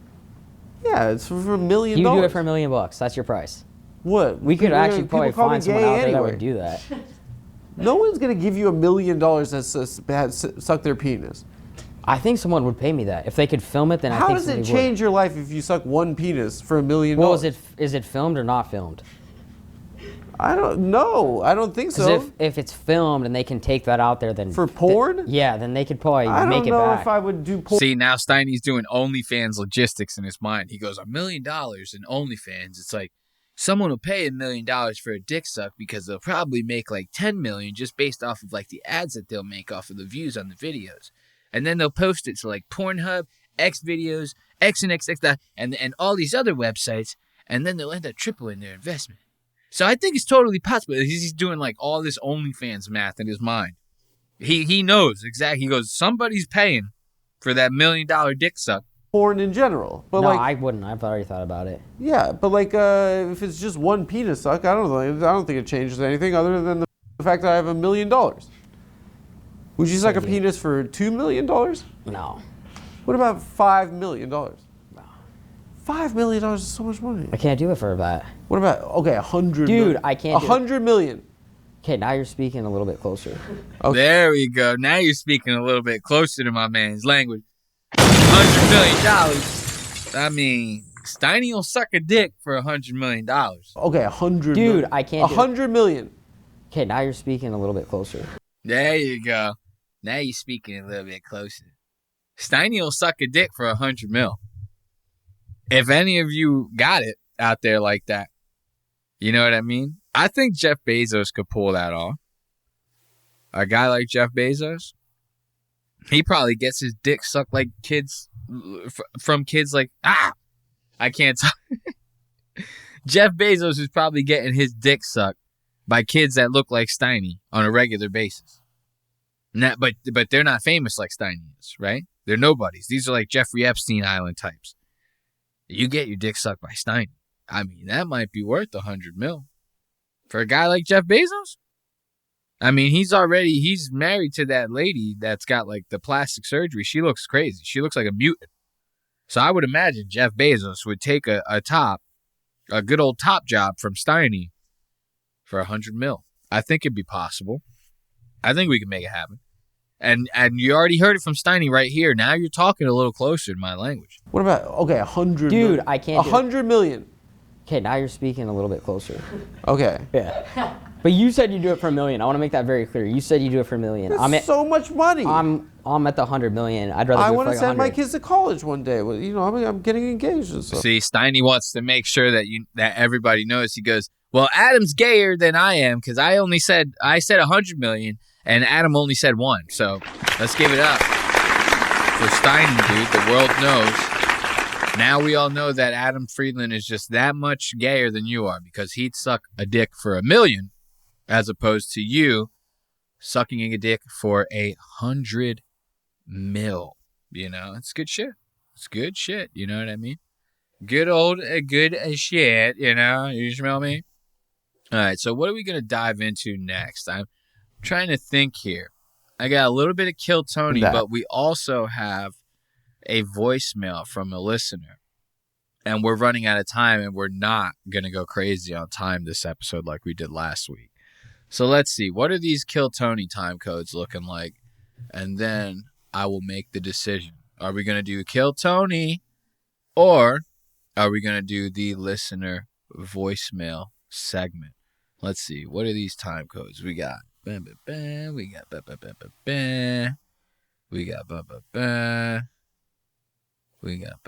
Yeah, it's for $1 million. You do it for $1 million bucks. That's your price. What? We could actually probably find someone out there that would do that. No one's gonna give you $1 million that suck their penis. I think someone would pay me that if they could film it. Then how I think does it change your life if you suck one penis for $1 million? Well, is it filmed or not filmed? I don't know. I don't think so. If it's filmed and they can take that out there, then for porn, yeah, then they could probably make it back. I don't know if I would do porn. See, now Steiny's doing OnlyFans logistics in his mind. He goes, $1 million in OnlyFans. It's like someone will pay $1 million for a dick suck because they'll probably make like 10 million just based off of like the ads that they'll make off of the views on the videos, and then they'll post it to like Pornhub, X videos, X and X, and all these other websites, and then they'll end up tripling their investment. So I think it's totally possible. He's doing like all this OnlyFans math in his mind. He knows exactly. He goes, somebody's paying for that $1 million dick suck. Porn in general, but no, like I wouldn't. I've already thought about it. Yeah, but like if it's just one penis suck, I don't think it changes anything other than the fact that I have $1 million. Would you suck a penis for $2 million? No. What about $5 million? $5 million is so much money. I can't do it for that. What about, okay, 100 Dude, million. I can't 100 million. Okay, now you're speaking a little bit closer. Okay. There we go. Now you're speaking a little bit closer to my man's language. $100 million. I mean, Steiny will suck a dick for $100 million. Okay, 100 Dude, million. I can't 100 million. Okay, now you're speaking a little bit closer. There you go. Now you're speaking a little bit closer. Steiny will suck a dick for $100 million. If any of you got it out there like that, you know what I mean? I think Jeff Bezos could pull that off. A guy like Jeff Bezos, he probably gets his dick sucked like kids, from kids like, I can't talk. Jeff Bezos is probably getting his dick sucked by kids that look like Steiny on a regular basis. But they're not famous like Steiny is, right? They're nobodies. These are like Jeffrey Epstein Island types. You get your dick sucked by Steiny. I mean, that might be worth $100 million. For a guy like Jeff Bezos? I mean, he's married to that lady that's got like the plastic surgery. She looks crazy. She looks like a mutant. So I would imagine Jeff Bezos would take a good old top job from Steiny for $100 million. I think it'd be possible. I think we can make it happen. And you already heard it from Steiny right here. Now you're talking a little closer to my language. What about, okay, 100 Dude, million. I can't 100 million. Okay, now you're speaking a little bit closer. Okay. Yeah. But you said you do it for $1 million. I want to make that very clear. You said you do it for $1 million. That's so much money. I'm at the $100 million. I'd rather. I want to send my kids to college one day. Well, you know, I'm getting engaged and stuff. See, Steiny wants to make sure that everybody knows. He goes, well, Adam's gayer than I am because I said 100 million and Adam only said 1. So let's give it up for Steiny, dude. The world knows. Now we all know that Adam Friedland is just that much gayer than you are because he'd suck a dick for $1 million as opposed to you sucking a dick for $100 million. You know, it's good shit. It's good shit. You know what I mean? Good shit. You know, you smell me? All right. So what are we going to dive into next? I'm trying to think here. I got a little bit of Kill Tony, but we also have a voicemail from a listener. And we're running out of time, and we're not going to go crazy on time this episode like we did last week. So let's see. What are these Kill Tony time codes looking like? And then I will make the decision. Are we going to do Kill Tony, or are we going to do the listener voicemail segment? Let's see. What are these time codes? We got... We got... We got...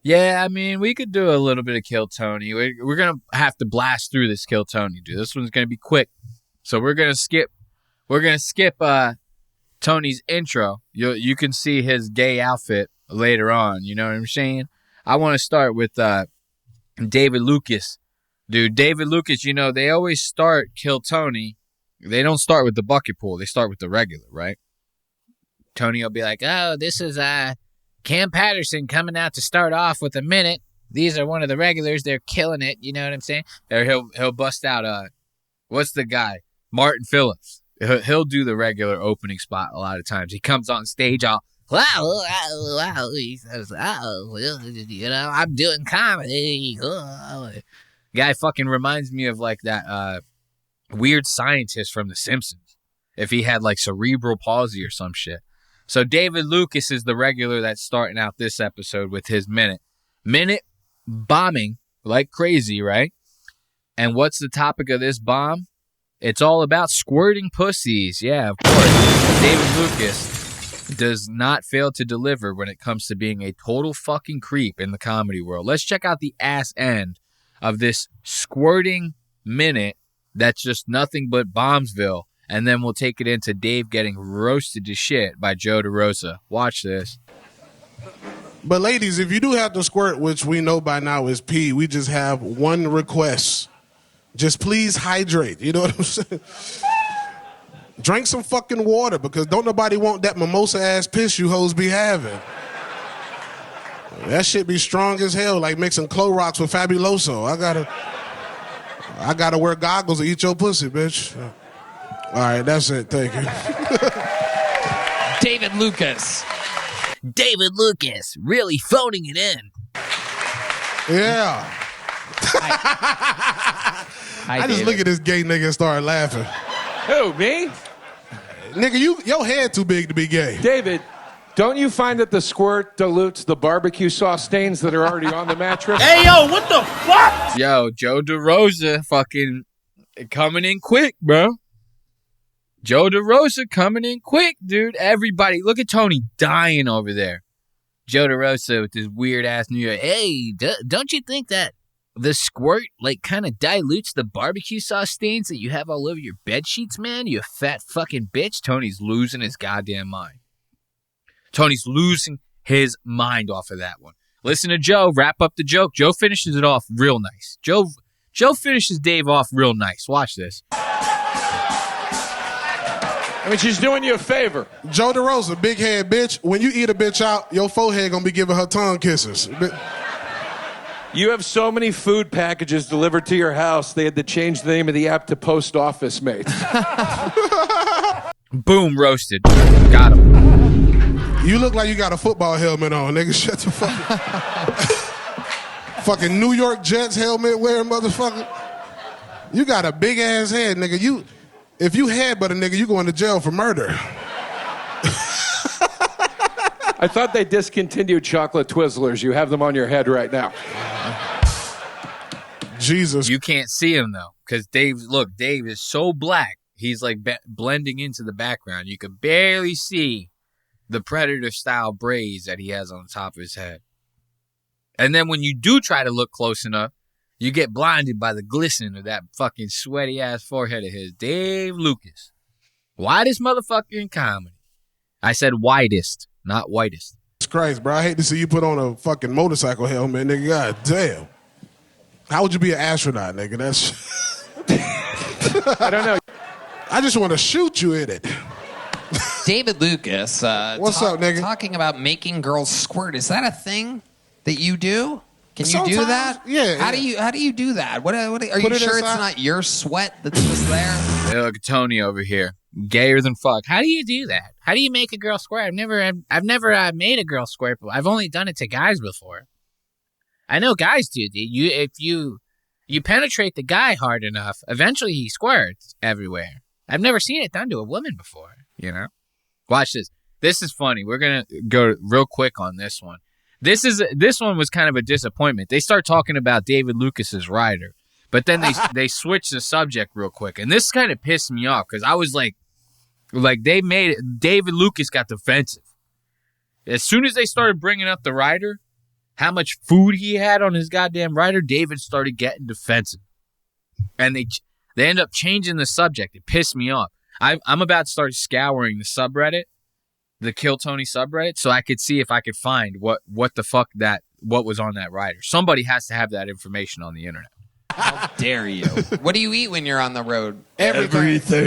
Yeah, I mean, we could do a little bit of Kill Tony. We're going to have to blast through this Kill Tony, dude. This one's going to be quick. So we're going to skip Tony's intro. You can see his gay outfit later on. You know what I'm saying? I want to start with David Lucas. Dude, David Lucas, they always start Kill Tony. They don't start with the bucket pool. They start with the regular, right? Tony will be like, oh, this is Cam Patterson coming out to start off with a minute. These are one of the regulars. They're killing it. You know what I'm saying? Or he'll bust out, what's the guy? Martin Phillips. He'll do the regular opening spot a lot of times. He comes on stage all, wow. He says, I'm doing comedy. Guy fucking reminds me of like that weird scientist from The Simpsons. If he had like cerebral palsy or some shit. So David Lucas is the regular that's starting out this episode with his minute. Minute bombing like crazy, right? And what's the topic of this bomb? It's all about squirting pussies. Yeah, of course. David Lucas does not fail to deliver when it comes to being a total fucking creep in the comedy world. Let's check out the ass end of this squirting minute that's just nothing but Bombsville. And then we'll take it into Dave getting roasted to shit by Joe DeRosa. Watch this. But ladies, if you do have to squirt, which we know by now is pee, we just have one request. Just please hydrate. You know what I'm saying? Drink some fucking water, because don't nobody want that mimosa-ass piss you hoes be having. That shit be strong as hell, like mixing Clorox with Fabuloso. I gotta wear goggles to eat your pussy, bitch. All right, that's it. Thank you. David Lucas. David Lucas, really phoning it in. Yeah. I just look at this gay nigga and start laughing. Who, me? Nigga, your head too big to be gay. David, don't you find that the squirt dilutes the barbecue sauce stains that are already on the mattress? Hey, yo, what the fuck? Yo, Joe DeRosa fucking coming in quick, bro. Joe DeRosa coming in quick, dude. Everybody, look at Tony dying over there. Joe DeRosa with his weird-ass New York. Hey, don't you think that the squirt, like, kind of dilutes the barbecue sauce stains that you have all over your bed sheets, man? You fat fucking bitch. Tony's losing his goddamn mind. Tony's losing his mind off of that one. Listen to Joe wrap up the joke. Joe finishes it off real nice. Joe finishes Dave off real nice. Watch this. I mean, she's doing you a favor. Joe DeRosa, big head bitch. When you eat a bitch out, your forehead gonna be giving her tongue kisses. You have so many food packages delivered to your house, they had to change the name of the app to Post Office Mates. Boom, roasted. Got him. You look like you got a football helmet on, nigga. Shut the fuck up. Fucking New York Jets helmet wearing motherfucker. You got a big ass head, nigga. If you headbutt a nigga, you going to jail for murder. I thought they discontinued chocolate Twizzlers. You have them on your head right now. Jesus. You can't see him, though, because Dave is so black. He's like blending into the background. You can barely see the Predator-style braids that he has on the top of his head. And then when you do try to look close enough, you get blinded by the glisten of that fucking sweaty-ass forehead of his. Dave Lucas. Whitest motherfucker in comedy. I said whitest, not whitest. Jesus Christ, bro. I hate to see you put on a fucking motorcycle helmet, nigga. God damn. How would you be an astronaut, nigga? I don't know. I just want to shoot you in it. David Lucas. What's up, nigga? Talking about making girls squirt. Is that a thing that you do? Can you do that? Yeah. How do you do that? What are you sure it's not your sweat that's just there? Hey, look at Tony over here, gayer than fuck. How do you do that? How do you make a girl squirt? I've never made a girl squirt, but I've only done it to guys before. I know guys do. If you penetrate the guy hard enough, eventually he squirts everywhere. I've never seen it done to a woman before. You know, watch this. This is funny. We're gonna go real quick on this one. This one was kind of a disappointment. They start talking about David Lucas's rider, but then they switch the subject real quick, and this kind of pissed me off because I was like they made it. David Lucas got defensive as soon as they started bringing up the rider. how much food he had on his goddamn rider, David started getting defensive. And they end up changing the subject. It pissed me off. I'm about to start scouring the subreddit, the Kill Tony subreddit, so I could see if I could find what was on that rider. Somebody has to have that information on the internet. How dare you? What do you eat when you're on the road? Everything.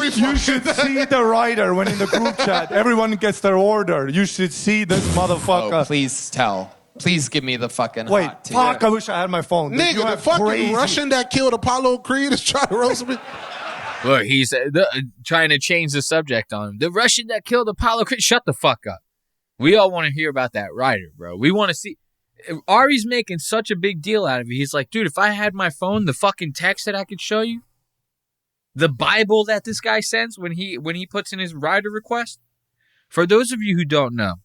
You should see the rider when in the group chat. Everyone gets their order. You should see this motherfucker. Oh, please tell. Please give me the fucking Wait, hot tea. fuck, I wish I had my phone. Nigga, the fucking crazy... Russian that killed Apollo Creed is trying to roast me. Look, he's trying to change the subject on him. The Russian that killed Apollo Creed. Shut the fuck up. We all want to hear about that rider, bro. We want to see. Ari's making such a big deal out of it. He's like, dude, if I had my phone, the fucking text that I could show you, the Bible that this guy sends when he puts in his rider request. For those of you who don't know,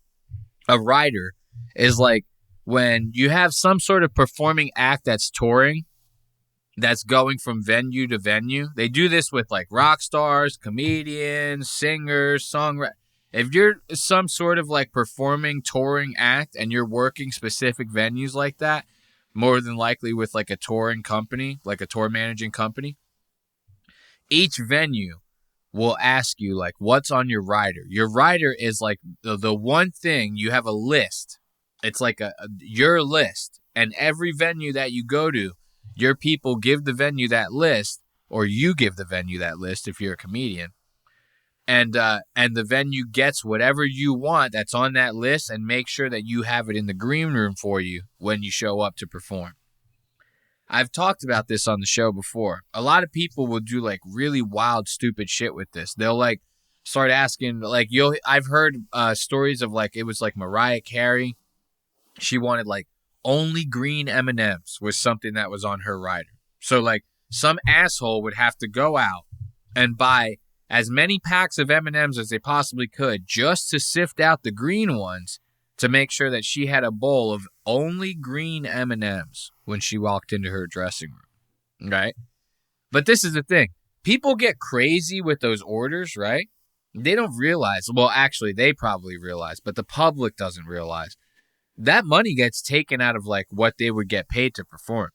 a rider is like when you have some sort of performing act that's touring, that's going from venue to venue. They do this with like rock stars, comedians, singers, songwriters. If you're some sort of like performing, touring act and you're working specific venues like that, more than likely with like a touring company, like a tour managing company, each venue will ask you like, what's on your rider? Your rider is like the one thing. You have a list. It's like your list. And every venue that you go to, your people give the venue that list, or you give the venue that list if you're a comedian. And the venue gets whatever you want that's on that list and make sure that you have it in the green room for you when you show up to perform. I've talked about this on the show before. A lot of people will do like really wild, stupid shit with this. They'll like start asking, like, I've heard stories of like, it was like Mariah Carey. She wanted like only green M&Ms was something that was on her rider. So like some asshole would have to go out and buy as many packs of M&Ms as they possibly could just to sift out the green ones to make sure that she had a bowl of only green M&Ms when she walked into her dressing room, right? But this is the thing. People get crazy with those orders, right? They don't realize, well, actually, they probably realize, but the public doesn't realize. That money gets taken out of, like, what they would get paid to perform.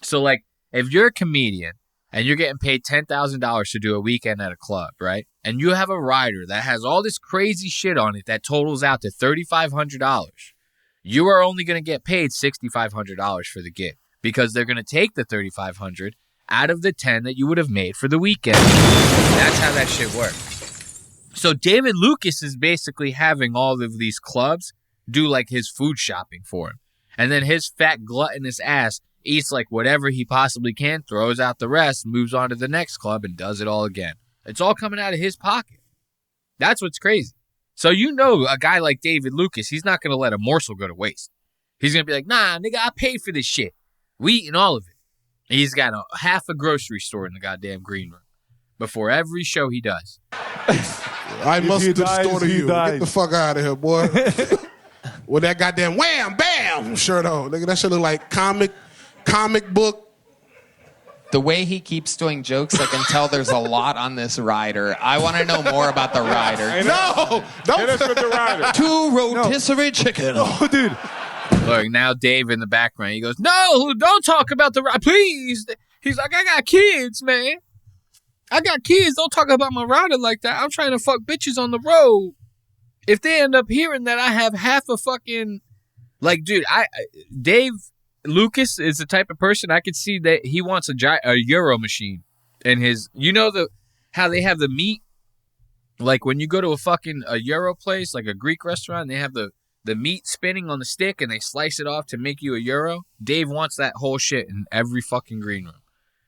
So, like, if you're a comedian, and you're getting paid $10,000 to do a weekend at a club, right? And you have a rider that has all this crazy shit on it that totals out to $3,500. You are only going to get paid $6,500 for the gig because they're going to take the $3,500 out of the $10,000 that you would have made for the weekend. That's how that shit works. So David Lucas is basically having all of these clubs do like his food shopping for him. And then his fat gluttonous ass eats like whatever he possibly can, throws out the rest, moves on to the next club, and does it all again. It's all coming out of his pocket. That's what's crazy. So you know a guy like David Lucas, he's not going to let a morsel go to waste. He's going to be like, nah, nigga, I paid for this shit. We eating all of it. He's got half a grocery store in the goddamn green room before every show he does. I must have distorted you. Get the fuck out of here, boy. With that goddamn wham, bam shirt on. Nigga, that shit look like comic book. The way he keeps doing jokes, I can tell there's a lot on this rider. I want to know more about the rider. No, don't hit us with the rider. 2 rotisserie chicken. Oh, dude. Look, now Dave in the background, he goes, no, don't talk about the rider, please. He's like, I got kids, man. I got kids. Don't talk about my rider like that. I'm trying to fuck bitches on the road. If they end up hearing that I have half a fucking, like, dude, Dave Lucas is the type of person I could see that he wants a Euro machine in his, you know, how they have the meat, like when you go to a Euro place, like a Greek restaurant, they have the meat spinning on the stick and they slice it off to make you a Euro. Dave wants that whole shit in every fucking green room.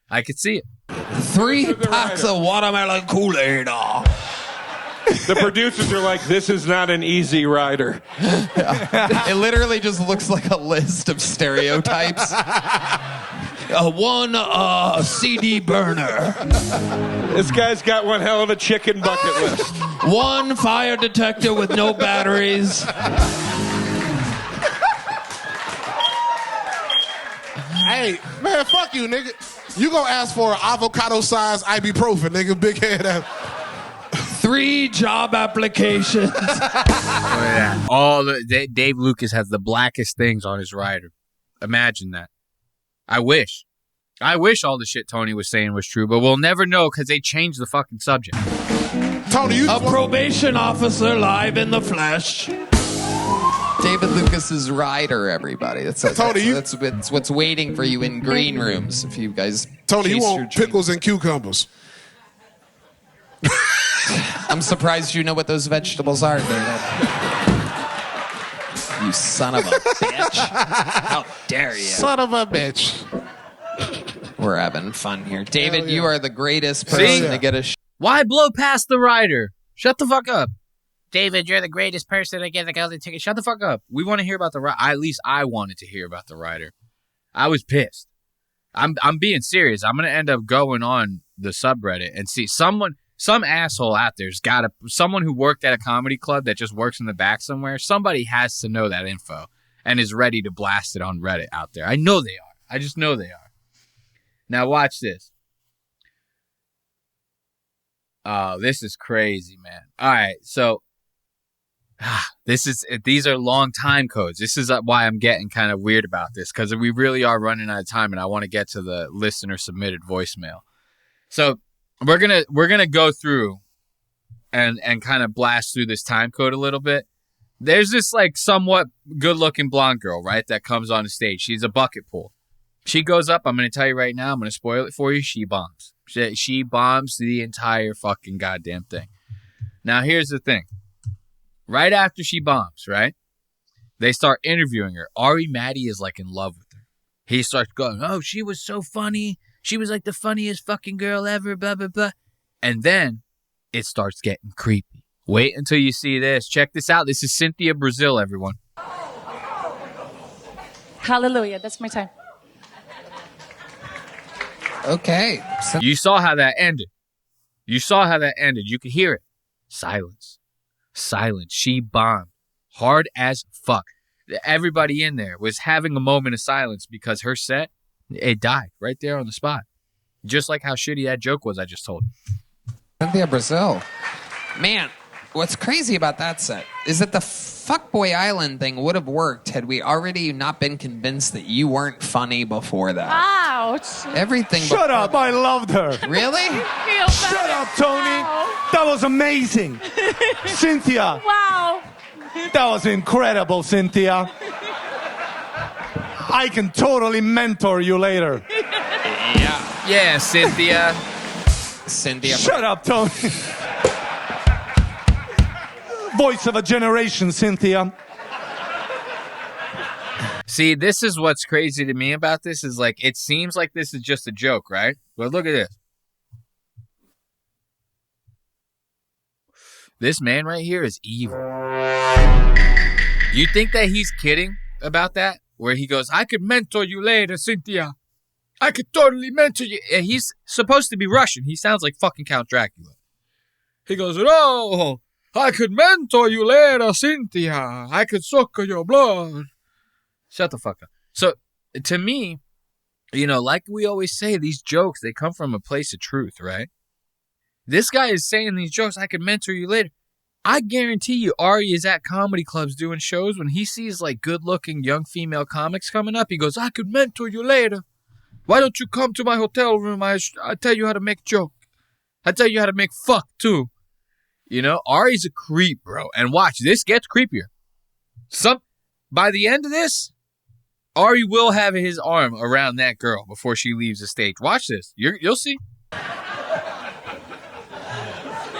I could see it. 3 packs of watermelon Kool-Aid. The producers are like, this is not an easy rider. It literally just looks like a list of stereotypes. 1 CD burner. This guy's got one hell of a chicken bucket list. 1 fire detector with no batteries. Hey, man, fuck you, nigga. You gonna ask for an avocado-sized ibuprofen, nigga, big head ass. 3 job applications. Dave Lucas has the blackest things on his rider. Imagine that. I wish all the shit Tony was saying was true, but we'll never know because they changed the fucking subject. Tony, a probation officer live in the flesh. David Lucas's rider, everybody. That's what's waiting for you in green rooms. If you guys, Tony, you want pickles and cucumbers? I'm surprised you know what those vegetables are, David. You son of a bitch! How dare you? Son of a bitch! We're having fun here, David. You are the greatest person to get a. Why blow past the rider? Shut the fuck up. David, you're the greatest person to get the golden ticket. Shut the fuck up. We want to hear about the rider. At least I wanted to hear about the rider. I was pissed. I'm being serious. I'm going to end up going on the subreddit and see some asshole out there's got someone who worked at a comedy club that just works in the back somewhere. Somebody has to know that info and is ready to blast it on Reddit out there. I know they are. I just know they are. Now watch this. Oh, this is crazy, man. All right, so these are long time codes. This is why I'm getting kind of weird about this, because we really are running out of time, and I want to get to the listener submitted voicemail. So we're gonna go through and kind of blast through this time code a little bit. There's this like somewhat good looking blonde girl, right, that comes on the stage. She's a bucket pool. She goes up. I'm going to tell you right now. I'm going to spoil it for you. She bombs. She bombs the entire fucking goddamn thing. Now, here's the thing. Right after she bombs, right, they start interviewing her. Arri Matti is like in love with her. He starts going, oh, she was so funny. She was like the funniest fucking girl ever, blah, blah, blah. And then it starts getting creepy. Wait until you see this. Check this out. This is Cynthia Brazil, everyone. Hallelujah. That's my time. Okay. You saw how that ended. You could hear it. Silence. She bombed. Hard as fuck. Everybody in there was having a moment of silence because her set, it died right there on the spot. Just like how shitty that joke was I just told. Cynthia Brazil. Man, what's crazy about that set is that the Fuckboy Island thing would have worked had we already not been convinced that you weren't funny before that. Ouch. Everything. Shut up. I loved her. Really? Shut up, Tony. That was amazing. Cynthia. Wow. That was incredible, Cynthia. I can totally mentor you later. Yeah, Cynthia. Shut up, Tony. Voice of a generation, Cynthia. See, this is what's crazy to me about this is like, it seems like this is just a joke, right? But look at this. This man right here is evil. You think that he's kidding about that? Where he goes, I could mentor you later, Cynthia. I could totally mentor you. And he's supposed to be Russian. He sounds like fucking Count Dracula. He goes, oh, I could mentor you later, Cynthia. I could suck your blood. Shut the fuck up. So, to me, you know, like we always say, these jokes, they come from a place of truth, right? This guy is saying these jokes, I could mentor you later. I guarantee you, Arri is at comedy clubs doing shows. When he sees, like, good-looking young female comics coming up, he goes, I could mentor you later. Why don't you come to my hotel room? I tell you how to make joke. I tell you how to make fuck, too. You know, Ari's a creep, bro. And watch, this gets creepier. By the end of this, Arri will have his arm around that girl before she leaves the stage. Watch this. You'll see.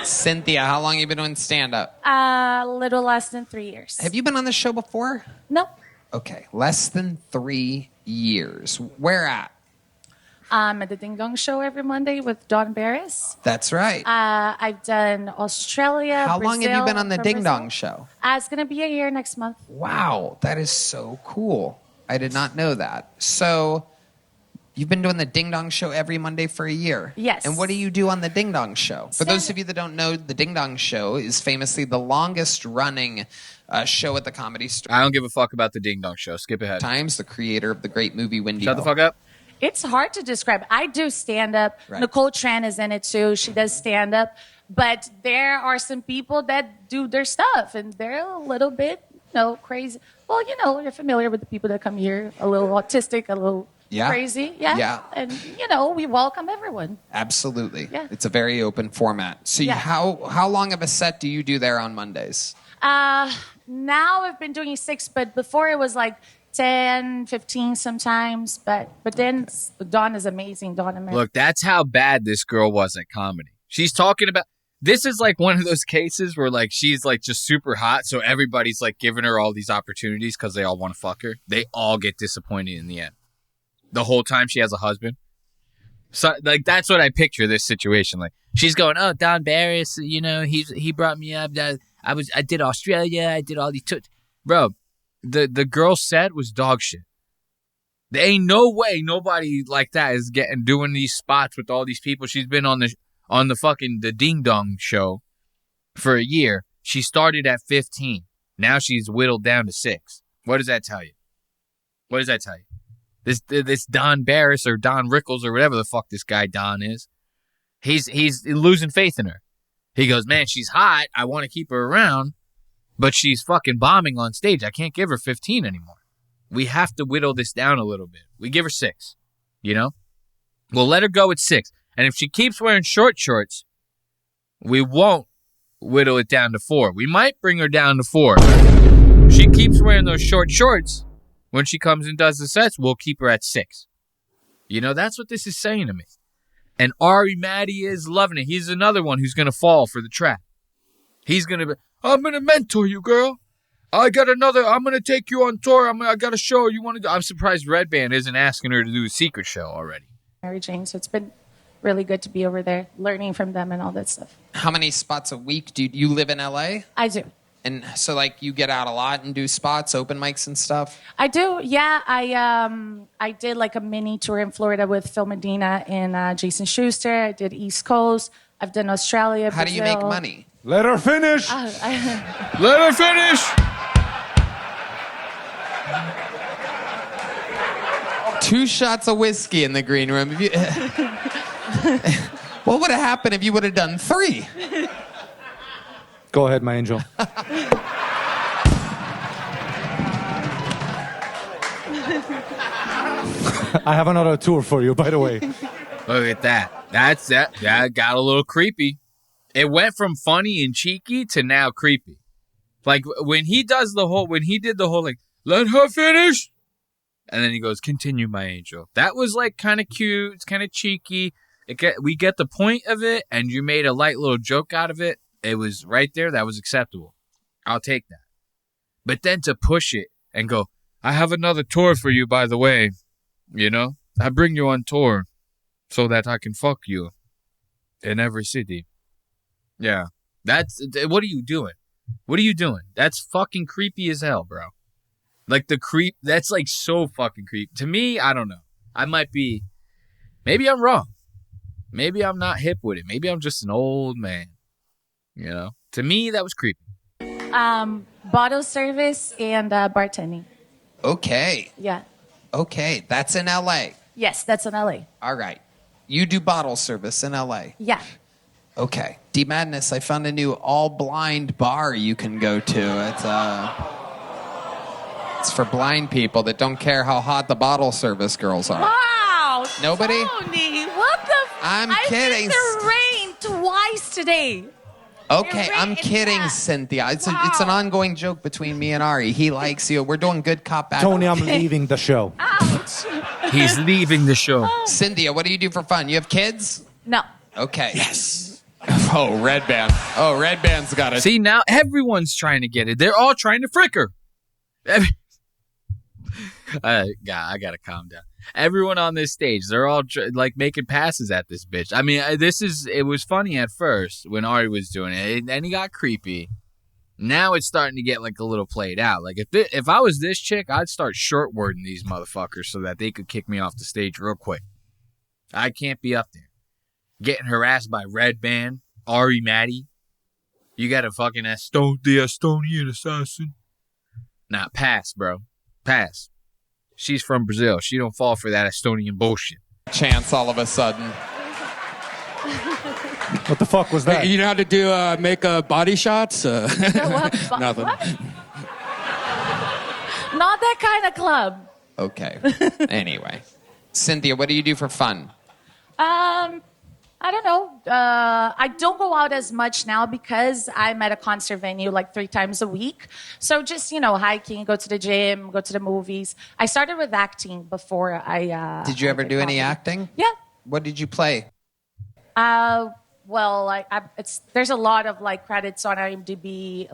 Cynthia, how long have you been doing stand-up? A little less than 3 years. Have you been on the show before? No. Okay, less than 3 years. Where at? At the Ding Dong Show every Monday with Don Barris. That's right. I've done Australia, How long have you been on the Ding Brazil. Dong Show? It's going to be a year next month. Wow, that is so cool. I did not know that. So, you've been doing the Ding Dong Show every Monday for a year? Yes. And what do you do on the Ding Dong Show? For those of you that don't know, the Ding Dong Show is famously the longest running show at the Comedy Store. I don't give a fuck about the Ding Dong Show. Skip ahead. Times, the creator of the great movie Wendy. Shut the fuck up. It's hard to describe. I do stand-up. Right. Nicole Tran is in it, too. She does stand-up. But there are some people that do their stuff, and they're a little bit, crazy. Well, you're familiar with the people that come here, a little autistic, a little crazy. Yeah. And, we welcome everyone. Absolutely. Yeah. It's a very open format. So how long of a set do you do there on Mondays? Now I've been doing 6, but before it was like 10, 15 sometimes. But then Dawn is amazing. Dawn America. Look, that's how bad this girl was at comedy. She's talking about... This is like one of those cases where like she's like just super hot, so everybody's like giving her all these opportunities because they all want to fuck her. They all get disappointed in the end. The whole time she has a husband. So like that's what I picture this situation like. She's going, "Oh, Don Barris, he brought me up. I did Australia. I did all these bro." The girl said was dog shit. There ain't no way nobody like that is doing these spots with all these people. She's been on the fucking the Ding Dong show for a year. She started at 15. Now she's whittled down to 6. What does that tell you? This Don Barris or Don Rickles or whatever the fuck this guy Don is, he's losing faith in her. He goes, man, she's hot. I want to keep her around, but she's fucking bombing on stage. I can't give her 15 anymore. We have to whittle this down a little bit. We give her 6, We'll let her go at 6. And if she keeps wearing short shorts, we won't whittle it down to 4. We might bring her down to 4. She keeps wearing those short shorts. When she comes and does the sets, we'll keep her at 6. That's what this is saying to me. And Arri Matti is loving it. He's another one who's going to fall for the trap. He's going to be, I'm going to mentor you, girl. I'm going to take you on tour. I got a show you want to do. I'm surprised Red Band isn't asking her to do a secret show already. Mary Jane, so it's been really good to be over there, learning from them and all that stuff. How many spots a week? Do you live in LA? I do. And so, like, you get out a lot and do spots, open mics and stuff? I do, yeah. I did, like, a mini tour in Florida with Phil Medina and Jason Schuster. I did East Coast. I've done Australia, How do you make money? Let her finish. Let her finish. 2 shots of whiskey in the green room. What would have happened if you would have done 3? Go ahead, my angel. I have another tour for you, by the way. Look at that. That got a little creepy. It went from funny and cheeky to now creepy. Like when he did the whole like, let her finish. And then he goes, continue, my angel. That was like kind of cute. It's kind of cheeky. We get the point of it, and you made a light little joke out of it. It was right there. That was acceptable. I'll take that. But then to push it and go, I have another tour for you, by the way. I bring you on tour so that I can fuck you in every city. Yeah. What are you doing? What are you doing? That's fucking creepy as hell, bro. Like the creep, that's like so fucking creepy. To me, I don't know. Maybe I'm wrong. Maybe I'm not hip with it. Maybe I'm just an old man. To me, that was creepy. Bottle service and bartending. Okay. Yeah. Okay, that's in LA. Yes, that's in LA. All right. You do bottle service in LA. Yeah. Okay. D Madness, I found a new all-blind bar you can go to. It's for blind people that don't care how hot the bottle service girls are. Wow. Nobody? Tony, what the? I'm kidding. The rain twice today. Okay, I'm kidding, Cynthia. It's an ongoing joke between me and Arri. He likes you. We're doing good cop, bad Tony, cop. I'm leaving the show. Ouch. He's leaving the show. Cynthia, what do you do for fun? You have kids? No. Okay. Yes. Oh, Red Band. Oh, Red Band's got it. See, now everyone's trying to get it. They're all trying to frick her. I gotta calm down. Everyone on this stage, they're all like making passes at this bitch. I mean, it was funny at first when Arri was doing it, and then he got creepy. Now it's starting to get like a little played out. Like if I was this chick, I'd start short wording these motherfuckers so that they could kick me off the stage real quick. I can't be up there getting harassed by Red Band, Arri Matti. You got to fucking the Estonian assassin. Nah, pass, bro. Pass. She's from Brazil. She don't fall for that Estonian bullshit. Chance all of a sudden. What the fuck was that? You know how to do make body shots? Nothing. Not that kind of club. Okay. Anyway. Cynthia, what do you do for fun? I don't know. I don't go out as much now because I'm at a concert venue like 3 times a week. So just, hiking, go to the gym, go to the movies. I started with acting before I... Did you ever do any acting? Yeah. What did you play? Well, there's a lot of credits on IMDb.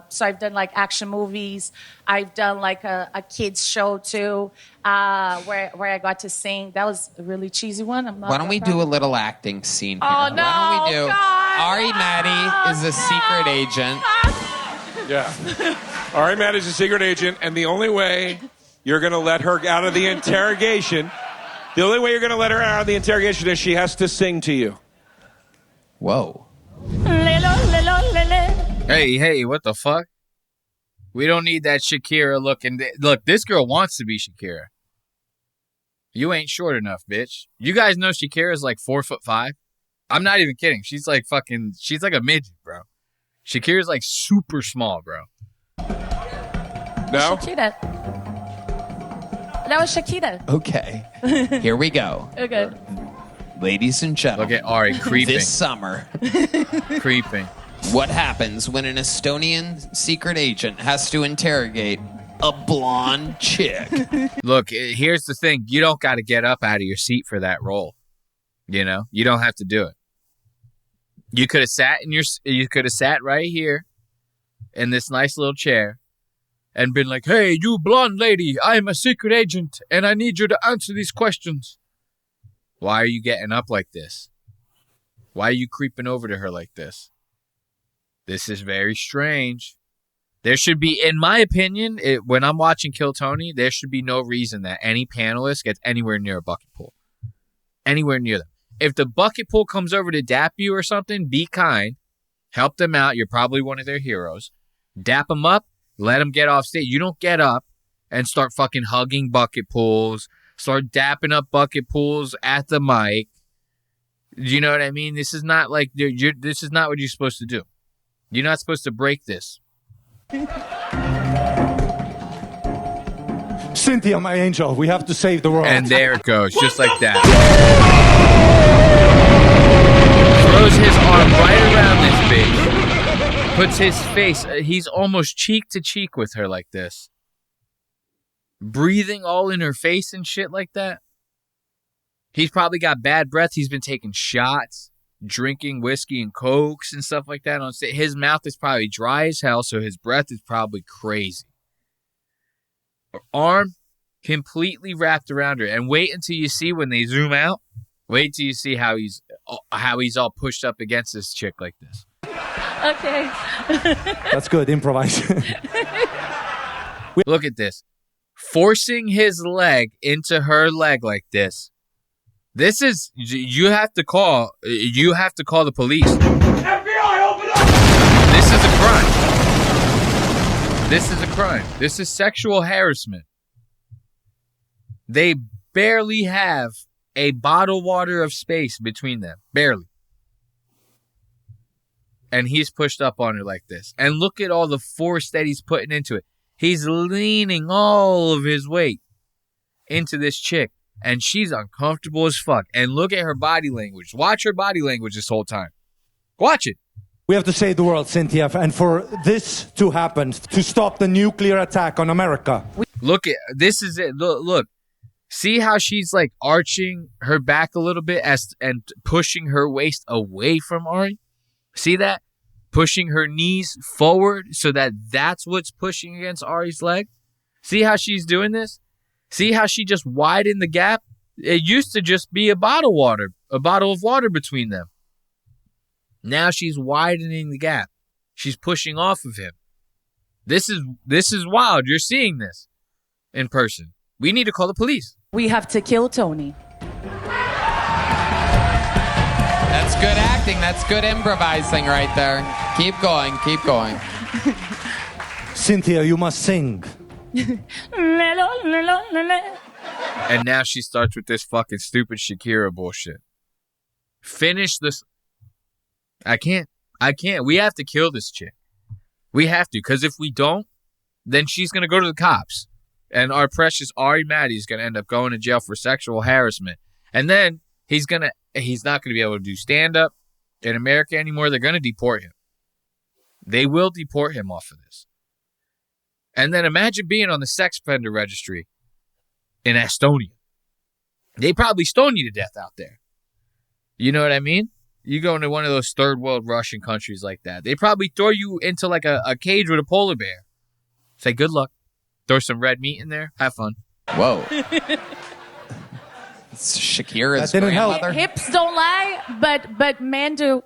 So I've done action movies. I've done a kids show too, where I got to sing. That was a really cheesy one. Why don't we do a little acting scene here? Oh no! Why don't we do? God, Arri Matti is a secret agent. Yeah. Arri Matti is a secret agent, and the only way you're going to let her out of the interrogation, is she has to sing to you. Whoa. Hey, what the fuck? We don't need that Shakira looking. Look, this girl wants to be Shakira. You ain't short enough, bitch. You guys know Shakira's 4'5". I'm not even kidding. She's like a midget, bro. Shakira's super small, bro. No? Shakira. That was Shakira. Okay. Here we go. Okay. Ladies and gentlemen. Look at Ari creeping. This summer. Creeping. What happens when an Estonian secret agent has to interrogate a blonde chick? Look, here's the thing. You don't got to get up out of your seat for that role. You don't have to do it. You could have sat right here in this nice little chair and been like, "Hey, you blonde lady, I'm a secret agent and I need you to answer these questions." Why are you getting up like this? Why are you creeping over to her like this? This is very strange. There should be, in my opinion, when I'm watching Kill Tony, there should be no reason that any panelist gets anywhere near a bucket pool. Anywhere near them. If the bucket pool comes over to dap you or something, be kind. Help them out. You're probably one of their heroes. Dap them up. Let them get off stage. You don't get up and start fucking hugging bucket pools. Start dapping up bucket pools at the mic. You know what I mean? This is not this is not what you're supposed to do. You're not supposed to break this. Cynthia, my angel, we have to save the world. And there it goes, just like that. Throws his arm right around this bitch. Puts his face, he's almost cheek to cheek with her like this. Breathing all in her face and shit like that. He's probably got bad breath. He's been taking shots, drinking whiskey and cokes and stuff like that on stage. His mouth is probably dry as hell, so his breath is probably crazy. Arm completely wrapped around her. And wait until you see when they zoom out. Wait till you see how he's all pushed up against this chick like this. Okay. That's good. Improvise. Look at this. Forcing his leg into her leg like this. This is, you have to call the police. FBI, open up! This is a crime. This is a crime. This is sexual harassment. They barely have a bottle water of space between them. Barely. And he's pushed up on her like this. And look at all the force that he's putting into it. He's leaning all of his weight into this chick. And she's uncomfortable as fuck. And look at her body language. Watch her body language this whole time. Watch it. We have to save the world, Cynthia. And for this to happen, to stop the nuclear attack on America. Look at, this is it. Look. See how she's like arching her back a little bit and pushing her waist away from Arri? See that? Pushing her knees forward so that's what's pushing against Ari's leg. See how she's doing this? See how she just widened the gap? It used to just be a bottle of water between them. Now she's widening the gap. She's pushing off of him. This is wild. You're seeing this in person. We need to call the police. We have to kill Tony. That's good acting. That's good improvising right there. Keep going. Keep going. Cynthia, you must sing. And now she starts with this fucking stupid Shakira bullshit. Finish this. I can't. We have to kill this chick. We have to, because if we don't, then she's going to go to the cops. And our precious Arri Matti is going to end up going to jail for sexual harassment. And then he's not going to be able to do stand-up in America anymore. They're going to deport him. They will deport him off of this. And then imagine being on the sex offender registry in Estonia. They probably stone you to death out there. You know what I mean? You go into one of those third world Russian countries like that. They probably throw you into like a cage with a polar bear. Say good luck. Throw some red meat in there. Have fun. Whoa. It's Shakira's That didn't help. grandmother. Hips don't lie, but men do.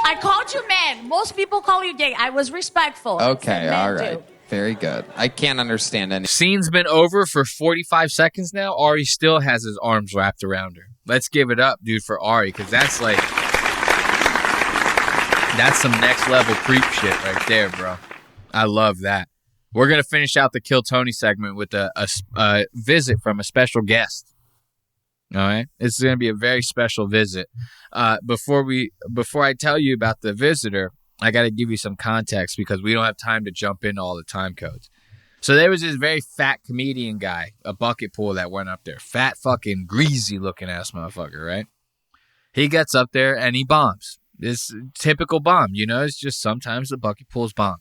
I called you man. Most people call you gay. I was respectful. Okay, men all right. do. Very good. I can't understand any. Scene's been over for 45 seconds now. Arri still has his arms wrapped around her. Let's give it up, dude, for Arri, because that's some next level creep shit right there, bro. I love that. We're going to finish out the Kill Tony segment with a visit from a special guest. All right? This is going to be a very special visit. Before I tell you about the visitor, I got to give you some context because we don't have time to jump into all the time codes. So there was this very fat comedian guy, a bucket pool that went up there. Fat fucking greasy looking ass motherfucker, right? He gets up there and he bombs. This typical bomb, you know, it's just sometimes the bucket pools bomb.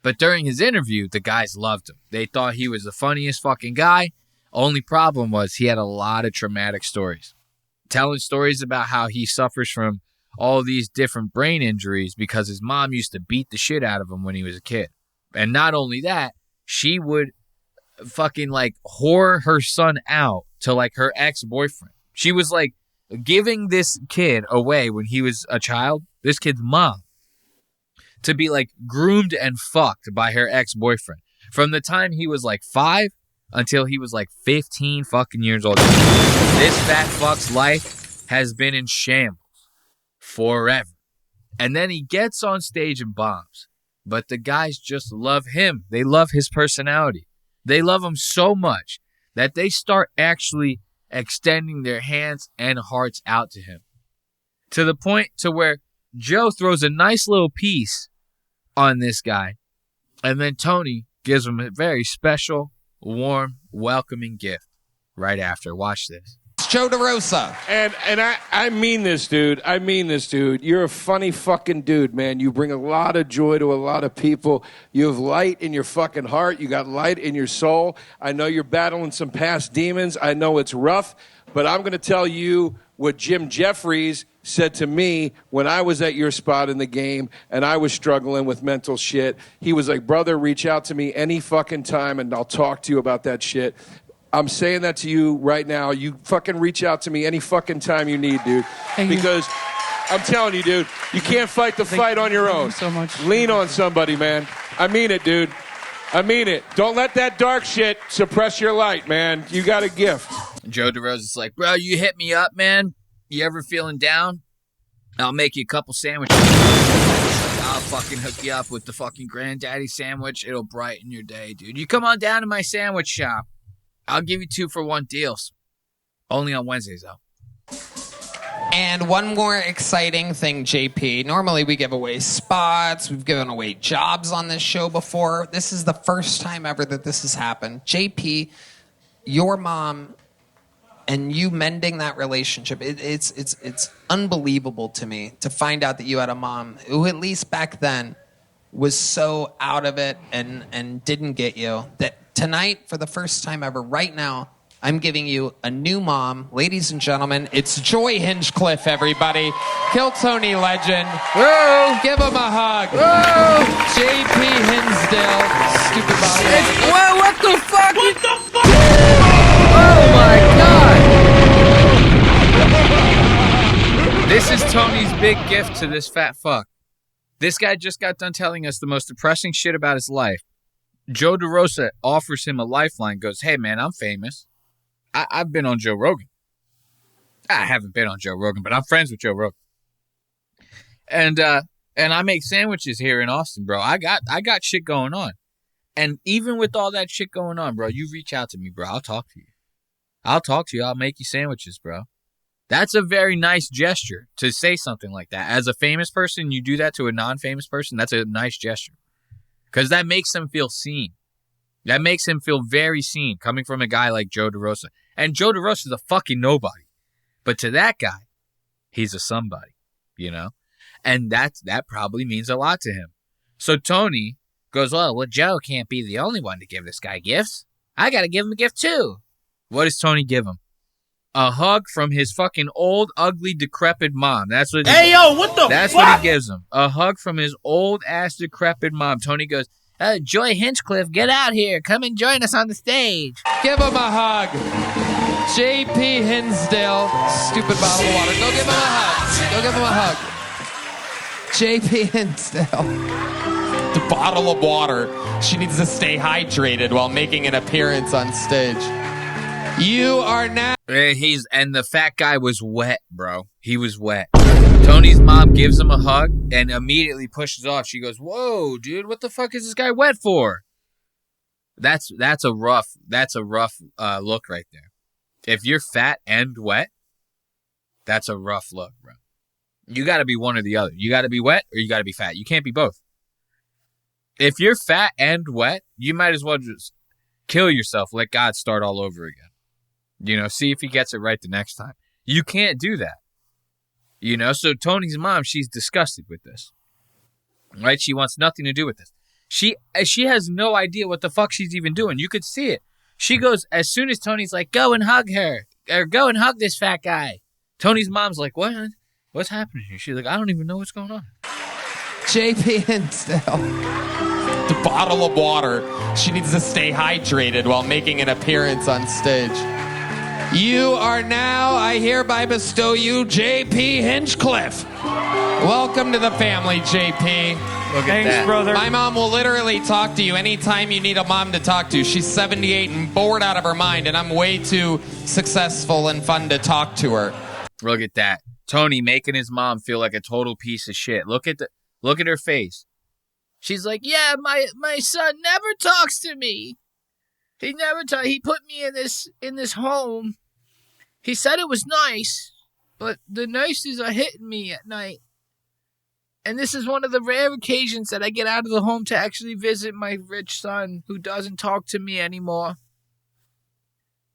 But during his interview, the guys loved him. They thought he was the funniest fucking guy. Only problem was he had a lot of traumatic stories. Telling stories about how he suffers from all these different brain injuries because his mom used to beat the shit out of him when he was a kid. And not only that, she would fucking like whore her son out to like her ex-boyfriend. She was like giving this kid away when he was a child, this kid's mom, to be like groomed and fucked by her ex-boyfriend from the time he was like 5 until he was like 15 fucking years old. This fat fuck's life has been in shambles forever. And then he gets on stage and bombs. But the guys just love him. They love his personality. They love him so much that they start actually extending their hands and hearts out to him. To the point to where Joe throws a nice little piece on this guy. And then Tony gives him a very special, warm, welcoming gift right after. Watch this. Joe DeRosa. And I mean this, dude. I mean this, dude. You're a funny fucking dude, man. You bring a lot of joy to a lot of people. You have light in your fucking heart. You got light in your soul. I know you're battling some past demons. I know it's rough, but I'm going to tell you what Jim Jeffries said to me when I was at your spot in the game and I was struggling with mental shit. He was like, brother, reach out to me any fucking time and I'll talk to you about that shit. I'm saying that to you right now. You fucking reach out to me any fucking time you need, dude. Because I'm telling you, dude, you can't fight the fight on your own. So much. Lean on somebody, man. I mean it, dude. I mean it. Don't let that dark shit suppress your light, man. You got a gift. Joe DeRosa's like, bro, you hit me up, man. You ever feeling down? I'll make you a couple sandwiches. I'll fucking hook you up with the fucking granddaddy sandwich. It'll brighten your day, dude. You come on down to my sandwich shop. I'll give you 2-for-1 deals. Only on Wednesdays, though. And one more exciting thing, JP. Normally we give away spots. We've given away jobs on this show before. This is the first time ever that this has happened. JP, your mom and you mending that relationship, it's unbelievable to me to find out that you had a mom who, at least back then, was so out of it and didn't get you that tonight, for the first time ever, right now, I'm giving you a new mom. Ladies and gentlemen, it's Joy Hinchcliffe, everybody. Kill Tony legend. Whoa! Give him a hug. Whoa! JP Hinsdale. Stupid body. Whoa, what the fuck? What the fuck? Oh my God! This is Tony's big gift to this fat fuck. This guy just got done telling us the most depressing shit about his life. Joe DeRosa offers him a lifeline, goes, hey, man, I'm famous. I've been on Joe Rogan. I haven't been on Joe Rogan, but I'm friends with Joe Rogan. And I make sandwiches here in Austin, bro. I got shit going on. And even with all that shit going on, bro, you reach out to me, bro. I'll talk to you. I'll make you sandwiches, bro. That's a very nice gesture to say something like that. As a famous person, you do that to a non-famous person, that's a nice gesture. Because that makes them feel seen. That makes him feel very seen, coming from a guy like Joe DeRosa. And Joe DeRosa is a fucking nobody. But to that guy, he's a somebody, you know? And that probably means a lot to him. So Tony goes, well, Joe can't be the only one to give this guy gifts. I got to give him a gift too. What does Tony give him? A hug from his fucking old, ugly, decrepit mom. That's what. Hey, yo, what the That's fuck? what he gives him. A hug from his old ass, decrepit mom. Tony goes, Joy Hinchcliffe, get out here. Come and join us on the stage. Give him a hug. J.P. Hinsdale, stupid bottle of water. Go give him a hug. Go give him a hug. J.P. Hinsdale. The bottle of water. She needs to stay hydrated while making an appearance on stage. You are now. And the fat guy was wet, bro. He was wet. Tony's mom gives him a hug and immediately pushes off. She goes, "Whoa, dude, what the fuck is this guy wet for?" That's a rough look right there. If you're fat and wet, that's a rough look, bro. You got to be one or the other. You got to be wet or you got to be fat. You can't be both. If you're fat and wet, you might as well just kill yourself. Let God start all over again. You know, see if he gets it right the next time. You can't do that. You know, so Tony's mom, she's disgusted with this. Right? She wants nothing to do with this. She has no idea what the fuck she's even doing. You could see it. She goes, as soon as Tony's like, go and hug her. Or go and hug this fat guy. Tony's mom's like, what? What's happening here? She's like, I don't even know what's going on. J.P. Hinsdale. The bottle of water. She needs to stay hydrated while making an appearance on stage. You are now, I hereby bestow you, J.P. Hinchcliffe. Welcome to the family, J.P. Thanks, brother. My mom will literally talk to you anytime you need a mom to talk to. She's 78 and bored out of her mind, and I'm way too successful and fun to talk to her. Look at that. Tony making his mom feel like a total piece of shit. Look at her face. She's like, yeah, my son never talks to me. He never he put me in this home. He said it was nice, but the nurses are hitting me at night. And this is one of the rare occasions that I get out of the home to actually visit my rich son who doesn't talk to me anymore.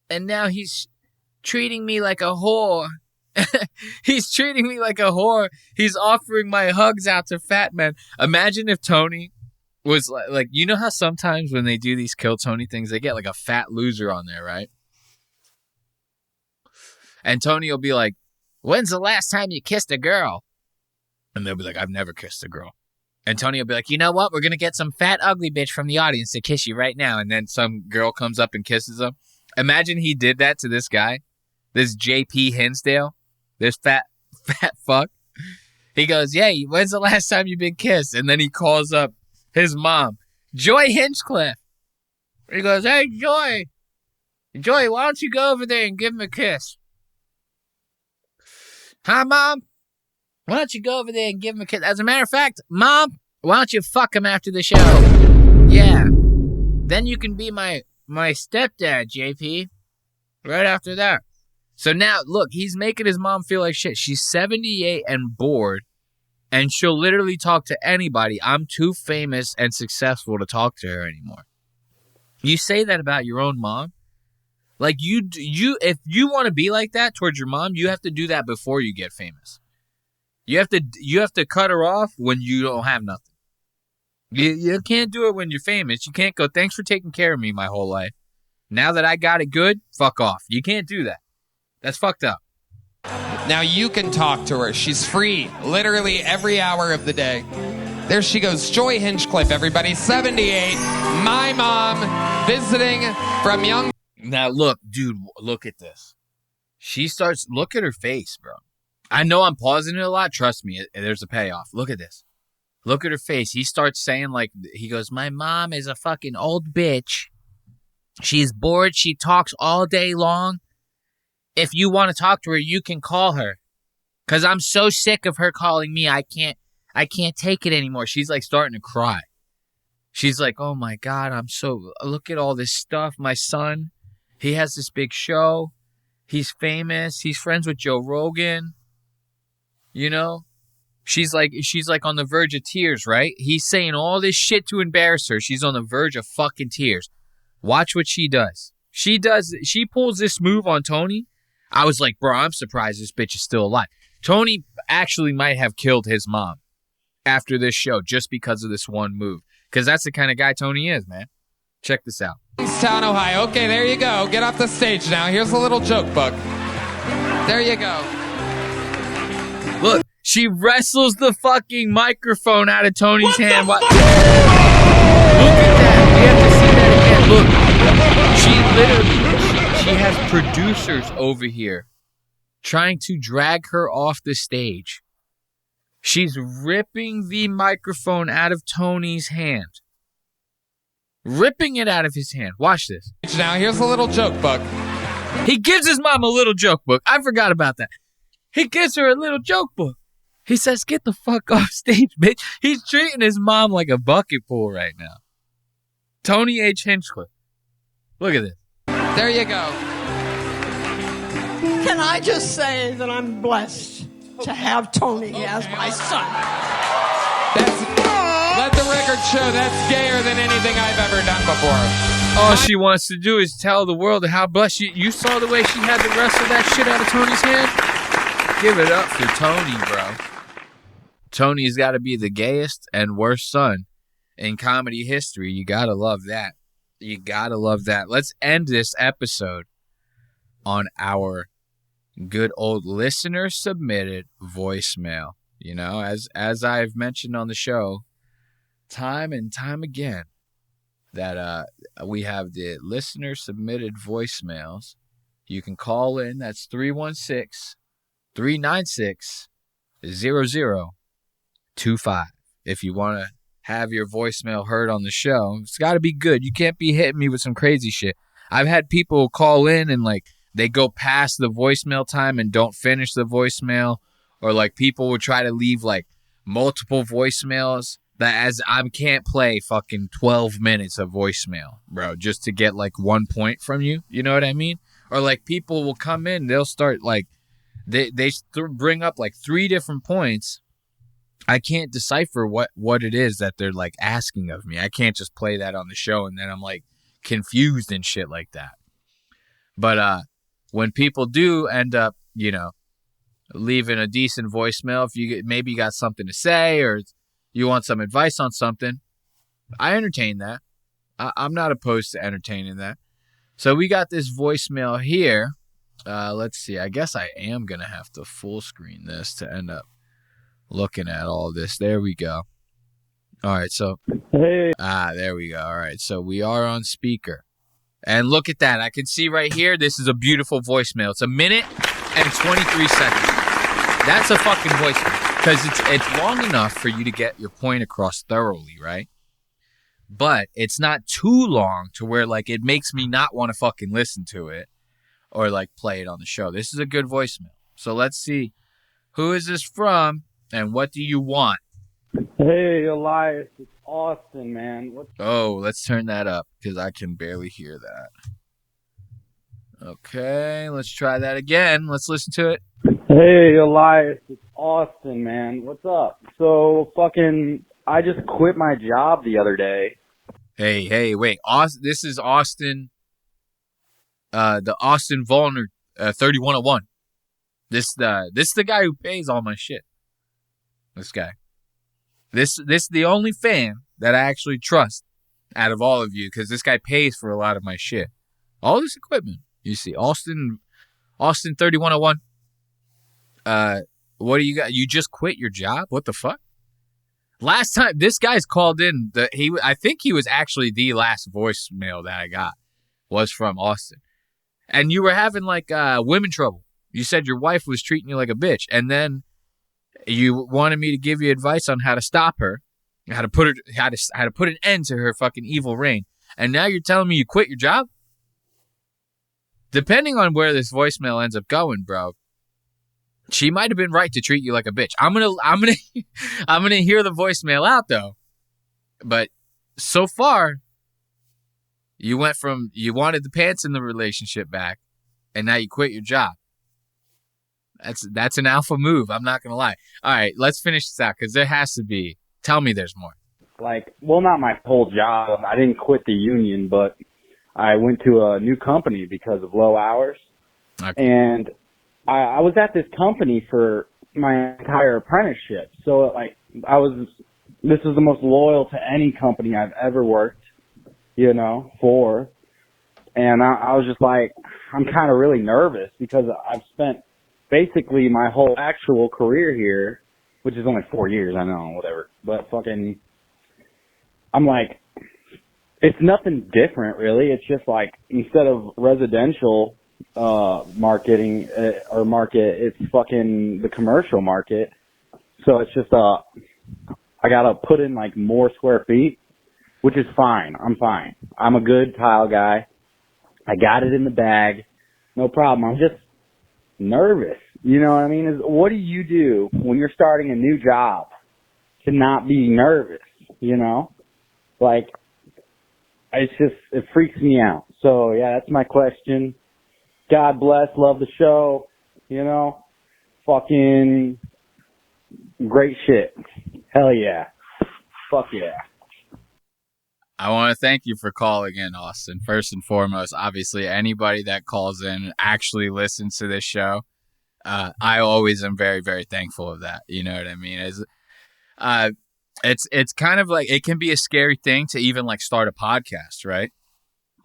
And now he's treating me like a whore. He's treating me like a whore. He's offering my hugs out to fat men. Imagine if Tony was like, you know how sometimes when they do these Kill Tony things, they get like a fat loser on there, right? And Tony will be like, when's the last time you kissed a girl? And they'll be like, I've never kissed a girl. And Tony will be like, you know what? We're going to get some fat, ugly bitch from the audience to kiss you right now. And then some girl comes up and kisses him. Imagine he did that to this guy, this J.P. Hinsdale, this fat fuck. He goes, yeah, when's the last time you've been kissed? And then he calls up his mom, Joy Hinchcliffe. He goes, hey, Joy, why don't you go over there and give him a kiss? Huh, Mom? Why don't you go over there and give him a kiss? As a matter of fact, Mom, why don't you fuck him after the show? Yeah. Then you can be my stepdad, JP. Right after that. So now, look, he's making his mom feel like shit. She's 78 and bored, and she'll literally talk to anybody. I'm too famous and successful to talk to her anymore. You say that about your own mom? Like, if you want to be like that towards your mom, you have to do that before you get famous. You have to cut her off when you don't have nothing. You can't do it when you're famous. You can't go, thanks for taking care of me my whole life. Now that I got it good, fuck off. You can't do that. That's fucked up. Now you can talk to her. She's free literally every hour of the day. There she goes. Joy Hinchcliffe, everybody. 78. My mom visiting from young. Now, look, dude, look at this. She starts, look at her face, bro. I know I'm pausing it a lot. Trust me, there's a payoff. Look at this. Look at her face. He starts saying, like, he goes, my mom is a fucking old bitch. She's bored. She talks all day long. If you want to talk to her, you can call her. Because I'm so sick of her calling me. I can't take it anymore. She's like starting to cry. She's like, oh my God, look at all this stuff. My son, he has this big show. He's famous. He's friends with Joe Rogan. You know? She's like on the verge of tears, right? He's saying all this shit to embarrass her. She's on the verge of fucking tears. Watch what she does. She pulls this move on Tony. I was like, bro, I'm surprised this bitch is still alive. Tony actually might have killed his mom after this show just because of this one move. Because that's the kind of guy Tony is, man. Check this out. Town, Ohio. Okay, there you go. Get off the stage now. Here's a little joke book. There you go. Look, she wrestles the fucking microphone out of Tony's hand. Look at that. We have to see that again. Look, she has producers over here trying to drag her off the stage. She's ripping the microphone out of Tony's hand. Ripping it out of his hand. Watch this. Now, here's a little joke book. He gives his mom a little joke book. I forgot about that. He gives her a little joke book. He says, get the fuck off stage, bitch. He's treating his mom like a bucket pool right now. Tony H. Hinchcliffe. Look at this. There you go. Can I just say that I'm blessed to have Tony as my son? Let the record show that's gayer than anything I've ever done before. All she wants to do is tell the world how blessed you saw the way she had to wrestle that shit out of Tony's hand? Give it up for Tony, bro. Tony's got to be the gayest and worst son in comedy history. You got to love that. You got to love that. Let's end this episode on our good old listener submitted voicemail. You know, as I've mentioned on the show time and time again, that we have the listener submitted voicemails. You can call in. That's 316-396-0025 if you want to have your voicemail heard on the show. It's got to be good. You can't be hitting me with some crazy shit. I've had people call in and like they go past the voicemail time and don't finish the voicemail, or like people will try to leave like multiple voicemails that as I can't play fucking 12 minutes of voicemail, bro, just to get like 1 point from you. You know what I mean? Or like people will come in, they'll start like they bring up like 3 different points. I can't decipher what it is that they're like asking of me. I can't just play that on the show and then I'm like confused and shit like that. But when people do end up, you know, leaving a decent voicemail, if you maybe you got something to say or you want some advice on something, I entertain that. I'm not opposed to entertaining that. So we got this voicemail here. Let's see. I guess I am going to have to full screen this to end up looking at all this. There we go. All right. So, hey. There we go. All right. So we are on speaker. And look at that. I can see right here. This is a beautiful voicemail. It's 1 minute and 23 seconds. That's a fucking voicemail. Because it's long enough for you to get your point across thoroughly, right? But it's not too long to where, like, it makes me not want to fucking listen to it or, like, play it on the show. This is a good voicemail. So let's see. Who is this from and what do you want? Hey, Elias. It's Austin, man. Oh, let's turn that up because I can barely hear that. Okay, let's try that again. Let's listen to it. Hey, Elias. It's Austin, man. What's up? So, I just quit my job the other day. Hey, wait. This is Austin, the Austin Vollner 3101. This is the guy who pays all my shit. This guy. This the only fan that I actually trust out of all of you because this guy pays for a lot of my shit. All this equipment. You see, Austin 3101. What do you got? You just quit your job? What the fuck? Last time this guy's called in, I think he was actually the last voicemail that I got was from Austin. And you were having like women trouble. You said your wife was treating you like a bitch, and then you wanted me to give you advice on how to stop her, how to put an end to her fucking evil reign. And now you're telling me you quit your job? Depending on where this voicemail ends up going, bro, she might have been right to treat you like a bitch. I'm gonna hear the voicemail out though. But so far, you went from you wanted the pants in the relationship back and now you quit your job. That's an alpha move. I'm not going to lie. All right, let's finish this out because there has to be. Tell me there's more. Like, well, not my whole job. I didn't quit the union, but I went to a new company because of low hours. Okay. And I was at this company for my entire apprenticeship. So, like, this is the most loyal to any company I've ever worked, for. And I was just like, I'm kind of really nervous because I've spent basically my whole actual career here, which is only 4 years, I know, whatever. But fucking, I'm like, it's nothing different, really. It's just like, instead of residential marketing or market, it's fucking the commercial market. So it's just, I gotta put in like more square feet, which is fine. I'm fine. I'm a good tile guy. I got it in the bag. No problem. I'm just nervous. You know what I mean? What do you do when you're starting a new job to not be nervous? Like, it freaks me out. So yeah, that's my question. God bless. Love the show. Fucking great shit. Hell yeah. Fuck yeah. I want to thank you for calling in, Austin. First and foremost, obviously, anybody that calls in and actually listens to this show, I always am very, very thankful of that. You know what I mean? It's kind of like, it can be a scary thing to even like start a podcast, right?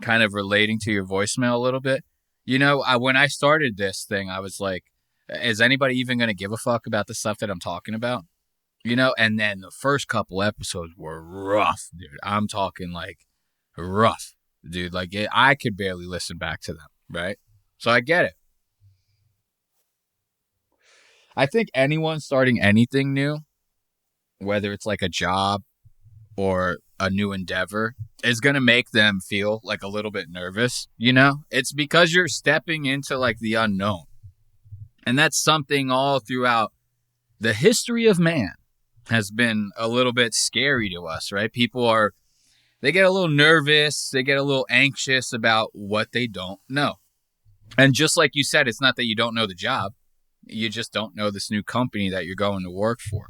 Kind of relating to your voicemail a little bit. When I started this thing, I was like, is anybody even going to give a fuck about the stuff that I'm talking about? And then the first couple episodes were rough, dude. I'm talking like rough, dude. Like I could barely listen back to them, right? So I get it. I think anyone starting anything new, whether it's like a job or a new endeavor, is going to make them feel like a little bit nervous. It's because you're stepping into like the unknown. And that's something all throughout the history of man has been a little bit scary to us, right? People they get a little nervous. They get a little anxious about what they don't know. And just like you said, it's not that you don't know the job. You just don't know this new company that you're going to work for.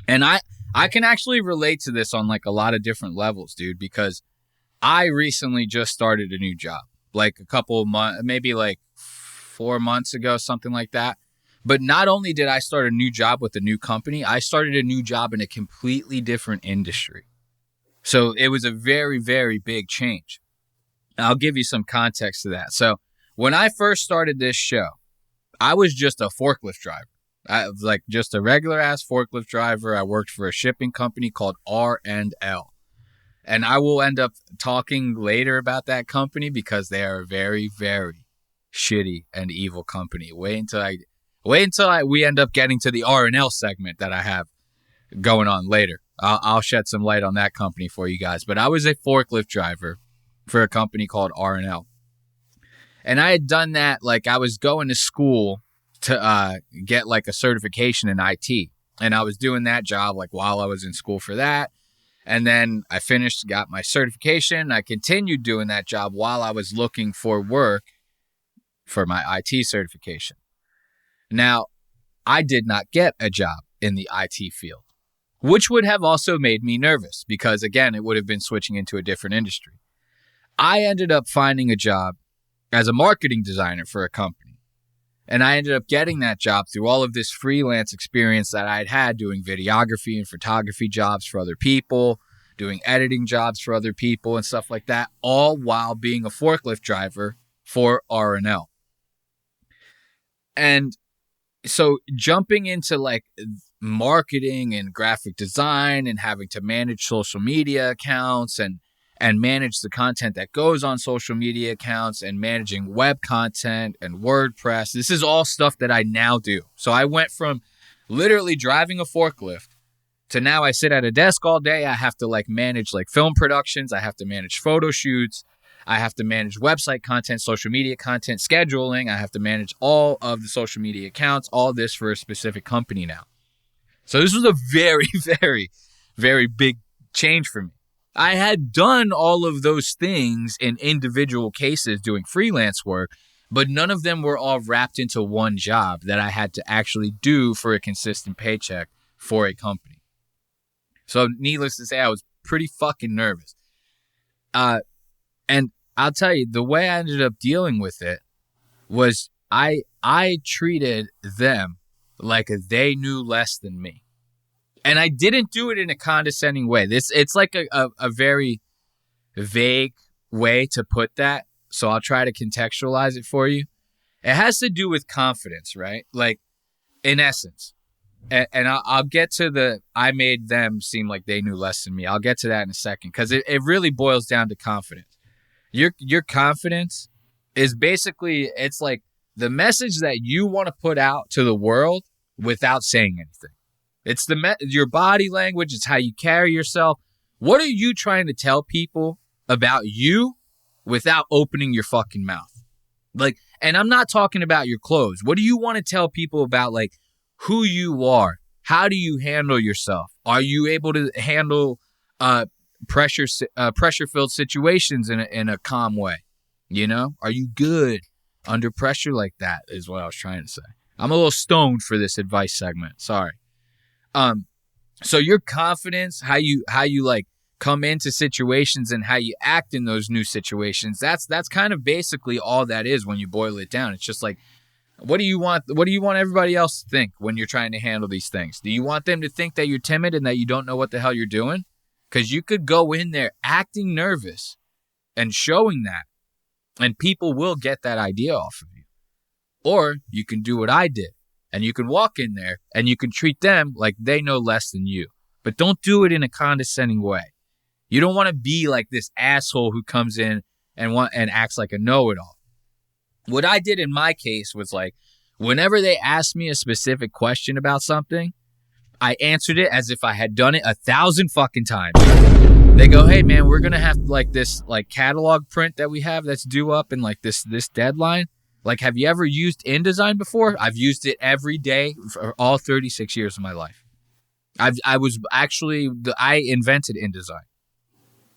And I can actually relate to this on like a lot of different levels, dude, because I recently just started a new job, like a couple of months, maybe like 4 months ago, something like that. But not only did I start a new job with a new company, I started a new job in a completely different industry. So it was a very, very big change. I'll give you some context to that. So when I first started this show, I was just a forklift driver. I was like just a regular ass forklift driver. I worked for a shipping company called R&L. And I will end up talking later about that company because they are a very, very shitty and evil company. Wait until we end up getting to the R&L segment that I have going on later. I'll shed some light on that company for you guys. But I was a forklift driver for a company called R&L. And I had done that, like I was going to school to get like a certification in IT. And I was doing that job like while I was in school for that. And then I finished, got my certification. I continued doing that job while I was looking for work for my IT certification. Now, I did not get a job in the IT field, which would have also made me nervous because, again, it would have been switching into a different industry. I ended up finding a job as a marketing designer for a company. And I ended up getting that job through all of this freelance experience that I'd had doing videography and photography jobs for other people, doing editing jobs for other people and stuff like that, all while being a forklift driver for R&L. And so jumping into like marketing and graphic design and having to manage social media accounts and manage the content that goes on social media accounts and managing web content and WordPress. This is all stuff that I now do. So I went from literally driving a forklift to now I sit at a desk all day. I have to like manage like film productions. I have to manage photo shoots. I have to manage website content, social media content, scheduling. I have to manage all of the social media accounts, all this for a specific company now. So this was a very, very, very big change for me. I had done all of those things in individual cases doing freelance work, but none of them were all wrapped into one job that I had to actually do for a consistent paycheck for a company. So needless to say, I was pretty fucking nervous. And I'll tell you, the way I ended up dealing with it was I treated them like they knew less than me. And I didn't do it in a condescending way. It's like a very vague way to put that. So I'll try to contextualize it for you. It has to do with confidence, right? Like, in essence. And I'll get to I made them seem like they knew less than me. I'll get to that in a second, because it really boils down to confidence. Your confidence is basically, it's like the message that you want to put out to the world without saying anything. It's your body language. It's how you carry yourself. What are you trying to tell people about you without opening your fucking mouth? Like, and I'm not talking about your clothes. What do you want to tell people about, like, who you are? How do you handle yourself? Are you able to handle pressure-filled situations in a calm way? You know, are you good under pressure like that? Is what I was trying to say. I'm a little stoned for this advice segment. Sorry. So your confidence, how you like come into situations and how you act in those new situations, that's kind of basically all that is when you boil it down. It's just like, what do you want everybody else to think when you're trying to handle these things? Do you want them to think that you're timid and that you don't know what the hell you're doing? Because you could go in there acting nervous and showing that, and people will get that idea off of you. Or you can do what I did, and you can walk in there and you can treat them like they know less than you. But don't do it in a condescending way. You don't want to be like this asshole who comes in and acts like a know-it-all. What I did in my case was, like, whenever they asked me a specific question about something, I answered it as if I had done it 1,000 fucking times. They go, hey man, we're going to have like this like catalog print that we have that's due up in like this deadline. Like, have you ever used InDesign before? I've used it every day for all 36 years of my life. I invented InDesign.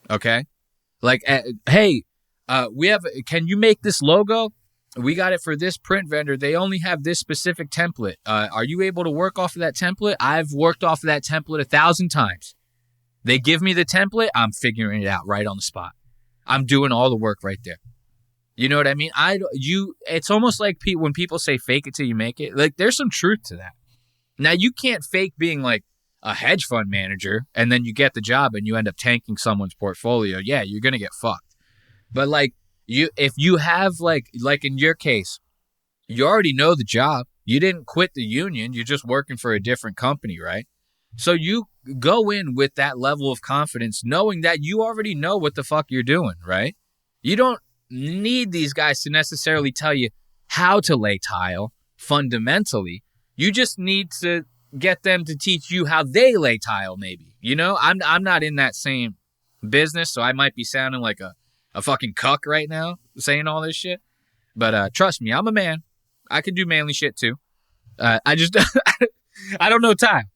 Okay. Like, hey, can you make this logo? We got it for this print vendor. They only have this specific template. Are you able to work off of that template? I've worked off of that template 1,000 times. They give me the template. I'm figuring it out right on the spot. I'm doing all the work right there. You know what I mean? It's almost like when people say fake it till you make it. Like, there's some truth to that. Now, you can't fake being like a hedge fund manager and then you get the job and you end up tanking someone's portfolio. Yeah, you're going to get fucked. But like, if you have like in your case, you already know the job. You didn't quit the union. You're just working for a different company, right? So you go in with that level of confidence, knowing that you already know what the fuck you're doing, right? You don't need these guys to necessarily tell you how to lay tile fundamentally. You just need to get them to teach you how they lay tile, maybe. You know, I'm not in that same business, so I might be sounding like a fucking cuck right now saying all this shit. But trust me, I'm a man. I can do manly shit too. I just I don't know time.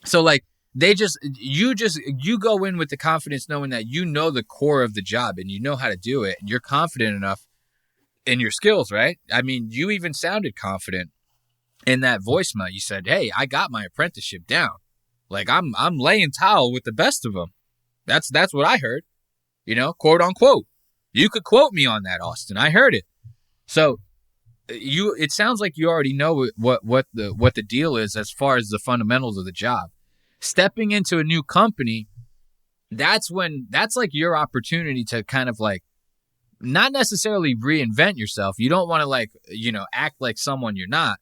So like you go in with the confidence knowing that you know the core of the job and you know how to do it and you're confident enough in your skills, right? I mean, you even sounded confident in that voicemail. You said, "Hey, I got my apprenticeship down. Like I'm laying tile with the best of them." That's what I heard. You know, quote unquote. You could quote me on that, Austin. I heard it. So it sounds like you already know what the deal is as far as the fundamentals of the job. Stepping into a new company, that's like your opportunity to kind of like not necessarily reinvent yourself. You don't want to like, you know, act like someone you're not.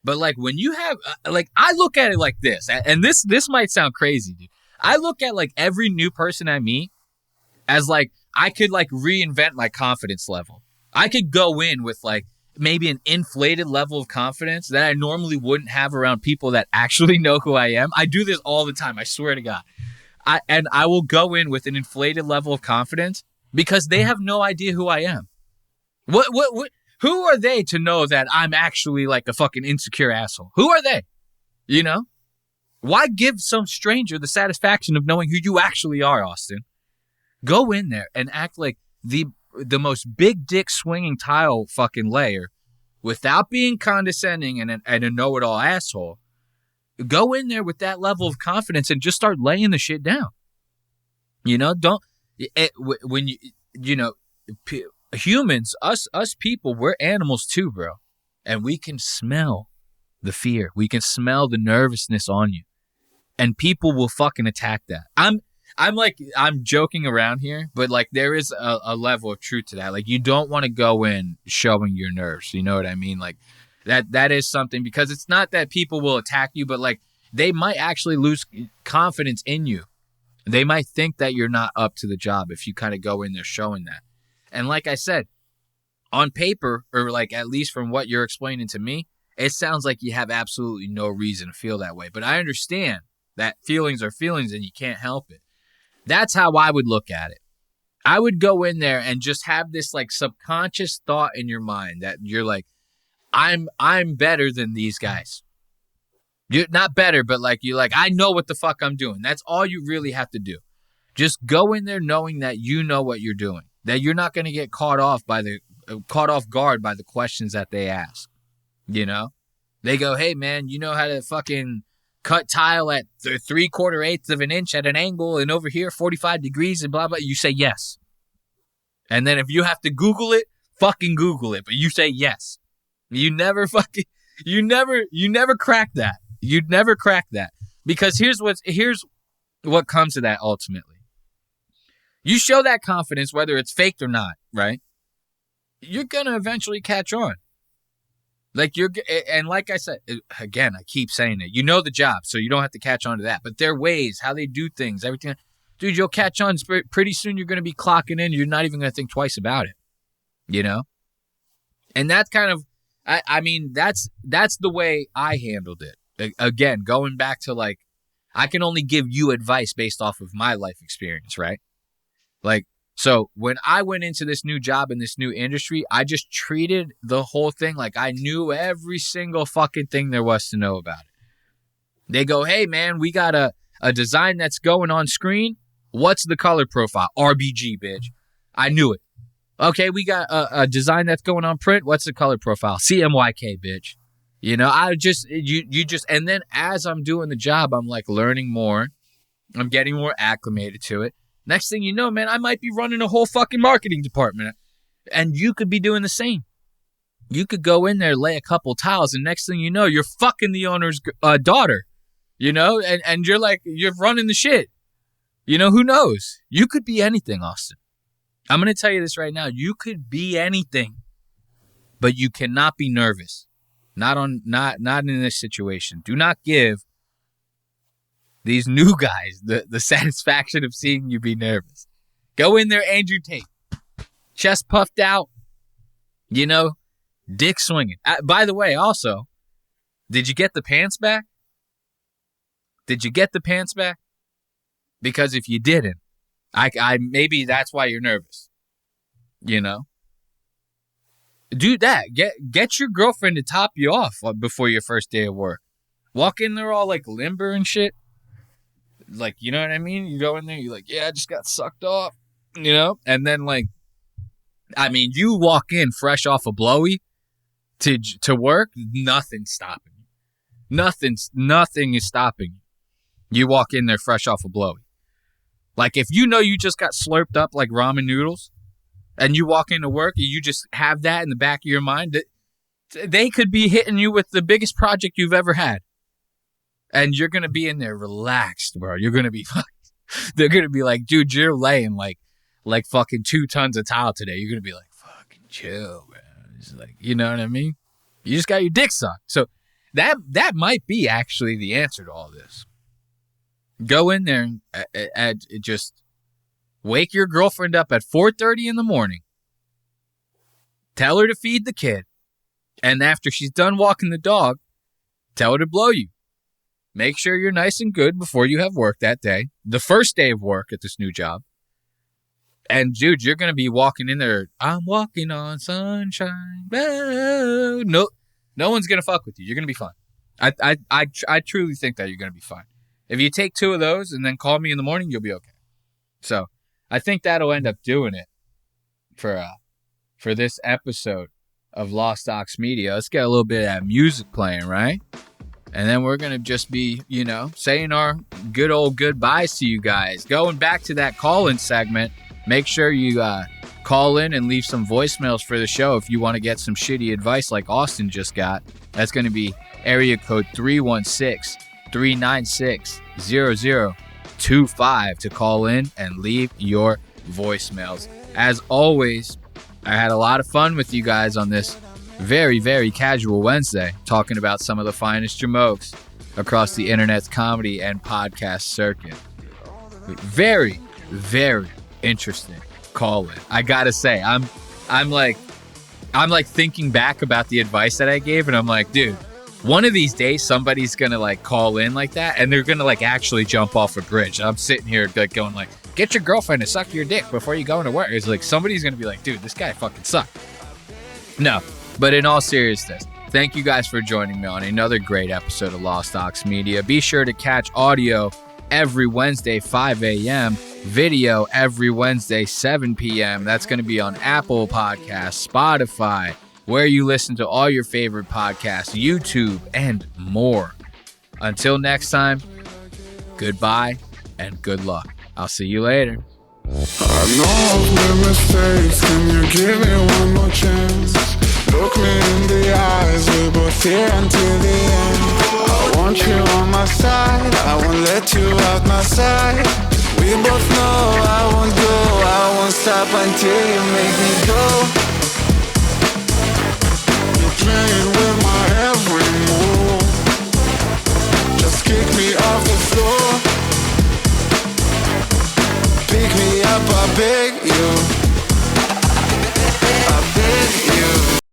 But like when you have like, I look at it like this, and this might sound crazy, dude. I look at like every new person I meet as like, I could like reinvent my confidence level. I could go in with like maybe an inflated level of confidence that I normally wouldn't have around people that actually know who I am. I do this all the time. I swear to God. I will go in with an inflated level of confidence because they have no idea who I am. Who are they to know that I'm actually like a fucking insecure asshole? Who are they? You know? Why give some stranger the satisfaction of knowing who you actually are, Austin? Go in there and act like the the most big dick swinging tile fucking layer without being condescending and a know-it-all asshole. Go in there with that level of confidence and just start laying the shit down. Humans, us people, we're animals too, bro. And we can smell the fear. We can smell the nervousness on you. And people will fucking attack that. I'm joking around here, but like there is a level of truth to that. Like you don't want to go in showing your nerves. You know what I mean? Like that is something, because it's not that people will attack you, but like they might actually lose confidence in you. They might think that you're not up to the job if you kind of go in there showing that. And like I said, on paper, or like at least from what you're explaining to me, it sounds like you have absolutely no reason to feel that way. But I understand that feelings are feelings and you can't help it. That's how I would look at it. I would go in there and just have this like subconscious thought in your mind that you're like, I'm better than these guys. You're not better, but like you're like, I know what the fuck I'm doing. That's all you really have to do. Just go in there knowing that you know what you're doing, that you're not going to get caught off guard by the questions that they ask. You know, they go, hey man, you know how to fucking cut tile at 3/4 of an inch at an angle and over here 45 degrees and blah blah. You say yes, and then if you have to Google it, fucking Google it, but you say yes. You never crack that. You'd never crack that, because here's what comes to that ultimately. You show that confidence, whether it's faked or not, right? You're gonna eventually catch on. Like like I said, again, I keep saying it. You know the job, so you don't have to catch on to that. But their ways, how they do things, everything, dude, you'll catch on. Pretty soon, you're gonna be clocking in. You're not even gonna think twice about it. You know, and that's kind of, I mean, that's the way I handled it. Again, going back to like, I can only give you advice based off of my life experience, right? Like, so when I went into this new job in this new industry, I just treated the whole thing like I knew every single fucking thing there was to know about it. They go, hey man, we got a design that's going on screen. What's the color profile? RBG, bitch. I knew it. Okay, we got a design that's going on print. What's the color profile? CMYK, bitch. You know, and then as I'm doing the job, I'm like learning more. I'm getting more acclimated to it. Next thing you know, man, I might be running a whole fucking marketing department, and you could be doing the same. You could go in there, lay a couple tiles, and next thing you know, you're fucking the owner's daughter, you know, and you're like, you're running the shit. You know, who knows? You could be anything, Austin. I'm going to tell you this right now. You could be anything, but you cannot be nervous. Not in this situation. Do not give these new guys the satisfaction of seeing you be nervous. Go in there, Andrew Tate. Chest puffed out. You know, dick swinging. By the way, also, did you get the pants back? Did you get the pants back? Because if you didn't, I maybe that's why you're nervous. You know? Do that. Get your girlfriend to top you off before your first day of work. Walk in there all like limber and shit. Like, you know what I mean? You go in there, you're like, yeah, I just got sucked off. You know? And then like, I mean, you walk in fresh off a blowy to work, nothing's stopping you. Nothing is stopping you. You walk in there fresh off a blowy. Like if you know you just got slurped up like ramen noodles, and you walk into work and you just have that in the back of your mind, that they could be hitting you with the biggest project you've ever had. And you're going to be in there relaxed, bro. You're going to be, they're going to be like, dude, you're laying like fucking 2 tons of tile today. You're going to be like, fucking chill, man. It's like, you know what I mean? You just got your dick sucked. So that might be actually the answer to all this. Go in there and just wake your girlfriend up at 4:30 in the morning. Tell her to feed the kid. And after she's done walking the dog, tell her to blow you. Make sure you're nice and good before you have work that day. The first day of work at this new job. And dude, you're going to be walking in there. I'm walking on sunshine. Oh, no one's going to fuck with you. You're going to be fine. I truly think that you're going to be fine. If you take 2 of those and then call me in the morning, you'll be okay. So I think that'll end up doing it. for this episode of Lost Aux Media. Let's get a little bit of that music playing, right? And then we're going to just be, saying our good old goodbyes to you guys. Going back to that call-in segment, make sure you call in and leave some voicemails for the show if you want to get some shitty advice like Austin just got. That's going to be area code 316-396-0025 to call in and leave your voicemails. As always, I had a lot of fun with you guys on this very, very casual Wednesday, talking about some of the finest jamokes across the internet's comedy and podcast circuit. Very, very interesting call in. I gotta say, I'm like thinking back about the advice that I gave, and I'm like, dude, one of these days somebody's gonna like call in like that, and they're gonna like actually jump off a bridge. I'm sitting here like going like, get your girlfriend to suck your dick before you go into work. It's like somebody's gonna be like, dude, this guy fucking sucked. No. But in all seriousness, thank you guys for joining me on another great episode of Lost Aux Media. Be sure to catch audio every Wednesday, 5 a.m., video every Wednesday, 7 p.m. That's going to be on Apple Podcasts, Spotify, where you listen to all your favorite podcasts, YouTube, and more. Until next time, goodbye and good luck. I'll see you later. I know I've made mistakes. Can you give me one more chance? Look me in the eyes, we both here until the end. I want you on my side, I won't let you out my sight. We both know I won't go, I won't stop until you make me go. You're playing with my every move. Just kick me off the floor. Pick me up, I beg you.